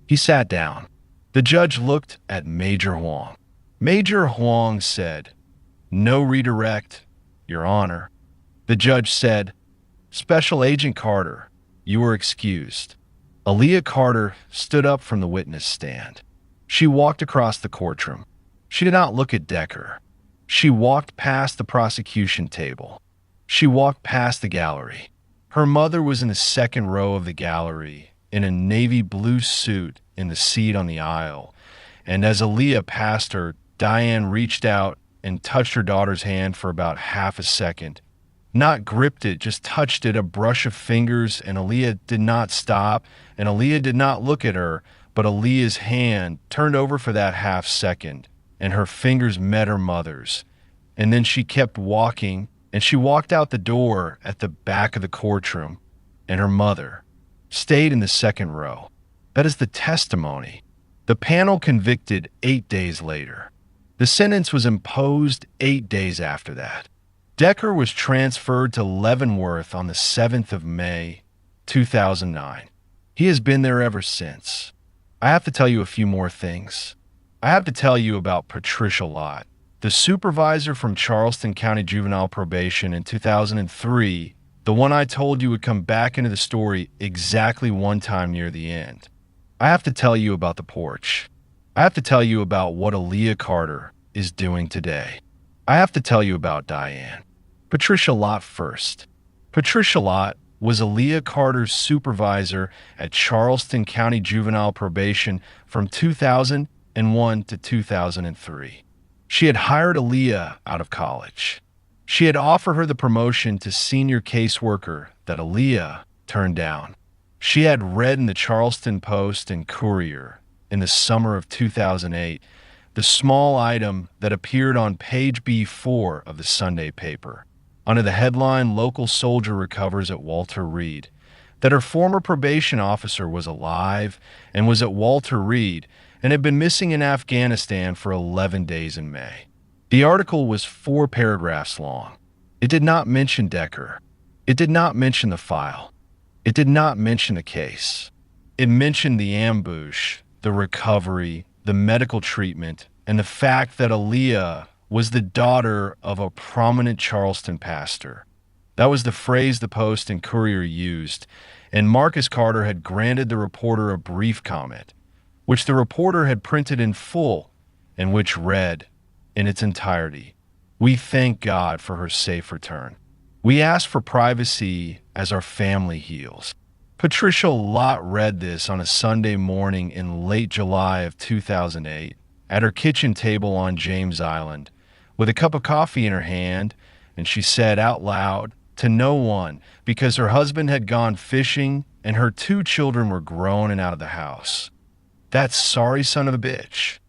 He sat down. The judge looked at Major Huang. Major Huang said, no redirect, Your Honor. The judge said, Special Agent Carter, you are excused. Aaliyah Carter stood up from the witness stand. She walked across the courtroom. She did not look at Decker. She walked past the prosecution table. She walked past the gallery. Her mother was in the second row of the gallery, in a navy blue suit in the seat on the aisle, and as Aaliyah passed her, Diane reached out and touched her daughter's hand for about half a second. Not gripped it, just touched it, a brush of fingers, and Aaliyah did not stop, and Aaliyah did not look at her, but Aaliyah's hand turned over for that half second, and her fingers met her mother's. And then she kept walking, and she walked out the door at the back of the courtroom, and her mother stayed in the second row. That is the testimony. The panel convicted 8 days later. The sentence was imposed 8 days after that. Decker was transferred to Leavenworth on the 7th of May, 2009. He has been there ever since. I have to tell you a few more things. I have to tell you about Patricia Lott, the supervisor from Charleston County Juvenile Probation in 2003, the one I told you would come back into the story exactly one time near the end. I have to tell you about the porch. I have to tell you about what Aaliyah Carter is doing today. I have to tell you about Diane. Patricia Lott first. Patricia Lott was Aaliyah Carter's supervisor at Charleston County Juvenile Probation from 2001 to 2003. She had hired Aaliyah out of college. She had offered her the promotion to senior caseworker that Aaliyah turned down. She had read in the Charleston Post and Courier in the summer of 2008 the small item that appeared on page B4 of the Sunday paper, under the headline "Local Soldier Recovers at Walter Reed," that her former probation officer was alive and was at Walter Reed and had been missing in Afghanistan for 11 days in May. The article was 4 paragraphs long. It did not mention Decker. It did not mention the file. It did not mention the case. It mentioned the ambush, the recovery, the medical treatment, and the fact that Aaliyah was the daughter of a prominent Charleston pastor. That was the phrase the Post and Courier used, and Marcus Carter had granted the reporter a brief comment, which the reporter had printed in full and which read in its entirety, "We thank God for her safe return. We ask for privacy as our family heals." Patricia Lott read this on a Sunday morning in late July of 2008 at her kitchen table on James Island with a cup of coffee in her hand, and she said out loud to no one because her husband had gone fishing and her 2 children were grown and out of the house, "That sorry son of a bitch."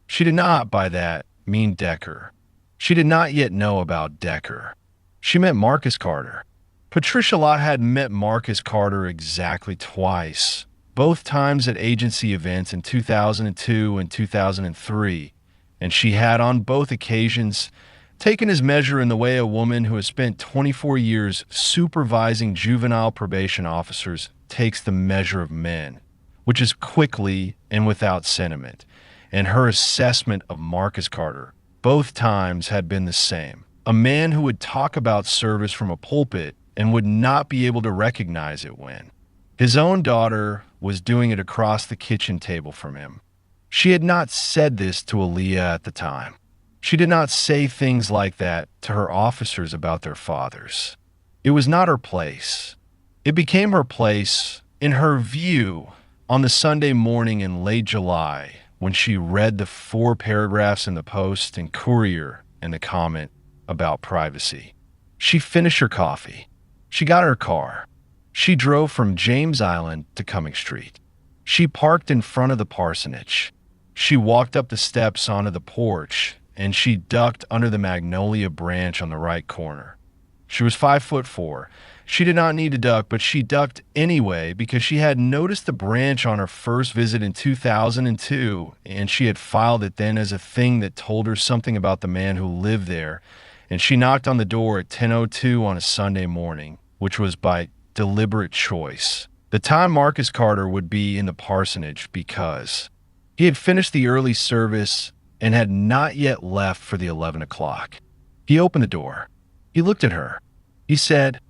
She did not, by that, mean Decker. She did not yet know about Decker. She meant Marcus Carter. Patricia Lott had met Marcus Carter exactly twice, both times at agency events in 2002 and 2003, and she had on both occasions taken his measure in the way a woman who has spent 24 years supervising juvenile probation officers takes the measure of men, which is quickly and without sentiment, and her assessment of Marcus Carter both times had been the same. A man who would talk about service from a pulpit and would not be able to recognize it when his own daughter was doing it across the kitchen table from him. She had not said this to Aaliyah at the time. She did not say things like that to her officers about their fathers. It was not her place. It became her place, in her view, on the Sunday morning in late July when she read the 4 paragraphs in the Post and Courier and the comment about privacy. She finished her coffee. She got in her car. She drove from James Island to Cumming Street. She parked in front of the parsonage. She walked up the steps onto the porch, and she ducked under the magnolia branch on the right corner. She was 5'4". She did not need to duck, but she ducked anyway because she had noticed the branch on her first visit in 2002, and she had filed it then as a thing that told her something about the man who lived there, and she knocked on the door at 10:02 on a Sunday morning, which was by deliberate choice. The time Marcus Carter would be in the parsonage because he had finished the early service and had not yet left for the 11 o'clock. He opened the door. He looked at her. He said,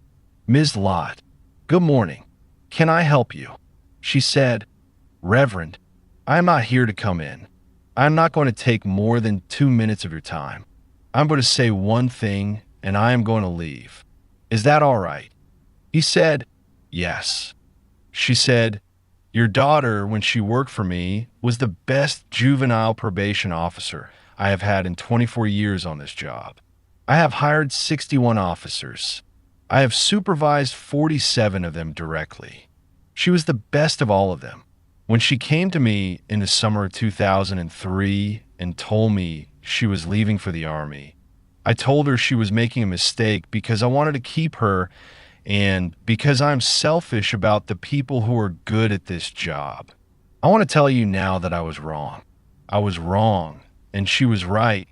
"Ms. Lott, good morning. Can I help you?" She said, "Reverend, I am not here to come in. I am not going to take more than 2 minutes of your time. I'm going to say one thing and I am going to leave. Is that all right?" He said, "Yes." She said, Your daughter, when she worked for me, was the best juvenile probation officer I have had in 24 years on this job. I have hired 61 officers. I have supervised 47 of them directly. She was the best of all of them. When she came to me in the summer of 2003 and told me she was leaving for the Army, I told her she was making a mistake because I wanted to keep her and because I'm selfish about the people who are good at this job. I want to tell you now that I was wrong. I was wrong, and she was right.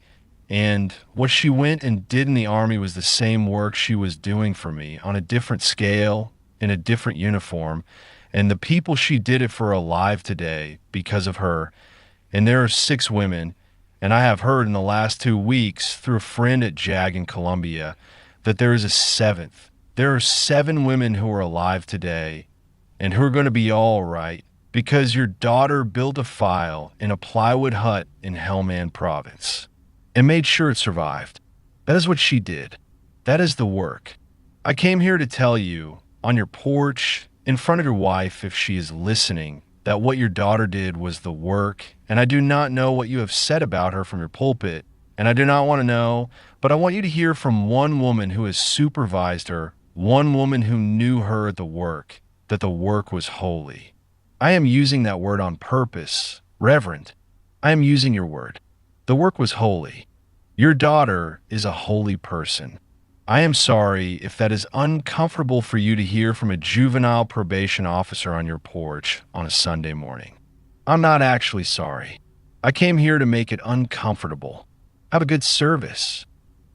And what she went and did in the Army was the same work she was doing for me on a different scale, in a different uniform. And the people she did it for are alive today because of her. And there are 6 women. And I have heard in the last 2 weeks through a friend at JAG in Columbia that there is a 7th. There are 7 women who are alive today and who are going to be all right because your daughter built a file in a plywood hut in Helmand Province and made sure it survived. That is what she did. That is the work. I came here to tell you on your porch, in front of your wife, if she is listening, that what your daughter did was the work, and I do not know what you have said about her from your pulpit, and I do not want to know, but I want you to hear from one woman who has supervised her, one woman who knew her at the work, that the work was holy. I am using that word on purpose. Reverend, I am using your word. The work was holy. Your daughter is a holy person. I am sorry if that is uncomfortable for you to hear from a juvenile probation officer on your porch on a Sunday morning. I'm not actually sorry. I came here to make it uncomfortable. Have a good service.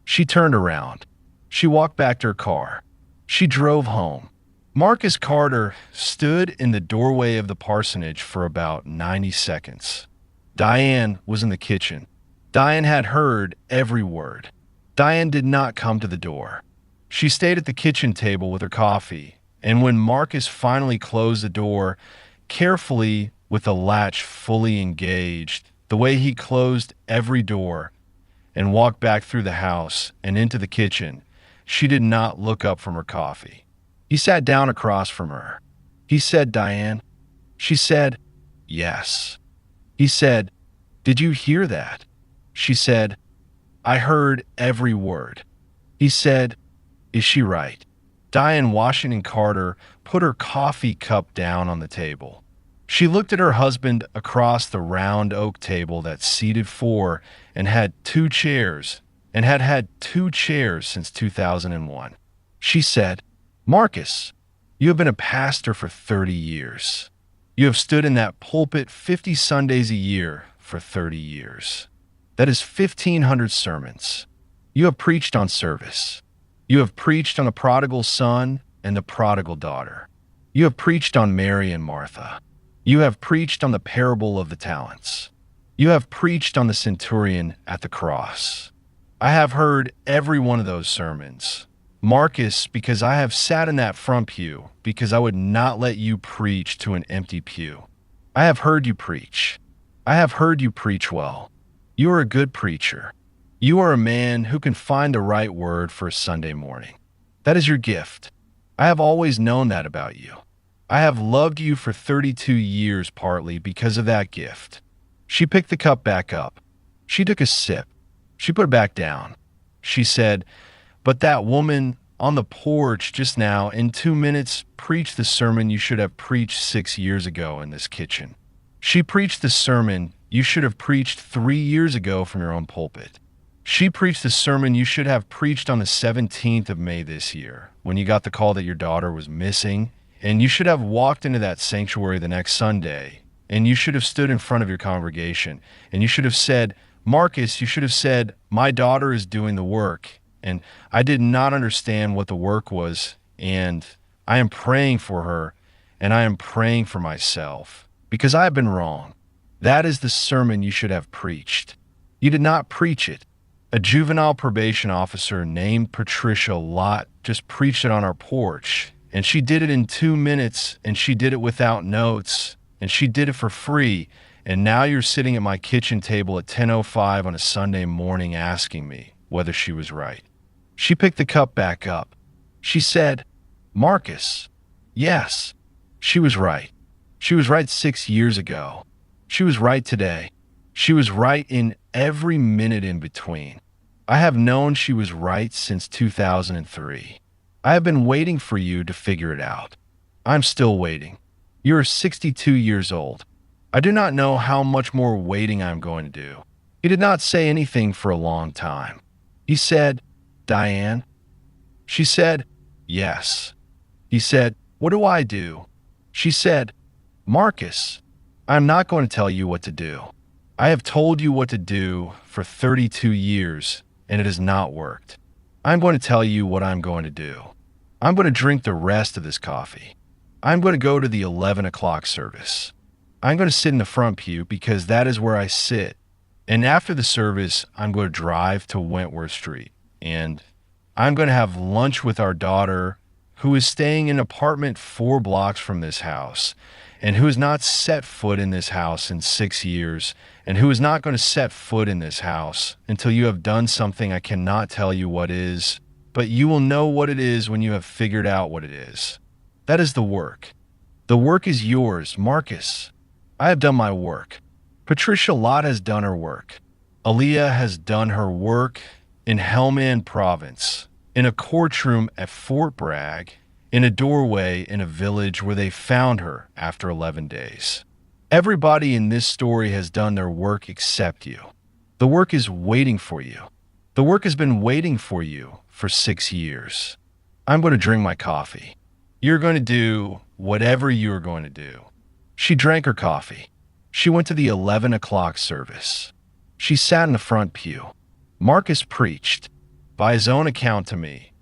She turned around. She walked back to her car. She drove home. Marcus Carter stood in the doorway of the parsonage for about 90 seconds. Diane was in the kitchen. Diane had heard every word. Diane did not come to the door. She stayed at the kitchen table with her coffee, and when Marcus finally closed the door, carefully with the latch fully engaged, the way he closed every door, and walked back through the house and into the kitchen, she did not look up from her coffee. He sat down across from her. He said, "Diane." She said, "Yes." He said, "Did you hear that?" She said, "I heard every word." He said, "Is she right?" Diane Washington Carter put her coffee cup down on the table. She looked at her husband across the round oak table that seated 4 and had 2 chairs, and had had 2 chairs since 2001. She said, "Marcus, you have been a pastor for 30 years. You have stood in that pulpit 50 Sundays a year for 30 years. That is 1,500 sermons. You have preached on service. You have preached on the prodigal son and the prodigal daughter. You have preached on Mary and Martha. You have preached on the parable of the talents. You have preached on the centurion at the cross. I have heard every one of those sermons. Marcus, because I have sat in that front pew, because I would not let you preach to an empty pew. I have heard you preach. I have heard you preach well. You are a good preacher. You are a man who can find the right word for a Sunday morning. That is your gift. I have always known that about you. I have loved you for 32 years partly because of that gift." She picked the cup back up. She took a sip. She put it back down. She said, "But that woman on the porch just now in 2 minutes preached the sermon you should have preached 6 years ago in this kitchen. She preached the sermon you should have preached 3 years ago from your own pulpit. She preached the sermon you should have preached on the 17th of May this year when you got the call that your daughter was missing, and you should have walked into that sanctuary the next Sunday, and you should have stood in front of your congregation, and you should have said, 'Marcus,' you should have said, 'My daughter is doing the work, and I did not understand what the work was, and I am praying for her, and I am praying for myself, because I have been wrong.' That is the sermon you should have preached. You did not preach it. A juvenile probation officer named Patricia Lott just preached it on our porch, and she did it in 2 minutes, and she did it without notes, and she did it for free, and now you're sitting at my kitchen table at 10:05 on a Sunday morning asking me whether she was right." She picked the cup back up. She said, "Marcus, yes, she was right. She was right 6 years ago. She was right today. She was right in every minute in between. I have known she was right since 2003. I have been waiting for you to figure it out. I'm still waiting. You are 62 years old. I do not know how much more waiting I'm going to do." He did not say anything for a long time. He said, "Diane?" She said, "Yes." He said, "What do I do?" She said, "Marcus, I'm not going to tell you what to do. I have told you what to do for 32 years, and it has not worked. I'm going to tell you what I'm going to do. I'm going to drink the rest of this coffee. I'm going to go to the 11 o'clock service. I'm going to sit in the front pew because that is where I sit. And after the service, I'm going to drive to Wentworth Street. And I'm going to have lunch with our daughter, who is staying in an apartment 4 blocks from this house, and who has not set foot in this house in 6 years, and who is not going to set foot in this house until you have done something I cannot tell you what is, but you will know what it is when you have figured out what it is. That is the work. The work is yours, Marcus. I have done my work. Patricia Lott has done her work. Aaliyah has done her work in Helmand Province, in a courtroom at Fort Bragg, in a doorway in a village where they found her after 11 days. Everybody in this story has done their work except you. The work is waiting for you. The work has been waiting for you for 6 years. I'm going to drink my coffee. You're going to do whatever you're going to do." She drank her coffee. She went to the 11 o'clock service. She sat in the front pew. Marcus preached, by his own account to me.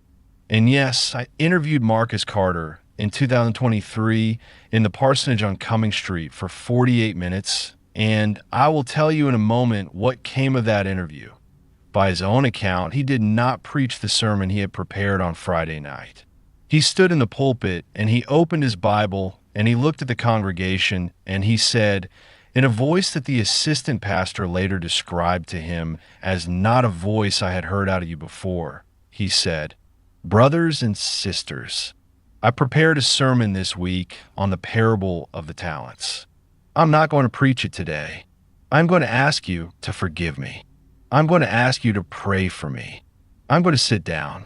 And yes, I interviewed Marcus Carter in 2023 in the parsonage on Cumming Street for 48 minutes, and I will tell you in a moment what came of that interview. By his own account, he did not preach the sermon he had prepared on Friday night. He stood in the pulpit and he opened his Bible and he looked at the congregation and he said, in a voice that the assistant pastor later described to him as not a voice I had heard out of you before, he said, "Brothers and sisters, I prepared a sermon this week on the parable of the talents. I'm not going to preach it today. I'm going to ask you to forgive me. I'm going to ask you to pray for me. I'm going to sit down.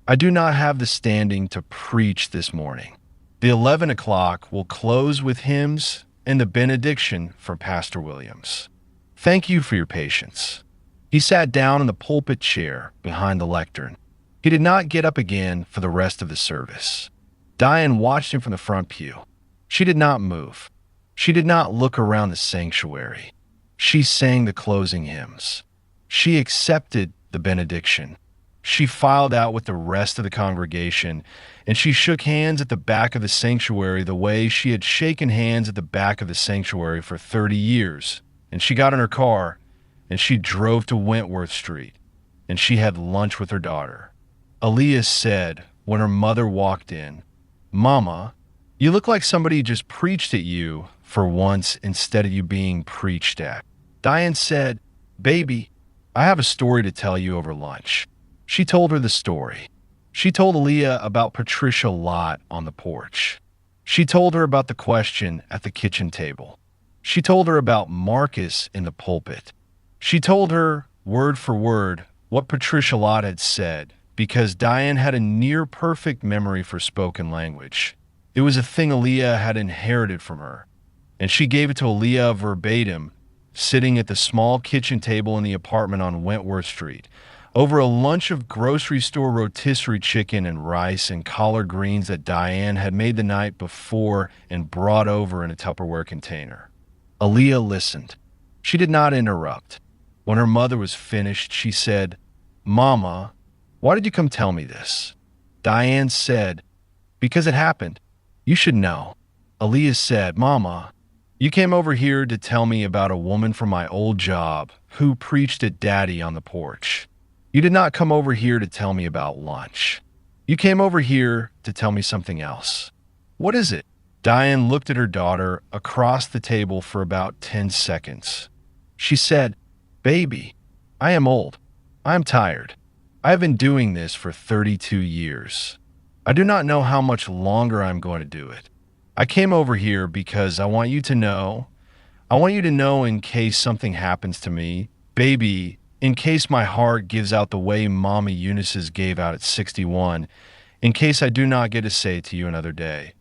I do not have the standing to preach this morning. The 11 o'clock will close with hymns and the benediction from Pastor Williams. Thank you for your patience." He sat down in the pulpit chair behind the lectern. He did not get up again for the rest of the service. Diane watched him from the front pew. She did not move. She did not look around the sanctuary. She sang the closing hymns. She accepted the benediction. She filed out with the rest of the congregation, and she shook hands at the back of the sanctuary the way she had shaken hands at the back of the sanctuary for 30 years. And she got in her car, and she drove to Wentworth Street, and she had lunch with her daughter. Aaliyah said when her mother walked in, "Mama, you look like somebody just preached at you for once instead of you being preached at." Diane said, "Baby, I have a story to tell you over lunch." She told her the story. She told Aaliyah about Patricia Lott on the porch. She told her about the question at the kitchen table. She told her about Marcus in the pulpit. She told her, word for word, what Patricia Lott had said, because Diane had a near-perfect memory for spoken language. It was a thing Aaliyah had inherited from her, and she gave it to Aaliyah verbatim, sitting at the small kitchen table in the apartment on Wentworth Street, over a lunch of grocery store rotisserie chicken and rice and collard greens that Diane had made the night before and brought over in a Tupperware container. Aaliyah listened. She did not interrupt. When her mother was finished, she said, "Mama, why did you come tell me this?" Diane said, "Because it happened. You should know." Aaliyah said, "Mama, you came over here to tell me about a woman from my old job who preached at Daddy on the porch. You did not come over here to tell me about lunch. You came over here to tell me something else. What is it?" Diane looked at her daughter across the table for about 10 seconds. She said, "Baby, I am old. I am tired. I have been doing this for 32 years. I do not know how much longer I'm going to do it. I came over here because I want you to know in case something happens to me, baby, in case my heart gives out the way Mama Eunice's gave out at 61, in case I do not get to say it to you another day.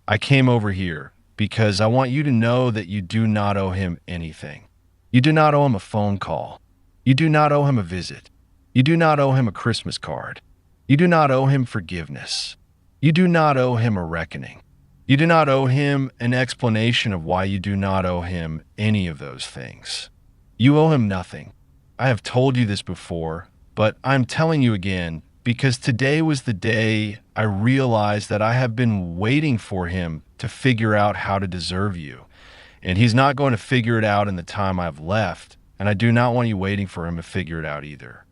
I came over here because I want you to know that you do not owe him anything. You do not owe him a phone call. You do not owe him a visit. You do not owe him a Christmas card. You do not owe him forgiveness. You do not owe him a reckoning. You do not owe him an explanation of why you do not owe him any of those things. You owe him nothing. I have told you this before, but I'm telling you again because today was the day I realized that I have been waiting for him to figure out how to deserve you. And he's not going to figure it out in the time I've left, and I do not want you waiting for him to figure it out either.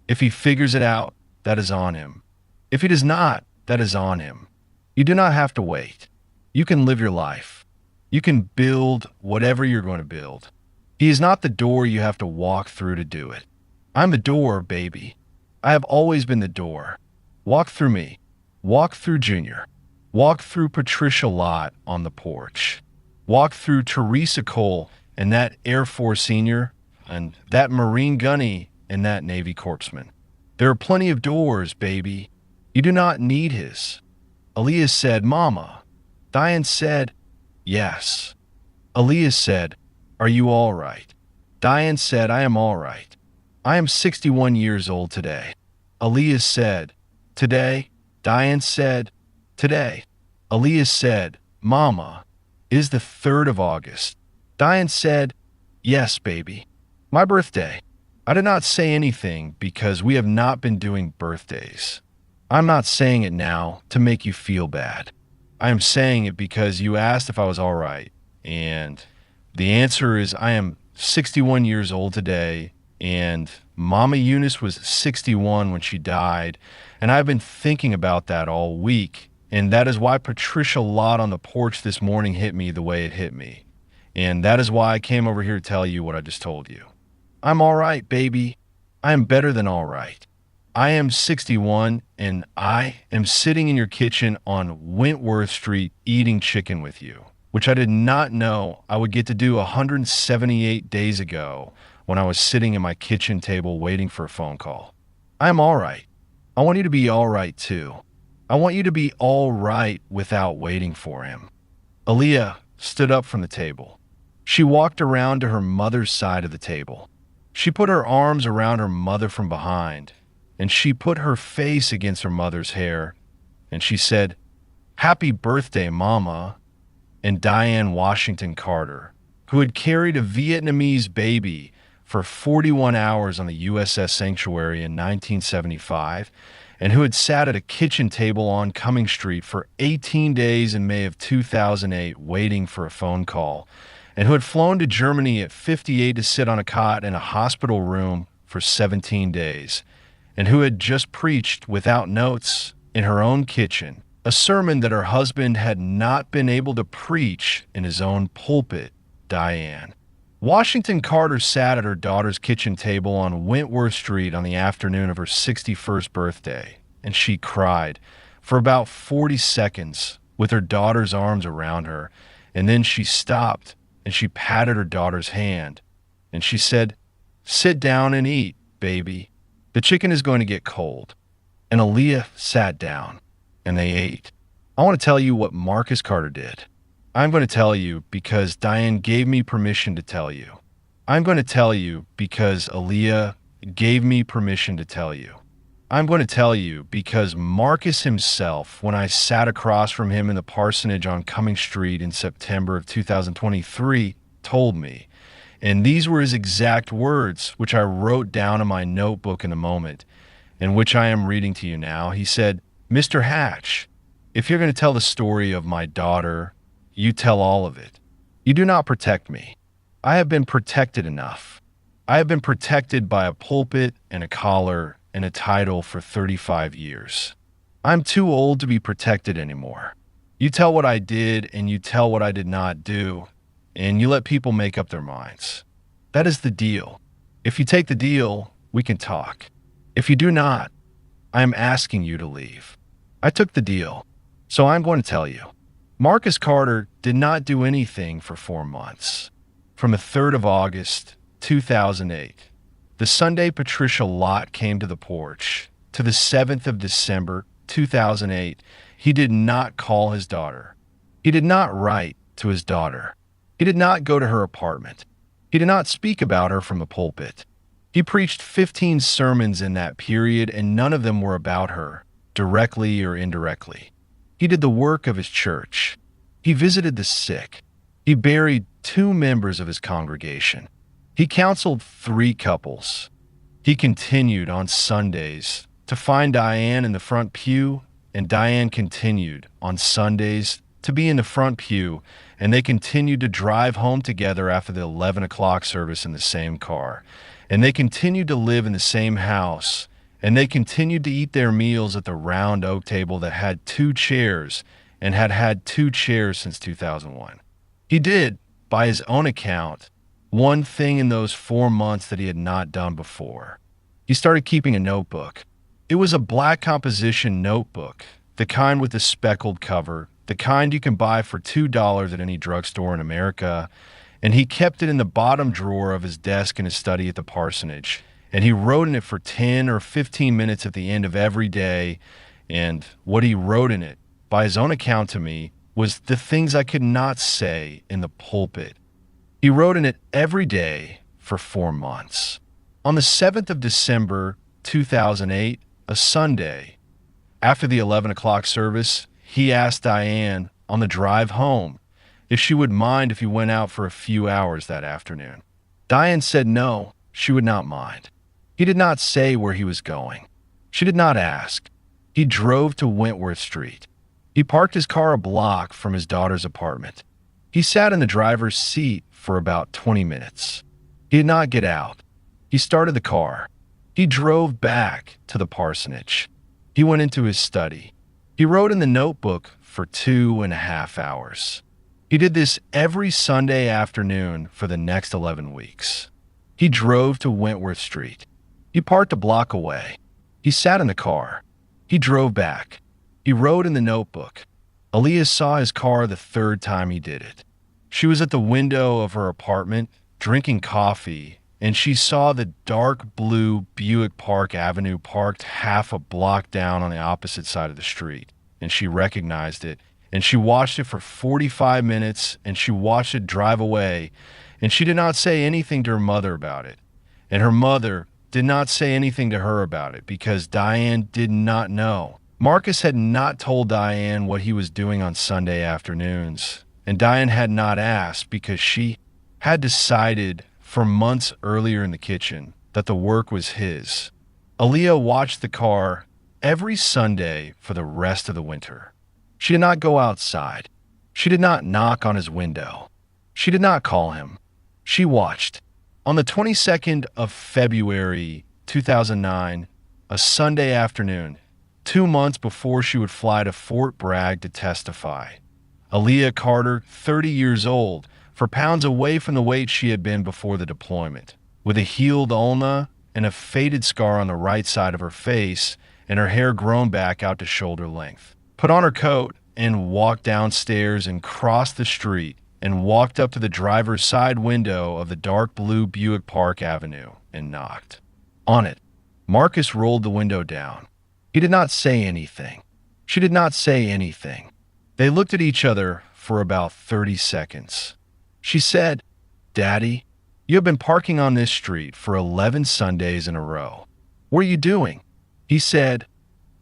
If he figures it out, that is on him. If he does not, that is on him. You do not have to wait. You can live your life. You can build whatever you're going to build. He is not the door you have to walk through to do it. I'm the door, baby. I have always been the door. Walk through me. Walk through Junior. Walk through Patricia Lott on the porch. Walk through Teresa Cole and that Air Force senior and that Marine gunny and that Navy corpsman. There are plenty of doors, baby. You do not need his. Aaliyah said, Mama. Diane said, yes. Aaliyah said, are you all right? Diane said, I am all right. I am 61 years old today. Aaliyah said, today. Diane said, today. Aaliyah said, Mama, it is the 3rd of August. Diane said, yes, baby. My birthday. I did not say anything because we have not been doing birthdays. I'm not saying it now to make you feel bad. I am saying it because you asked if I was all right. And the answer is I am 61 years old today, and Mama Eunice was 61 when she died, and I've been thinking about that all week, and that is why Patricia Lott on the porch this morning hit me the way it hit me. And that is why I came over here to tell you what I just told you. I'm all right, baby. I am better than all right. I am 61, and I am sitting in your kitchen on Wentworth Street eating chicken with you, which I did not know I would get to do 178 days ago when I was sitting at my kitchen table waiting for a phone call. I am all right. I want you to be all right, too. I want you to be all right without waiting for him. Aaliyah stood up from the table. She walked around to her mother's side of the table. She put her arms around her mother from behind, and she put her face against her mother's hair, and she said, Happy birthday, Mama. And Diane Washington Carter, who had carried a Vietnamese baby for 41 hours on the USS Sanctuary in 1975, and who had sat at a kitchen table on Cumming Street for 18 days in May of 2008 waiting for a phone call, and who had flown to Germany at 58 to sit on a cot in a hospital room for 17 days, and who had just preached without notes in her own kitchen a sermon that her husband had not been able to preach in his own pulpit, Diane. Washington Carter sat at her daughter's kitchen table on Wentworth Street on the afternoon of her 61st birthday, and she cried for about 40 seconds with her daughter's arms around her, and then she stopped and she patted her daughter's hand, and she said, Sit down and eat, baby. The chicken is going to get cold. And Aaliyah sat down, and they ate. I want to tell you what Marcus Carter did. I'm going to tell you because Diane gave me permission to tell you. I'm going to tell you because Aaliyah gave me permission to tell you. I'm going to tell you because Marcus himself, when I sat across from him in the parsonage on Cumming Street in September of 2023, told me, and these were his exact words, which I wrote down in my notebook in a moment, and which I am reading to you now. He said, Mr. Hatch, if you're going to tell the story of my daughter, you tell all of it. You do not protect me. I have been protected enough. I have been protected by a pulpit and a collar and a title for 35 years. I'm too old to be protected anymore. You tell what I did and you tell what I did not do, and you let people make up their minds. That is the deal. If you take the deal, we can talk. If you do not, I am asking you to leave. I took the deal, so I'm going to tell you. Marcus Carter did not do anything for 4 months. From the 3rd of August, 2008, the Sunday Patricia Lott came to the porch, to the 7th of December, 2008, he did not call his daughter. He did not write to his daughter. He did not go to her apartment. He did not speak about her from the pulpit. He preached 15 sermons in that period, and none of them were about her, directly or indirectly. He did the work of his church. He visited the sick. He buried 2 members of his congregation. He counseled 3 couples. He continued on Sundays to find Diane in the front pew, and Diane continued on Sundays to be in the front pew, and they continued to drive home together after the 11 o'clock service in the same car. And they continued to live in the same house, and they continued to eat their meals at the round oak table that had 2 chairs and had had 2 chairs since 2001. He did, by his own account, one thing in those 4 months that he had not done before. He started keeping a notebook. It was a black composition notebook, the kind with the speckled cover, the kind you can buy for $2 at any drugstore in America, and he kept it in the bottom drawer of his desk in his study at the parsonage, and he wrote in it for 10 or 15 minutes at the end of every day, and what he wrote in it, by his own account to me, was the things I could not say in the pulpit. He wrote in it every day for 4 months. On the 7th of December, 2008, a Sunday, after the 11 o'clock service, he asked Diane on the drive home if she would mind if he went out for a few hours that afternoon. Diane said no, she would not mind. He did not say where he was going. She did not ask. He drove to Wentworth Street. He parked his car a block from his daughter's apartment. He sat in the driver's seat for about 20 minutes. He did not get out. He started the car. He drove back to the parsonage. He went into his study. He wrote in the notebook for 2.5 hours. He did this every Sunday afternoon for the next 11 weeks. He drove to Wentworth Street. He parked a block away. He sat in the car. He drove back. He wrote in the notebook. Aaliyah saw his car the 3rd time he did it. She was at the window of her apartment, drinking coffee, and she saw the dark blue Buick Park Avenue parked half a block down on the opposite side of the street, and she recognized it, and she watched it for 45 minutes, and she watched it drive away, and she did not say anything to her mother about it, and her mother did not say anything to her about it because Diane did not know. Marcus had not told Diane what he was doing on Sunday afternoons, and Diane had not asked because she had decided for months earlier in the kitchen that the work was his. Aaliyah watched the car every Sunday for the rest of the winter. She did not go outside. She did not knock on his window. She did not call him. She watched. On the 22nd of February, 2009, a Sunday afternoon, 2 months before she would fly to Fort Bragg to testify, Aaliyah Carter, 30 years old, 4 pounds away from the weight she had been before the deployment, with a healed ulna and a faded scar on the right side of her face and her hair grown back out to shoulder length, put on her coat and walked downstairs and crossed the street and walked up to the driver's side window of the dark blue Buick Park Avenue and knocked. On it, Marcus rolled the window down. He did not say anything. She did not say anything. They looked at each other for about 30 seconds. She said, "Daddy, you have been parking on this street for 11 Sundays in a row. What are you doing?" He said,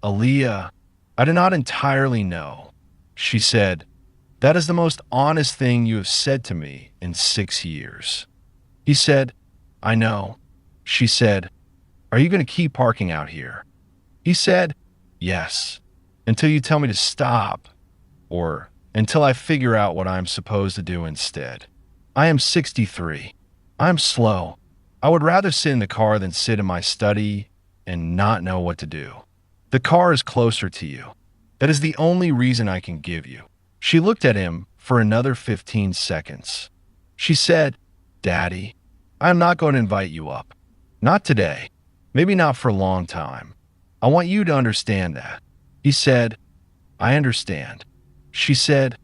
"Aaliyah, I do not entirely know." She said, "That is the most honest thing you have said to me in 6 years." He said, "I know." She said, "Are you going to keep parking out here?" He said, "Yes, until you tell me to stop, or until I figure out what I'm supposed to do instead. I am 63. I'm slow. I would rather sit in the car than sit in my study and not know what to do. The car is closer to you. That is the only reason I can give you." She looked at him for another 15 seconds. She said, "Daddy, I am not going to invite you up. Not today. Maybe not for a long time. I want you to understand that." He said, "I understand." She said,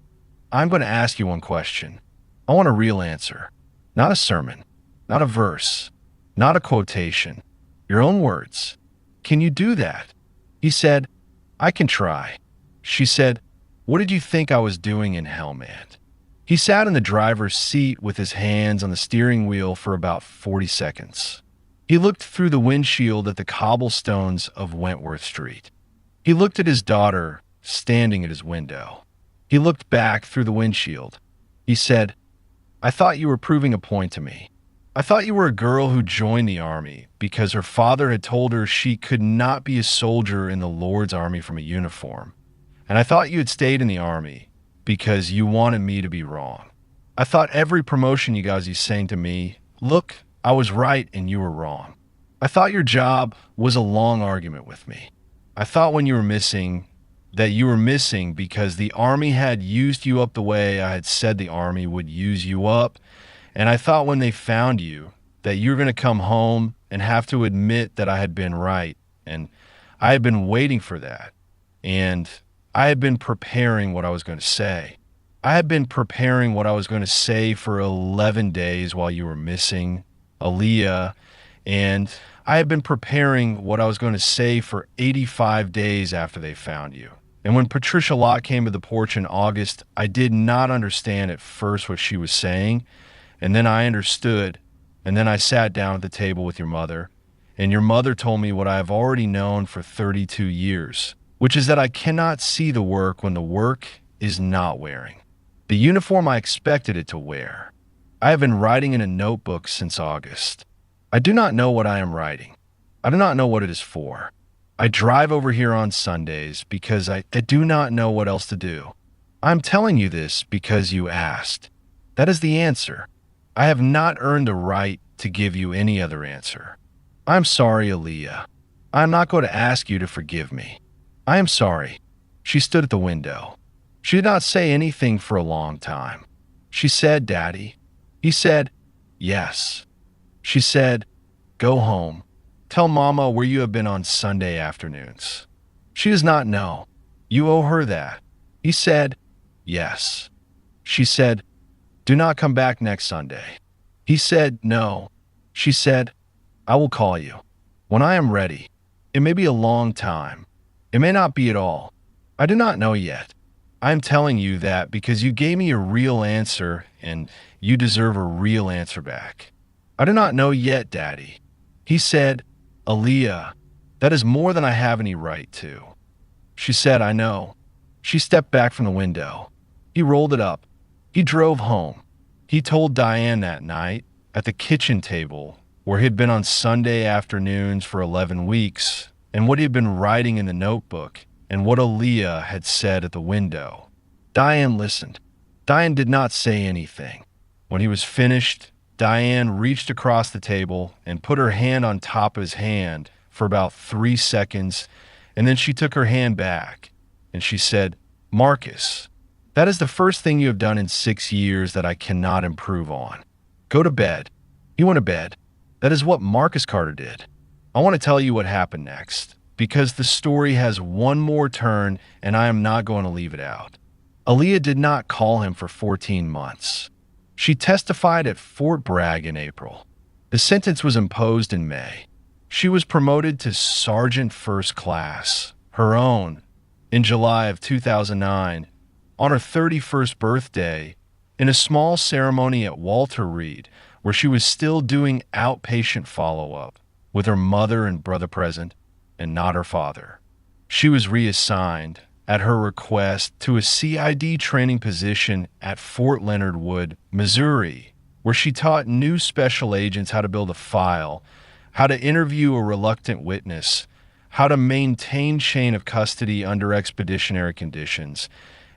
I'm going to ask you one question. I want a real answer. Not a sermon, not a verse, not a quotation. Your own words. Can you do that? He said, I can try. She said, what did you think I was doing in Helmand? He sat in the driver's seat with his hands on the steering wheel for about 40 seconds. He looked through the windshield at the cobblestones of Wentworth Street. He looked at his daughter standing at his window. He looked back through the windshield. He said, I thought you were proving a point to me. I thought you were a girl who joined the army because her father had told her she could not be a soldier in the Lord's army from a uniform. And I thought you had stayed in the army because you wanted me to be wrong. I thought every promotion you guys, you saying to me, look, I was right and you were wrong. I thought your job was a long argument with me. I thought when you were missing, that you were missing because the army had used you up the way I had said the army would use you up. And I thought when they found you that you were going to come home and have to admit that I had been right. And I had been waiting for that. And I had been preparing what I was going to say. I had been preparing what I was going to say for 11 days while you were missing, Aaliyah. And I had been preparing what I was going to say for 85 days after they found you. And when Patricia Lott came to the porch in August, I did not understand at first what she was saying. And then I understood. And then I sat down at the table with your mother. And your mother told me what I have already known for 32 years, which is that I cannot see the work when the work is not wearing the uniform I expected it to wear. I have been writing in a notebook since August. I do not know what I am writing. I do not know what it is for. I drive over here on Sundays because I do not know what else to do. I'm telling you this because you asked. That is the answer. I have not earned the right to give you any other answer. I'm sorry, Aaliyah. I am not going to ask you to forgive me. I am sorry. She stood at the window. She did not say anything for a long time. She said, Daddy. He said, yes. She said, go home. Tell Mama where you have been on Sunday afternoons. She does not know. You owe her that. He said, yes. She said, do not come back next Sunday. He said, no. She said, I will call you when I am ready. It may be a long time. It may not be at all. I do not know yet. I am telling you that because you gave me a real answer and you deserve a real answer back. I do not know yet, Daddy. He said, Aaliyah, that is more than I have any right to. She said, I know. She stepped back from the window. He rolled it up. He drove home. He told Diane that night at the kitchen table where he had been on Sunday afternoons for 11 weeks and what he had been writing in the notebook and what Aaliyah had said at the window. Diane listened. Diane did not say anything. When he was finished, Diane reached across the table and put her hand on top of his hand for about 3 seconds, and then she took her hand back, and she said, Marcus, that is the first thing you have done in 6 years that I cannot improve on. Go to bed. He went to bed. That is what Marcus Carter did. I want to tell you what happened next, because the story has one more turn, and I am not going to leave it out. Aaliyah did not call him for 14 months. She testified at Fort Bragg in April. The sentence was imposed in May. She was promoted to Sergeant First Class, her own, in July of 2009, on her 31st birthday, in a small ceremony at Walter Reed, where she was still doing outpatient follow-up with her mother and brother present, and not her father. She was reassigned, at her request, to a CID training position at Fort Leonard Wood, Missouri, where she taught new special agents how to build a file, how to interview a reluctant witness, how to maintain chain of custody under expeditionary conditions,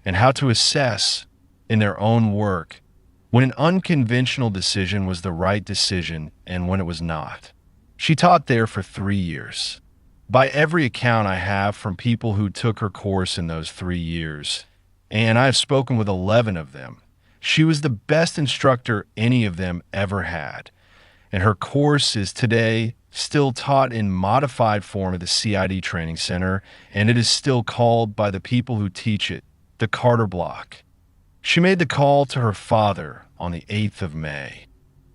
and how to assess, in their own work, when an unconventional decision was the right decision and when it was not. She taught there for 3 years. By every account I have from people who took her course in those 3 years, and I have spoken with 11 of them, she was the best instructor any of them ever had. And her course is today still taught in modified form at the CID Training Center, and it is still called by the people who teach it the Carter Block. She made the call to her father on the 8th of May,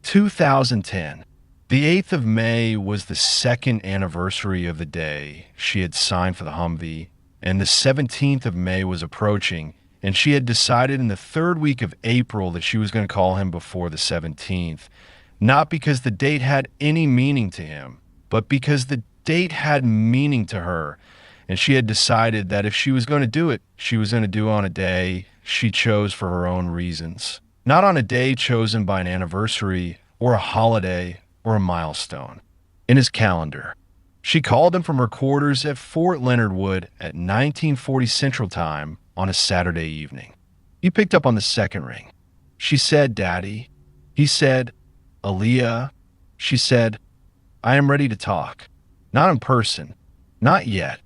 2010. The 8th of May was the second anniversary of the day she had signed for the Humvee, and the 17th of May was approaching, and she had decided in the third week of April that she was going to call him before the 17th, not because the date had any meaning to him, but because the date had meaning to her, and she had decided that if she was going to do it, she was going to do it on a day she chose for her own reasons, not on a day chosen by an anniversary or a holiday or a milestone. In his calendar, she called him from her quarters at Fort Leonard Wood at 1940 Central Time on a Saturday evening. He picked up on the second ring. She said, "Daddy." He said, "Aaliyah." She said, "I am ready to talk. Not in person. Not yet.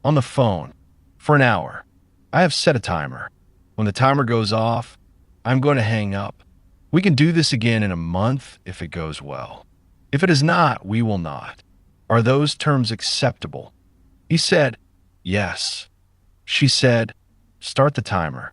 On the phone. For an hour. I have set a timer. When the timer goes off, I'm going to hang up. We can do this again in a month if it goes well. If it is not, we will not. Are those terms acceptable?" He said, "Yes." She said, "Start the timer."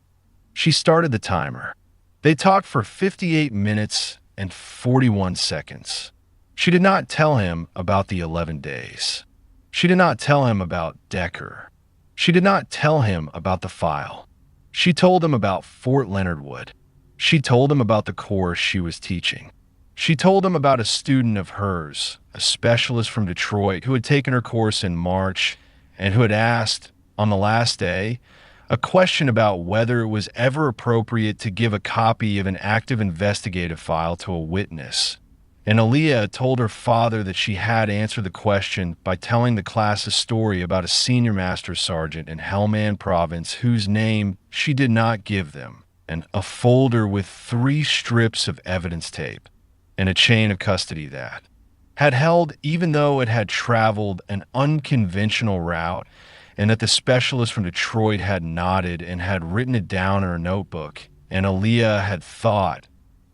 She started the timer. They talked for 58 minutes and 41 seconds. She did not tell him about the 11 days. She did not tell him about Decker. She did not tell him about the file. She told him about Fort Leonard Wood. She told him about the course she was teaching. She told him about a student of hers, a specialist from Detroit who had taken her course in March and who had asked, on the last day, a question about whether it was ever appropriate to give a copy of an active investigative file to a witness. And Aaliyah told her father that she had answered the question by telling the class a story about a senior master sergeant in Helmand Province whose name she did not give them, and a folder with 3 strips of evidence tape and a chain of custody that had held, even though it had traveled an unconventional route, and that the specialist from Detroit had nodded and had written it down in her notebook, and Aaliyah had thought,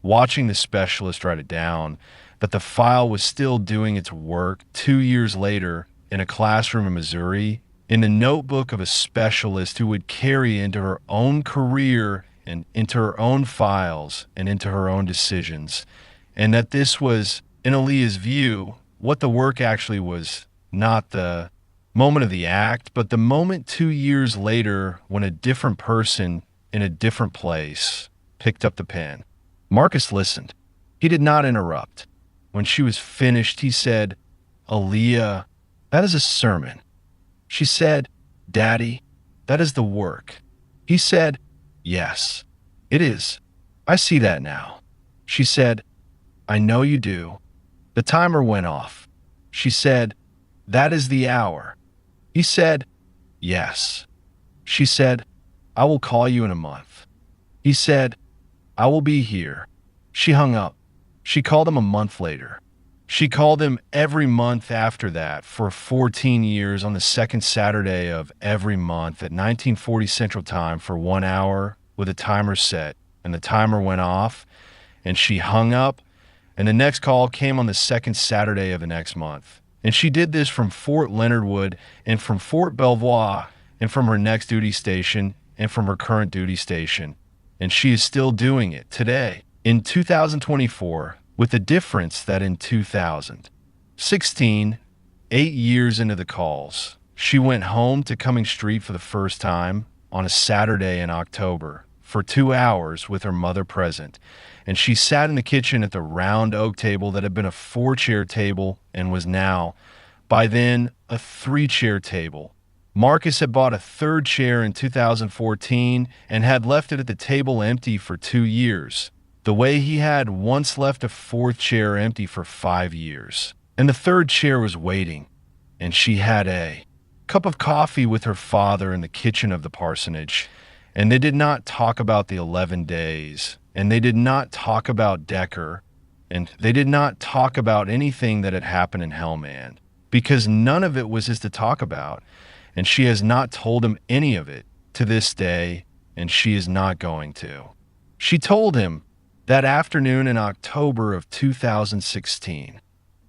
watching the specialist write it down, that the file was still doing its work 2 years later in a classroom in Missouri, in the notebook of a specialist who would carry into her own career and into her own files and into her own decisions, and that this was, in Aaliyah's view, what the work actually was, not the moment of the act, but the moment 2 years later when a different person in a different place picked up the pen. Marcus listened. He did not interrupt. When she was finished, he said, "Aaliyah, that is a sermon." She said, "Daddy, that is the work." He said, "Yes, it is. I see that now." She said, "I know you do." The timer went off. She said, "That is the hour." He said, "Yes." She said, "I will call you in a month." He said, "I will be here." She hung up. She called him a month later. She called him every month after that for 14 years on the second Saturday of every month at 1940 Central Time for 1 hour with a timer set, and the timer went off, and she hung up, and the next call came on the second Saturday of the next month. And she did this from Fort Leonard Wood and from Fort Belvoir and from her next duty station and from her current duty station. And she is still doing it today in 2024, with the difference that in 2016, 8 years into the calls, she went home to Cumming Street for the first time on a Saturday in October for 2 hours with her mother present, and she sat in the kitchen at the round oak table that had been a 4-chair table and was now, by then, a 3-chair table. Marcus had bought a 3rd chair in 2014 and had left it at the table empty for 2 years, the way he had once left a 4th chair empty for 5 years. And the 3rd chair was waiting, and she had a cup of coffee with her father in the kitchen of the parsonage, and they did not talk about the 11 days, and they did not talk about Decker, and they did not talk about anything that had happened in Helmand, because none of it was his to talk about, and she has not told him any of it to this day, and she is not going to. She told him that afternoon in October of 2016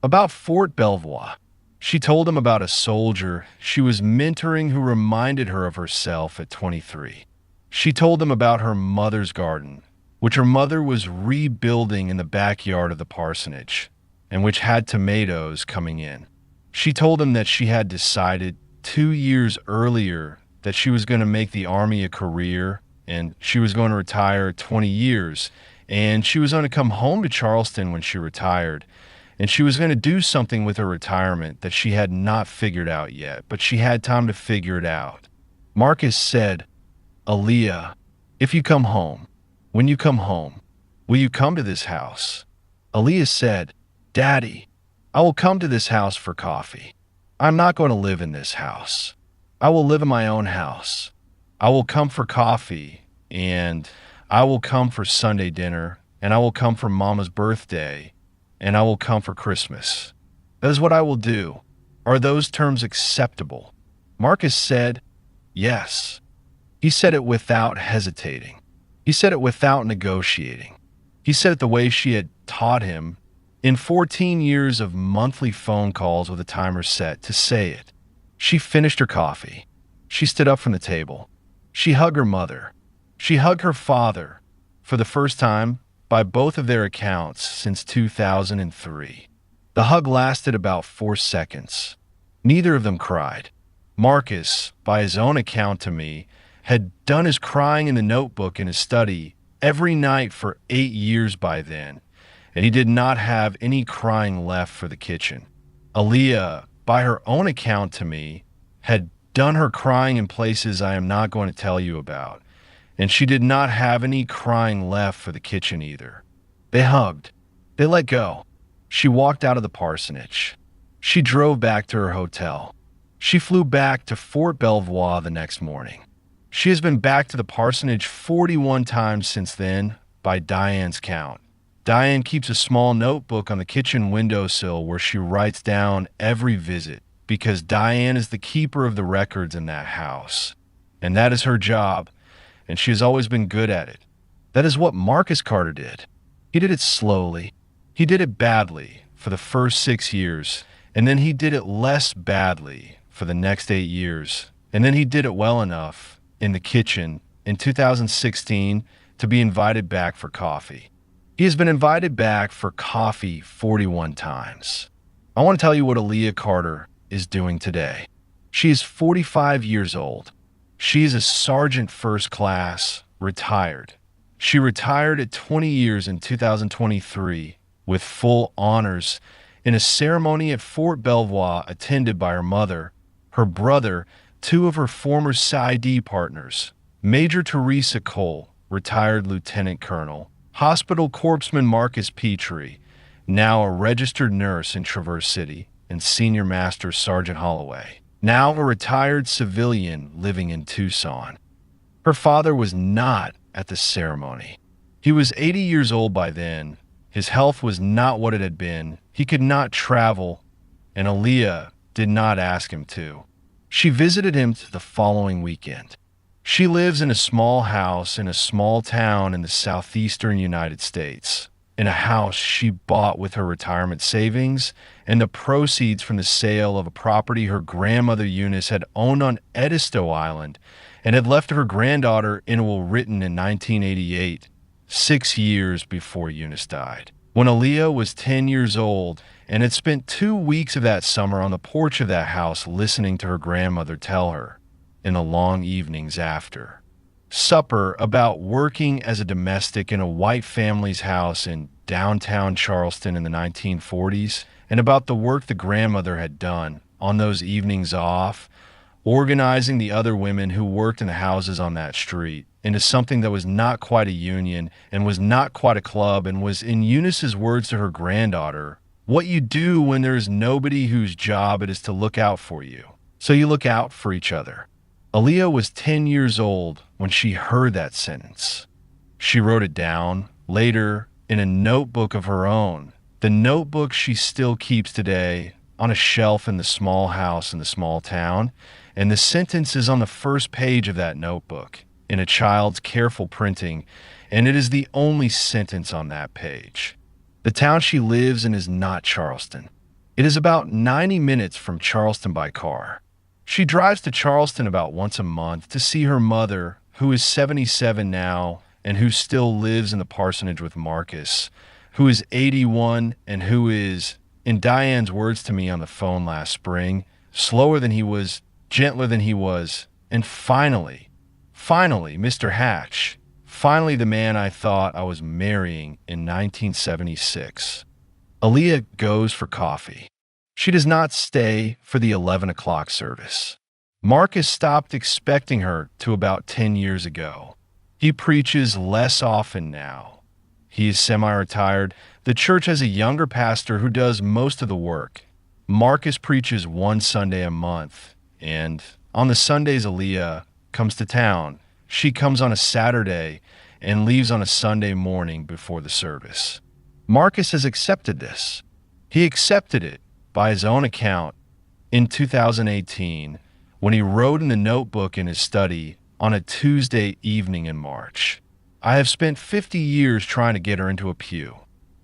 about Fort Belvoir. She told him about a soldier she was mentoring who reminded her of herself at 23. She told them about her mother's garden, which her mother was rebuilding in the backyard of the parsonage, and which had tomatoes coming in. She told them that she had decided 2 years earlier that she was going to make the Army a career, and she was going to retire 20 years, and she was going to come home to Charleston when she retired, and she was going to do something with her retirement that she had not figured out yet, but she had time to figure it out. Marcus said, "Aaliyah, if you come home, when you come home, will you come to this house?" Aaliyah said, "Daddy, I will come to this house for coffee. I'm not going to live in this house. I will live in my own house. I will come for coffee, and I will come for Sunday dinner, and I will come for Mama's birthday, and I will come for Christmas. That is what I will do. Are those terms acceptable?" Marcus said, "Yes." He said it without hesitating. He said it without negotiating. He said it the way she had taught him in 14 years of monthly phone calls with a timer set to say it. She finished her coffee. She stood up from the table. She hugged her mother. She hugged her father for the first time by both of their accounts since 2003. The hug lasted about 4 seconds. Neither of them cried. Marcus, by his own account to me, had done his crying in the notebook in his study every night for 8 years by then, and he did not have any crying left for the kitchen. Aaliyah, by her own account to me, had done her crying in places I am not going to tell you about, and she did not have any crying left for the kitchen either. They hugged. They let go. She walked out of the parsonage. She drove back to her hotel. She flew back to Fort Belvoir the next morning. She has been back to the parsonage 41 times since then, by Diane's count. Diane keeps a small notebook on the kitchen windowsill where she writes down every visit, because Diane is the keeper of the records in that house. And that is her job, and she has always been good at it. That is what Marcus Carter did. He did it slowly. He did it badly for the first 6 years, and then he did it less badly for the next 8 years, and then he did it well enough in the kitchen in 2016 to be invited back for coffee. He has been invited back for coffee 41 times. I want to tell you what Aaliyah Carter is doing today. She is 45 years old. She is a sergeant first class, retired. She retired at 20 years in 2023 with full honors in a ceremony at Fort Belvoir attended by her mother, her brother, 2 of her former PsyD partners, Major Teresa Cole, retired lieutenant colonel, Hospital Corpsman Marcus Petrie, now a registered nurse in Traverse City, and Senior Master Sergeant Holloway, now a retired civilian living in Tucson. Her father was not at the ceremony. He was 80 years old by then. His health was not what it had been. He could not travel, and Aaliyah did not ask him to. She visited him the following weekend. She lives in a small house in a small town in the southeastern United States, in a house she bought with her retirement savings and the proceeds from the sale of a property her grandmother Eunice had owned on Edisto Island and had left to her granddaughter in a will written in 1988, 6 years before Eunice died. When Aaliyah was 10 years old and had spent 2 weeks of that summer on the porch of that house listening to her grandmother tell her, in the long evenings after supper, about working as a domestic in a white family's house in downtown Charleston in the 1940s, and about the work the grandmother had done on those evenings off, organizing the other women who worked in the houses on that street into something that was not quite a union and was not quite a club, and was, in Eunice's words to her granddaughter, what you do when there is nobody whose job it is to look out for you. So you look out for each other. Aaliyah was 10 years old when she heard that sentence. She wrote it down later in a notebook of her own, the notebook she still keeps today on a shelf in the small house in the small town, and the sentence is on the first page of that notebook in a child's careful printing, and it is the only sentence on that page. The town she lives in is not Charleston. It is about 90 minutes from Charleston by car. She drives to Charleston about once a month to see her mother, who is 77 now and who still lives in the parsonage with Marcus, who is 81 and who is, in Diane's words to me on the phone last spring, slower than he was, gentler than he was, and finally, Mr. Hatch, finally the man I thought I was marrying in 1976. Aaliyah goes for coffee. She does not stay for the 11 o'clock service. Marcus stopped expecting her to about 10 years ago. He preaches less often now. He is semi-retired. The church has a younger pastor who does most of the work. Marcus preaches one Sunday a month, and on the Sundays Aaliyah comes to town. She comes on a Saturday and leaves on a Sunday morning before the service. Marcus has accepted this. He accepted it by his own account in 2018 when he wrote in the notebook in his study on a Tuesday evening in March, "I have spent 50 years trying to get her into a pew.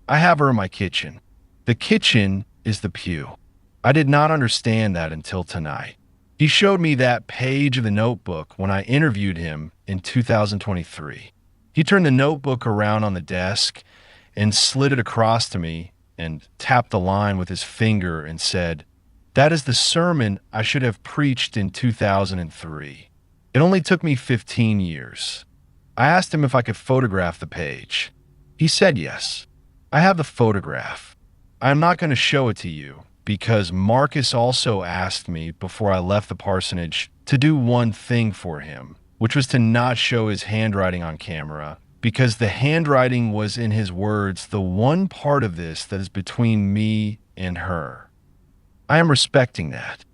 I have her in my kitchen. The kitchen is the pew. I did not understand that until tonight." He showed me that page of the notebook when I interviewed him in 2023. He turned the notebook around on the desk and slid it across to me and tapped the line with his finger and said, "That is the sermon I should have preached in 2003. It only took me 15 years. I asked him if I could photograph the page. He said yes. I have the photograph. I am not going to show it to you because Marcus also asked me before I left the parsonage to do one thing for him, which was to not show his handwriting on camera, because the handwriting was, in his words, the one part of this that is between me and her. I am respecting that.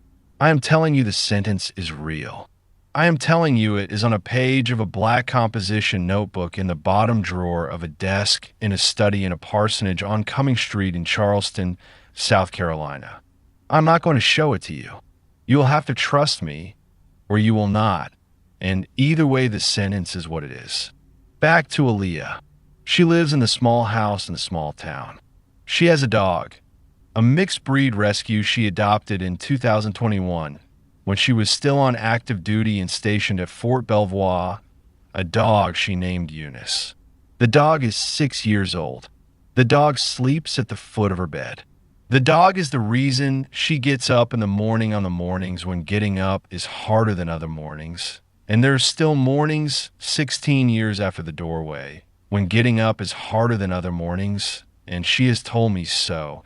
I am telling you the sentence is real. I am telling you it is on a page of a black composition notebook in the bottom drawer of a desk in a study in a parsonage on Cumming Street in Charleston, South Carolina. I'm not going to show it to you. You will have to trust me or you will not. And either way, the sentence is what it is. Back to Aaliyah. She lives in the small house in the small town. She has a dog, a mixed breed rescue she adopted in 2021 when she was still on active duty and stationed at Fort Belvoir, a dog she named Eunice. The dog is 6 years old. The dog sleeps at the foot of her bed. The dog is the reason she gets up in the morning on the mornings when getting up is harder than other mornings. And there are still mornings 16 years after the doorway when getting up is harder than other mornings, and she has told me so.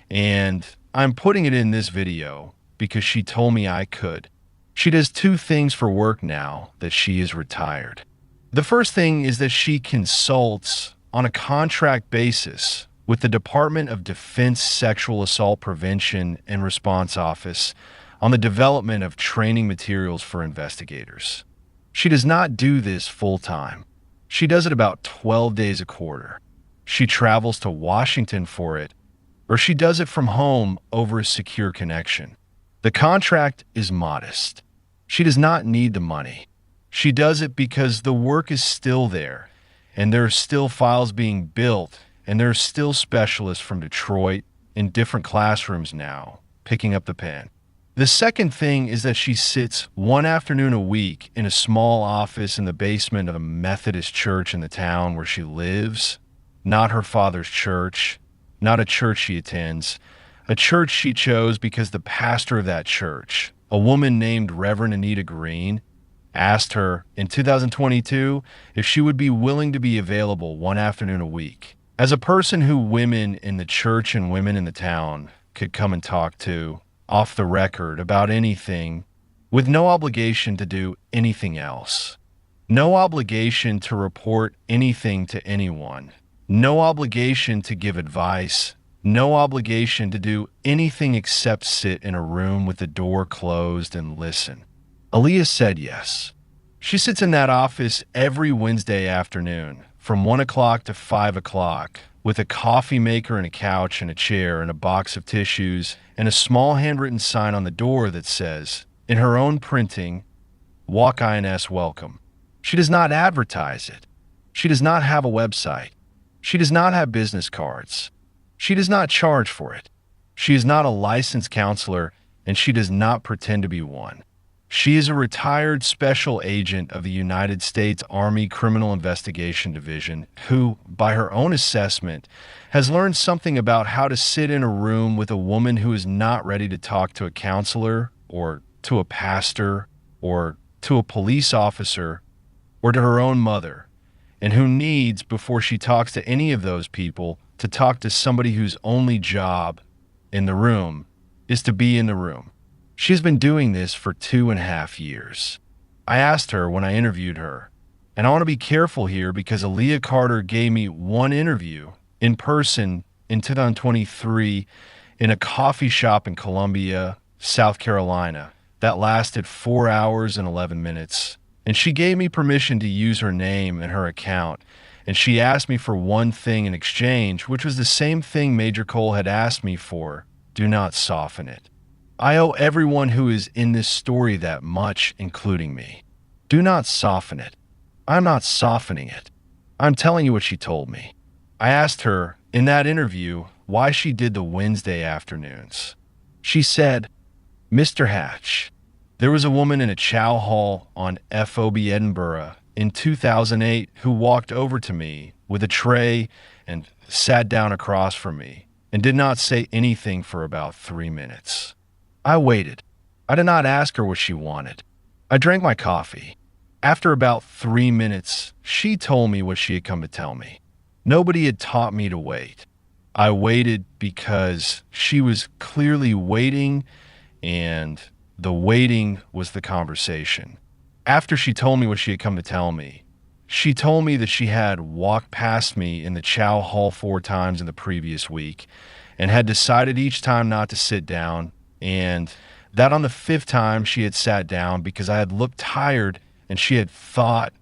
And I'm putting it in this video because she told me I could. She does two things for work now that she is retired. The first thing is that she consults on a contract basis with the Department of Defense Sexual Assault Prevention and Response Office on the development of training materials for investigators. She does not do this full-time. She does it about 12 days a quarter. She travels to Washington for it, or she does it from home over a secure connection. The contract is modest. She does not need the money. She does it because the work is still there, and there are still files being built, and there are still specialists from Detroit in different classrooms now picking up the pen. The second thing is that she sits one afternoon a week in a small office in the basement of a Methodist church in the town where she lives, not her father's church, not a church she attends, a church she chose because the pastor of that church, a woman named Reverend Anita Green, asked her in 2022 if she would be willing to be available one afternoon a week as a person who women in the church and women in the town could come and talk to off the record about anything with no obligation to do anything else. No obligation to report anything to anyone. No obligation to give advice. No obligation to do anything except sit in a room with the door closed and listen. Aaliyah said yes. She sits in that office every Wednesday afternoon from 1 o'clock to 5 o'clock with a coffee maker and a couch and a chair and a box of tissues and a small handwritten sign on the door that says, in her own printing, Walk INS Welcome. She does not advertise it. She does not have a website. She does not have business cards. She does not charge for it. She is not a licensed counselor, and she does not pretend to be one. She is a retired special agent of the United States Army Criminal Investigation Division who, by her own assessment, has learned something about how to sit in a room with a woman who is not ready to talk to a counselor or to a pastor or to a police officer or to her own mother, and who needs, before she talks to any of those people, to talk to somebody whose only job in the room is to be in the room. She's been doing this for 2.5 years. I asked her when I interviewed her, and I want to be careful here because Aaliyah Carter gave me one interview in person in 2023 in a coffee shop in Columbia, South Carolina, that lasted 4 hours and 11 minutes. And she gave me permission to use her name and her account. And she asked me for one thing in exchange, which was the same thing Major Cole had asked me for: do not soften it. I owe everyone who is in this story that much, including me. Do not soften it. I'm not softening it. I'm telling you what she told me. I asked her in that interview why she did the Wednesday afternoons. She said, "Mr. Hatch, there was a woman in a chow hall on FOB Edinburgh in 2008 who walked over to me with a tray and sat down across from me and did not say anything for about 3 minutes. I waited. I did not ask her what she wanted. I drank my coffee. After about 3 minutes, she told me what she had come to tell me. Nobody had taught me to wait. I waited because she was clearly waiting, and the waiting was the conversation. After she told me what she had come to tell me, she told me that she had walked past me in the chow hall 4 times in the previous week and had decided each time not to sit down, and that on the 5th time she had sat down because I had looked tired and she had thought,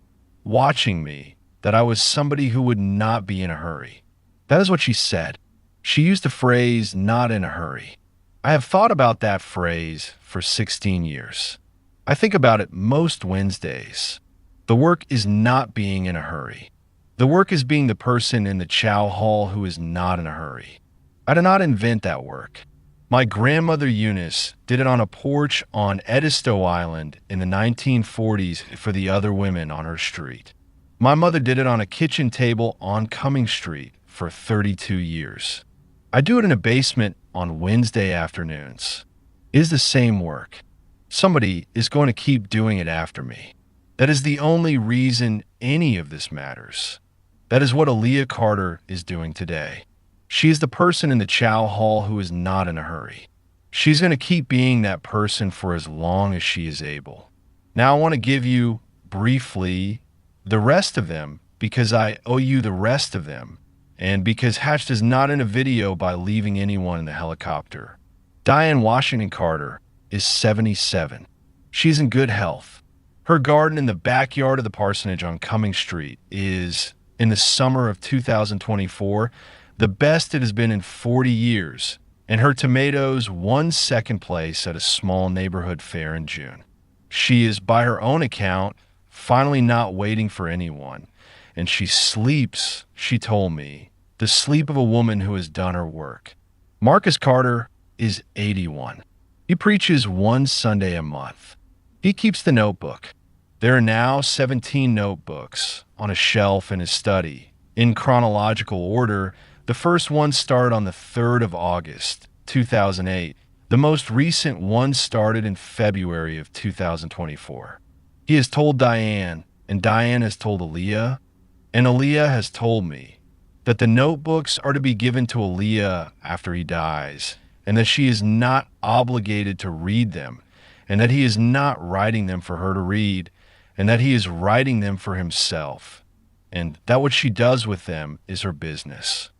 watching me, that I was somebody who would not be in a hurry. That is what she said. She used the phrase, "not in a hurry." I have thought about that phrase for 16 years. I think about it most Wednesdays. The work is not being in a hurry. The work is being the person in the chow hall who is not in a hurry. I did not invent that work. My grandmother Eunice did it on a porch on Edisto Island in the 1940s for the other women on her street. My mother did it on a kitchen table on Cumming Street for 32 years. I do it in a basement on Wednesday afternoons. It is the same work. Somebody is going to keep doing it after me. That is the only reason any of this matters. That is what Aaliyah Carter is doing today. She is the person in the chow hall who is not in a hurry. She's going to keep being that person for as long as she is able. Now I want to give you, briefly, the rest of them because I owe you the rest of them, and because Hatch does not end a video by leaving anyone in the helicopter. Diane Washington Carter is 77. She's in good health. Her garden in the backyard of the parsonage on Cumming Street is, in the summer of 2024, the best it has been in 40 years, and her tomatoes won 2nd place at a small neighborhood fair in June. She is, by her own account, finally not waiting for anyone, and she sleeps, she told me, the sleep of a woman who has done her work. Marcus Carter is 81. He preaches 1 Sunday a month. He keeps the notebook. There are now 17 notebooks on a shelf in his study, in chronological order. The first one started on the 3rd of August, 2008. The most recent one started in February of 2024. He has told Diane, and Diane has told Aaliyah, and Aaliyah has told me that the notebooks are to be given to Aaliyah after he dies, and that she is not obligated to read them, and that he is not writing them for her to read, and that he is writing them for himself, and that what she does with them is her business.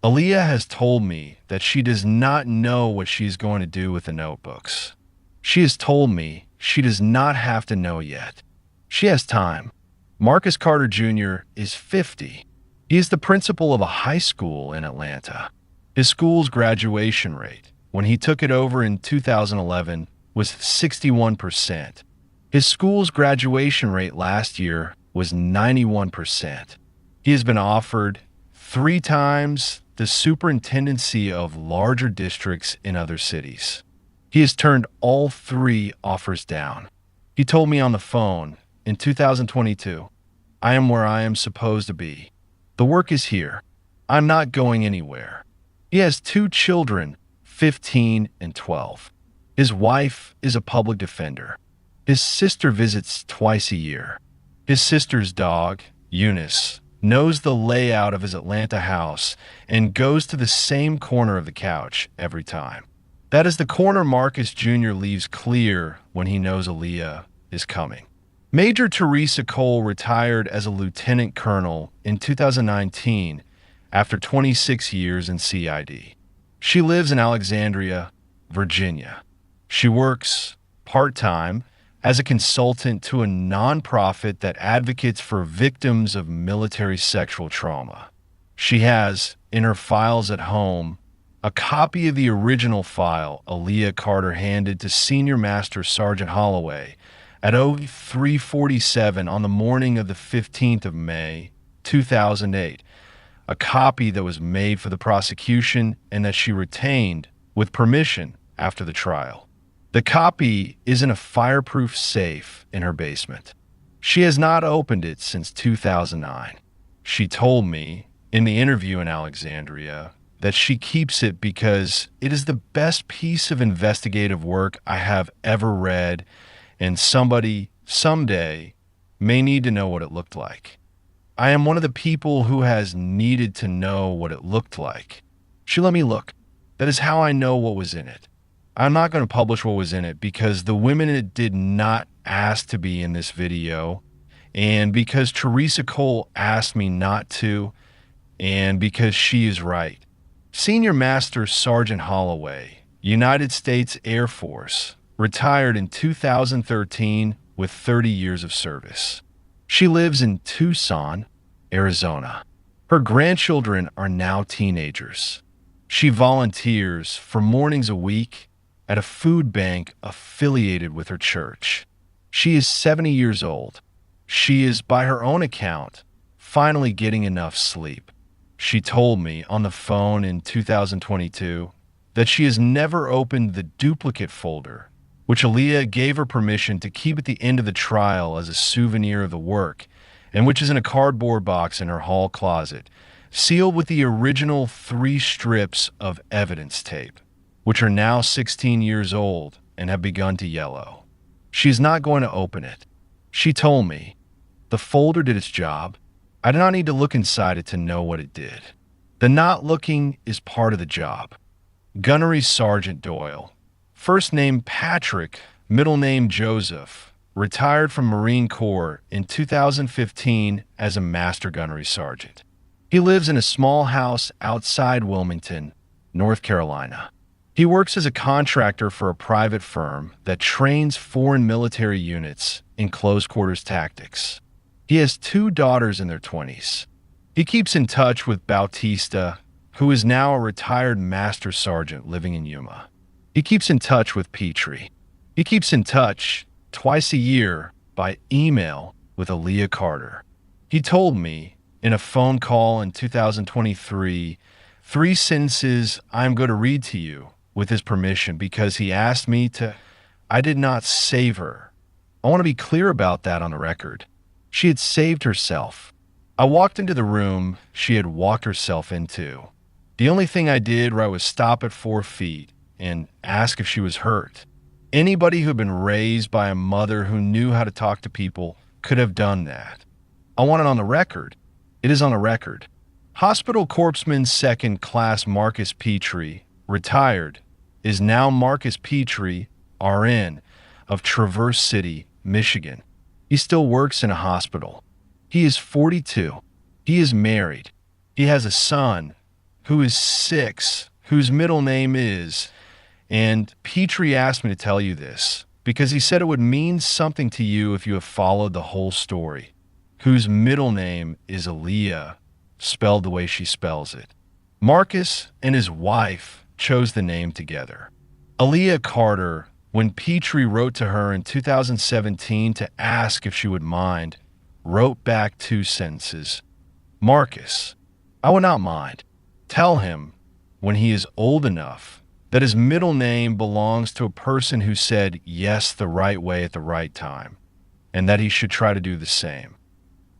Aaliyah has told me that she does not know what she is going to do with the notebooks. She has told me she does not have to know yet. She has time. Marcus Carter Jr. is 50. He is the principal of a high school in Atlanta. His school's graduation rate, when he took it over in 2011, was 61%. His school's graduation rate last year was 91%. He has been offered 3 times the superintendency of larger districts in other cities. He has turned all 3 offers down. He told me on the phone in 2022, I am where I am supposed to be. The work is here. I'm not going anywhere. He has 2 children, 15 and 12. His wife is a public defender. His sister visits twice a year. His sister's dog, Eunice, knows the layout of his Atlanta house and goes to the same corner of the couch every time. That is the corner Marcus Jr. leaves clear when he knows Aaliyah is coming. Major Teresa Cole retired as a lieutenant colonel in 2019 after 26 years in CID. She lives in Alexandria, Virginia. She works part-time as a consultant to a nonprofit that advocates for victims of military sexual trauma. She has, in her files at home, a copy of the original file Aaliyah Carter handed to Senior Master Sergeant Holloway at 03:47 on the morning of the 15th of May, 2008, a copy that was made for the prosecution and that she retained with permission after the trial. The copy is in a fireproof safe in her basement. She has not opened it since 2009. She told me in the interview in Alexandria that she keeps it because it is the best piece of investigative work I have ever read, and somebody someday may need to know what it looked like. I am one of the people who has needed to know what it looked like. She let me look. That is how I know what was in it. I'm not going to publish what was in it because the women it did not ask to be in this video, and because Teresa Cole asked me not to, and because she is right. Senior Master Sergeant Holloway, United States Air Force, retired in 2013 with 30 years of service. She lives in Tucson, Arizona. Her grandchildren are now teenagers. She volunteers for mornings a week at a food bank affiliated with her church. She is 70 years old. She is, by her own account, finally getting enough sleep. She told me on the phone in 2022 that she has never opened the duplicate folder, which Aaliyah gave her permission to keep at the end of the trial as a souvenir of the work, and which is in a cardboard box in her hall closet, sealed with the original 3 strips of evidence tape, which are now 16 years old and have begun to yellow. She's not going to open it. She told me the folder did its job. I did not need to look inside it to know what it did. The not looking is part of the job. Gunnery Sergeant Doyle, first name Patrick, middle name Joseph, retired from Marine Corps in 2015 as a Master Gunnery Sergeant. He lives in a small house outside Wilmington, North Carolina. He works as a contractor for a private firm that trains foreign military units in close quarters tactics. He has 2 daughters in their 20s. He keeps in touch with Bautista, who is now a retired Master Sergeant living in Yuma. He keeps in touch with Petrie. He keeps in touch twice a year by email with Aaliyah Carter. He told me in a phone call in 2023, 3 sentences I'm going to read to you with his permission because he asked me to. I did not save her. I want to be clear about that on the record. She had saved herself. I walked into the room she had walked herself into. The only thing I did was stop at 4 feet and ask if she was hurt. Anybody who had been raised by a mother who knew how to talk to people could have done that. I want it on the record. It is on the record. Hospital Corpsman 2nd Class Marcus Petrie, retired, is now Marcus Petrie, RN, of Traverse City, Michigan. He still works in a hospital. He is 42. He is married. He has a son who is 6, whose middle name is, and Petrie asked me to tell you this because he said it would mean something to you if you have followed the whole story, whose middle name is Aaliyah, spelled the way she spells it. Marcus and his wife chose the name together. Aaliyah Carter, when Petrie wrote to her in 2017 to ask if she would mind, wrote back 2 sentences. Marcus, I would not mind. Tell him when he is old enough that his middle name belongs to a person who said yes the right way at the right time, and that he should try to do the same.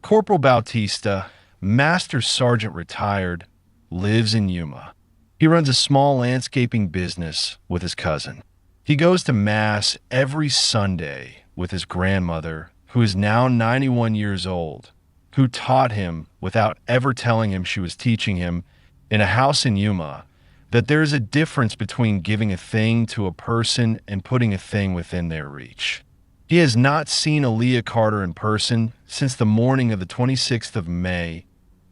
Corporal Bautista, Master Sergeant retired, lives in Yuma. He runs a small landscaping business with his cousin. He goes to Mass every Sunday with his grandmother, who is now 91 years old, who taught him, without ever telling him she was teaching him, in a house in Yuma, that there is a difference between giving a thing to a person and putting a thing within their reach. He has not seen Aaliyah Carter in person since the morning of the 26th of May,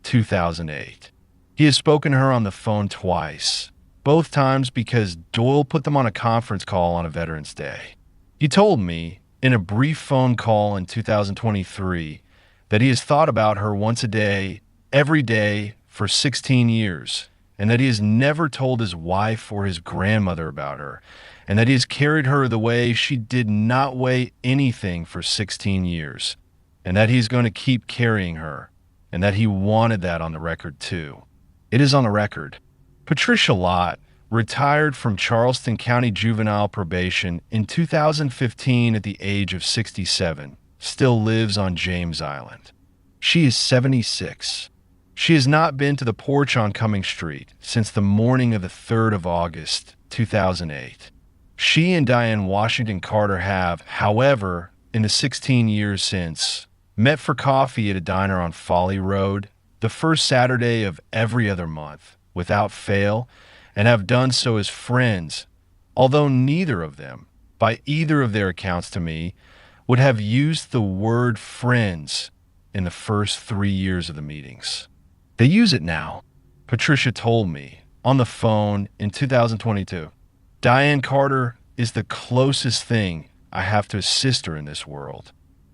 2008. He has spoken to her on the phone twice, both times because Doyle put them on a conference call on a Veterans Day. He told me, in a brief phone call in 2023, that he has thought about her once a day, every day, for 16 years, and that he has never told his wife or his grandmother about her, and that he has carried her the way she did not weigh anything for 16 years, and that he's going to keep carrying her, and that he wanted that on the record too. It is on the record. Patricia Lott retired from Charleston County Juvenile Probation in 2015 at the age of 67, still lives on James Island. She is 76. She has not been to the porch on Cumming Street since the morning of the 3rd of August, 2008. She and Diane Washington Carter have, however, in the 16 years since, met for coffee at a diner on Folly Road, the first Saturday of every other month, without fail, and have done so as friends, although neither of them, by either of their accounts to me, would have used the word friends in the first 3 years of the meetings. They use it now. Patricia told me on the phone in 2022, Diane Carter is the closest thing I have to a sister in this world.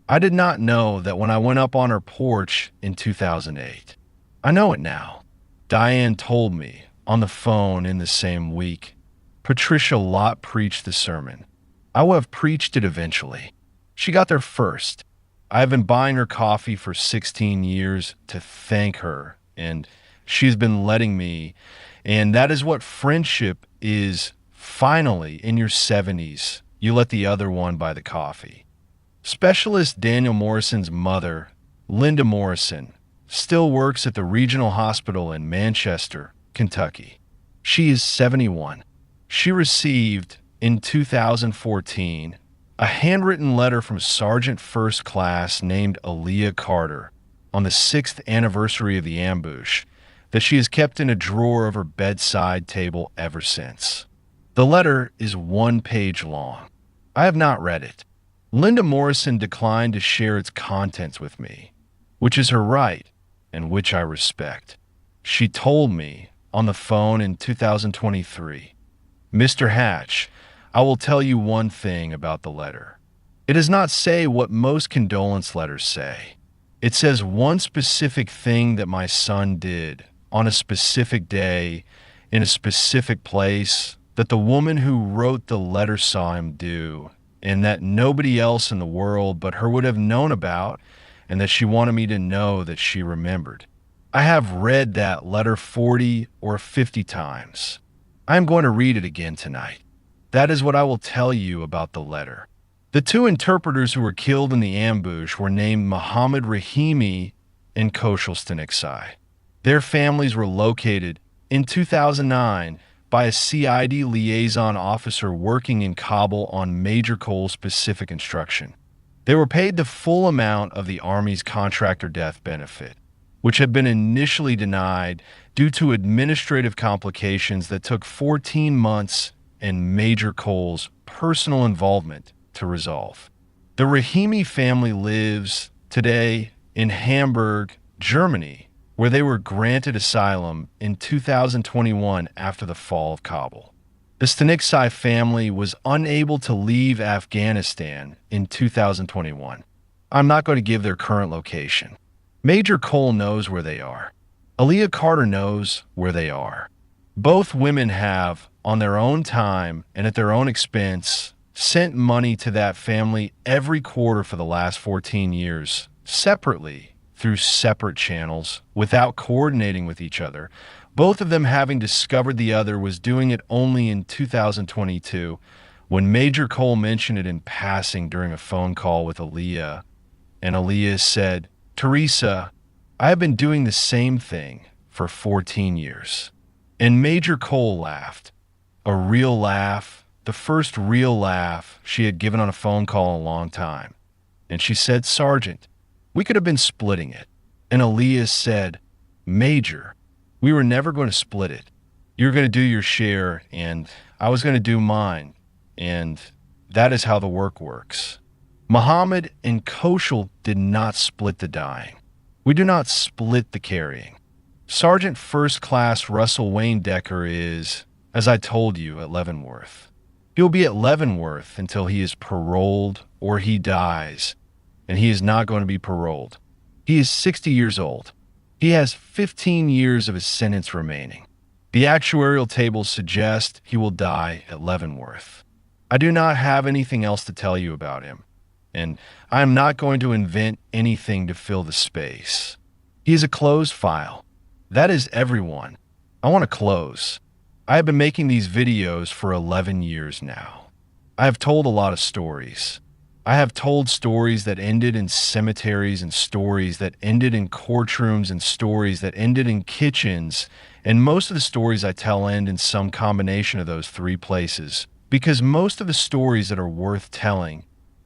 I did not know that when I went up on her porch in 2008. I know it now. Diane told me on the phone in the same week. Patricia Lott preached the sermon. I will have preached it eventually. She got there first. I have been buying her coffee for 16 years to thank her, and she's been letting me. And that is what friendship is. Finally, in your 70s, you let the other one buy the coffee. Specialist Daniel Morrison's mother, Linda Morrison, still works at the regional hospital in Manchester, Kentucky. She is 71. She received, in 2014, a handwritten letter from Sergeant First Class named Aaliyah Carter on the 6th anniversary of the ambush that she has kept in a drawer of her bedside table ever since. The letter is 1 page long. I have not read it. Linda Morrison declined to share its contents with me, which is her right and which I respect. She told me on the phone in 2023, Mr. Hatch, I will tell you one thing about the letter. It does not say what most condolence letters say. It says one specific thing that my son did on a specific day in a specific place that the woman who wrote the letter saw him do, and that nobody else in the world but her would have known about, and that she wanted me to know that she remembered. I have read that letter 40 or 50 times. I am going to read it again tonight. That is what I will tell you about the letter. The 2 interpreters who were killed in the ambush were named Muhammad Rahimi and Koshal Staniksai. Their families were located in 2009 by a CID liaison officer working in Kabul on Major Cole's specific instruction. They were paid the full amount of the Army's contractor death benefit, which had been initially denied due to administrative complications that took 14 months and Major Cole's personal involvement to resolve. The Rahimi family lives today in Hamburg, Germany, where they were granted asylum in 2021 after the fall of Kabul. The Staniksai family was unable to leave Afghanistan in 2021. I'm not going to give their current location. Major Cole knows where they are. Aaliyah Carter knows where they are. Both women have, on their own time and at their own expense, sent money to that family every quarter for the last 14 years, separately, through separate channels, without coordinating with each other, both of them having discovered the other was doing it only in 2022, when Major Cole mentioned it in passing during a phone call with Aaliyah. And Aaliyah said, "Teresa, I have been doing the same thing for 14 years. And Major Cole laughed. A real laugh, the first real laugh she had given on a phone call in a long time. And she said, "Sergeant, we could have been splitting it." And Aaliyah said, "Major, we were never going to split it. You were going to do your share, and I was going to do mine. And that is how the work works." Muhammad and Koshal did not split the dying. We do not split the carrying. Sergeant First Class Russell Wayne Decker is, as I told you, at Leavenworth. He will be at Leavenworth until he is paroled or he dies, and he is not going to be paroled. He is 60 years old. He has 15 years of his sentence remaining. The actuarial tables suggest he will die at Leavenworth. I do not have anything else to tell you about him, and I am not going to invent anything to fill the space. He is a closed file. That is everyone. I want to close. I have been making these videos for 11 years now. I have told a lot of stories. I have told stories that ended in cemeteries and stories that ended in courtrooms and stories that ended in kitchens, and most of the stories I tell end in some combination of those three places, because most of the stories that are worth telling,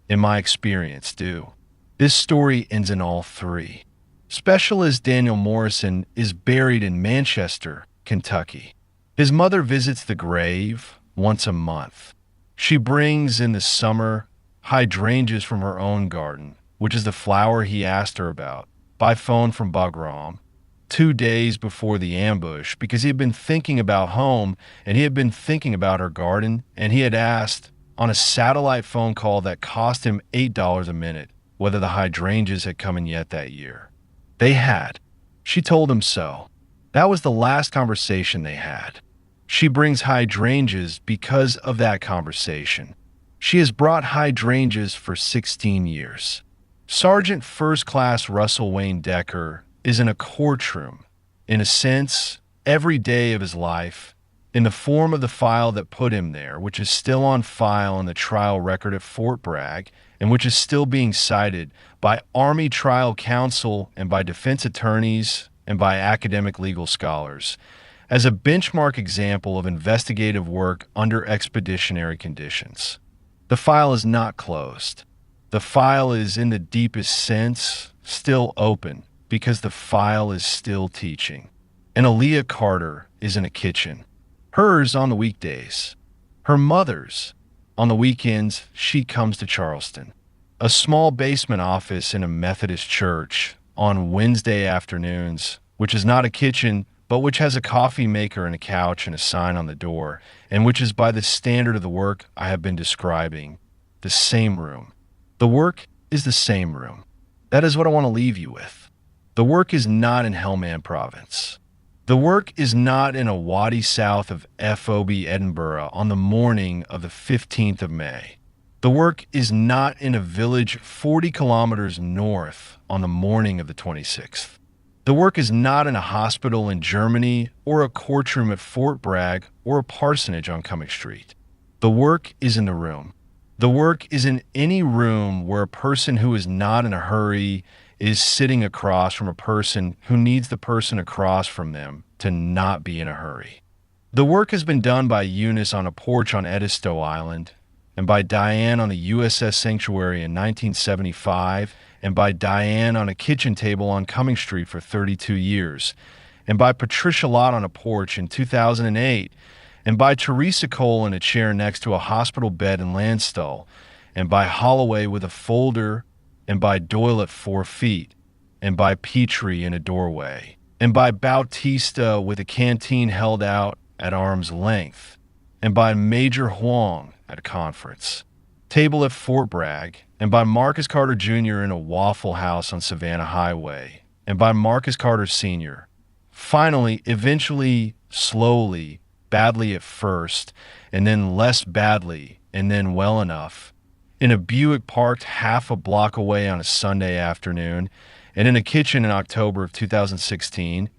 in my experience, do. This story ends in all three. Specialist Daniel Morrison is buried in Manchester, Kentucky. His mother visits the grave once a month. She brings in the summer hydrangeas from her own garden, which is the flower he asked her about, by phone from Bagram, 2 days before the ambush, because he had been thinking about home and he had been thinking about her garden, and he had asked on a satellite phone call that cost him $8 a minute whether the hydrangeas had come in yet that year. They had. She told him so. That was the last conversation they had. She brings hydrangeas because of that conversation. She has brought hydrangeas for 16 years. Sergeant First Class Russell Wayne Decker is in a courtroom, in a sense, every day of his life, in the form of the file that put him there, which is still on file in the trial record at Fort Bragg, and which is still being cited by Army Trial Counsel and by defense attorneys and by academic legal scholars as a benchmark example of investigative work under expeditionary conditions. The file is not closed. The file is, in the deepest sense, still open because the file is still teaching. And Aaliyah Carter is in a kitchen. Hers on the weekdays. Her mother's. On the weekends, she comes to Charleston. A small basement office in a Methodist church on Wednesday afternoons, which is not a kitchen, but which has a coffee maker and a couch and a sign on the door, and which is by the standard of the work I have been describing, the same room. The work is the same room. That is what I want to leave you with. The work is not in Helmand Province. The work is not in a wadi south of FOB Edinburgh on the morning of the 15th of May. The work is not in a village 40 kilometers north on the morning of the 26th. The work is not in a hospital in Germany or a courtroom at Fort Bragg or a parsonage on Cumming Street. The work is in the room. The work is in any room where a person who is not in a hurry is sitting across from a person who needs the person across from them to not be in a hurry. The work has been done by Eunice on a porch on Edisto Island, and by Diane on the USS Sanctuary in 1975, and by Diane on a kitchen table on Cumming Street for 32 years, and by Patricia Lott on a porch in 2008, and by Teresa Cole in a chair next to a hospital bed in Landstuhl, and by Holloway with a folder, and by Doyle at 4 feet, and by Petrie in a doorway, and by Bautista with a canteen held out at arm's length, and by Major Huang at a conference table at Fort Bragg, and by Marcus Carter Jr. in a Waffle House on Savannah Highway, and by Marcus Carter Sr. Finally, eventually, slowly, badly at first, and then less badly, and then well enough, in a Buick parked half a block away on a Sunday afternoon, and in a kitchen in October of 2016,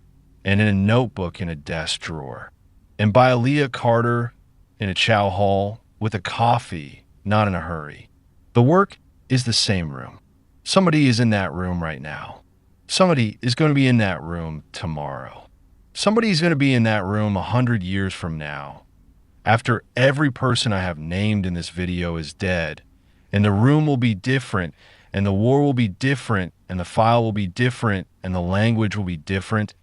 and in a notebook in a desk drawer. And by Aaliyah Carter in a chow hall with a coffee, not in a hurry. The work is the same room. Somebody is in that room right now. Somebody is going to be in that room tomorrow. Somebody is going to be in that room 100 years from now. After every person I have named in this video is dead, and the room will be different, and the war will be different, and the file will be different, and the language will be different,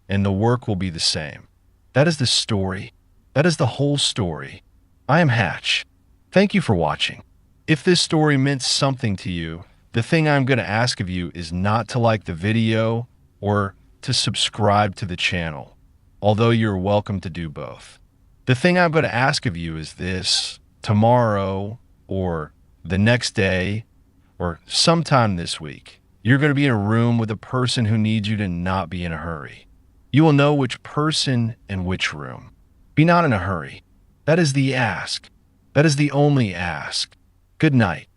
and the work will be the same. That is the story. That is the whole story. I am Hatch. Thank you for watching. If this story meant something to you, the thing I'm going to ask of you is not to like the video or to subscribe to the channel, although you're welcome to do both. The thing I'm going to ask of you is this: tomorrow or the next day or sometime this week, you're going to be in a room with a person who needs you to not be in a hurry. You will know which person and which room. Be not in a hurry. That is the ask. That is the only ask. Good night.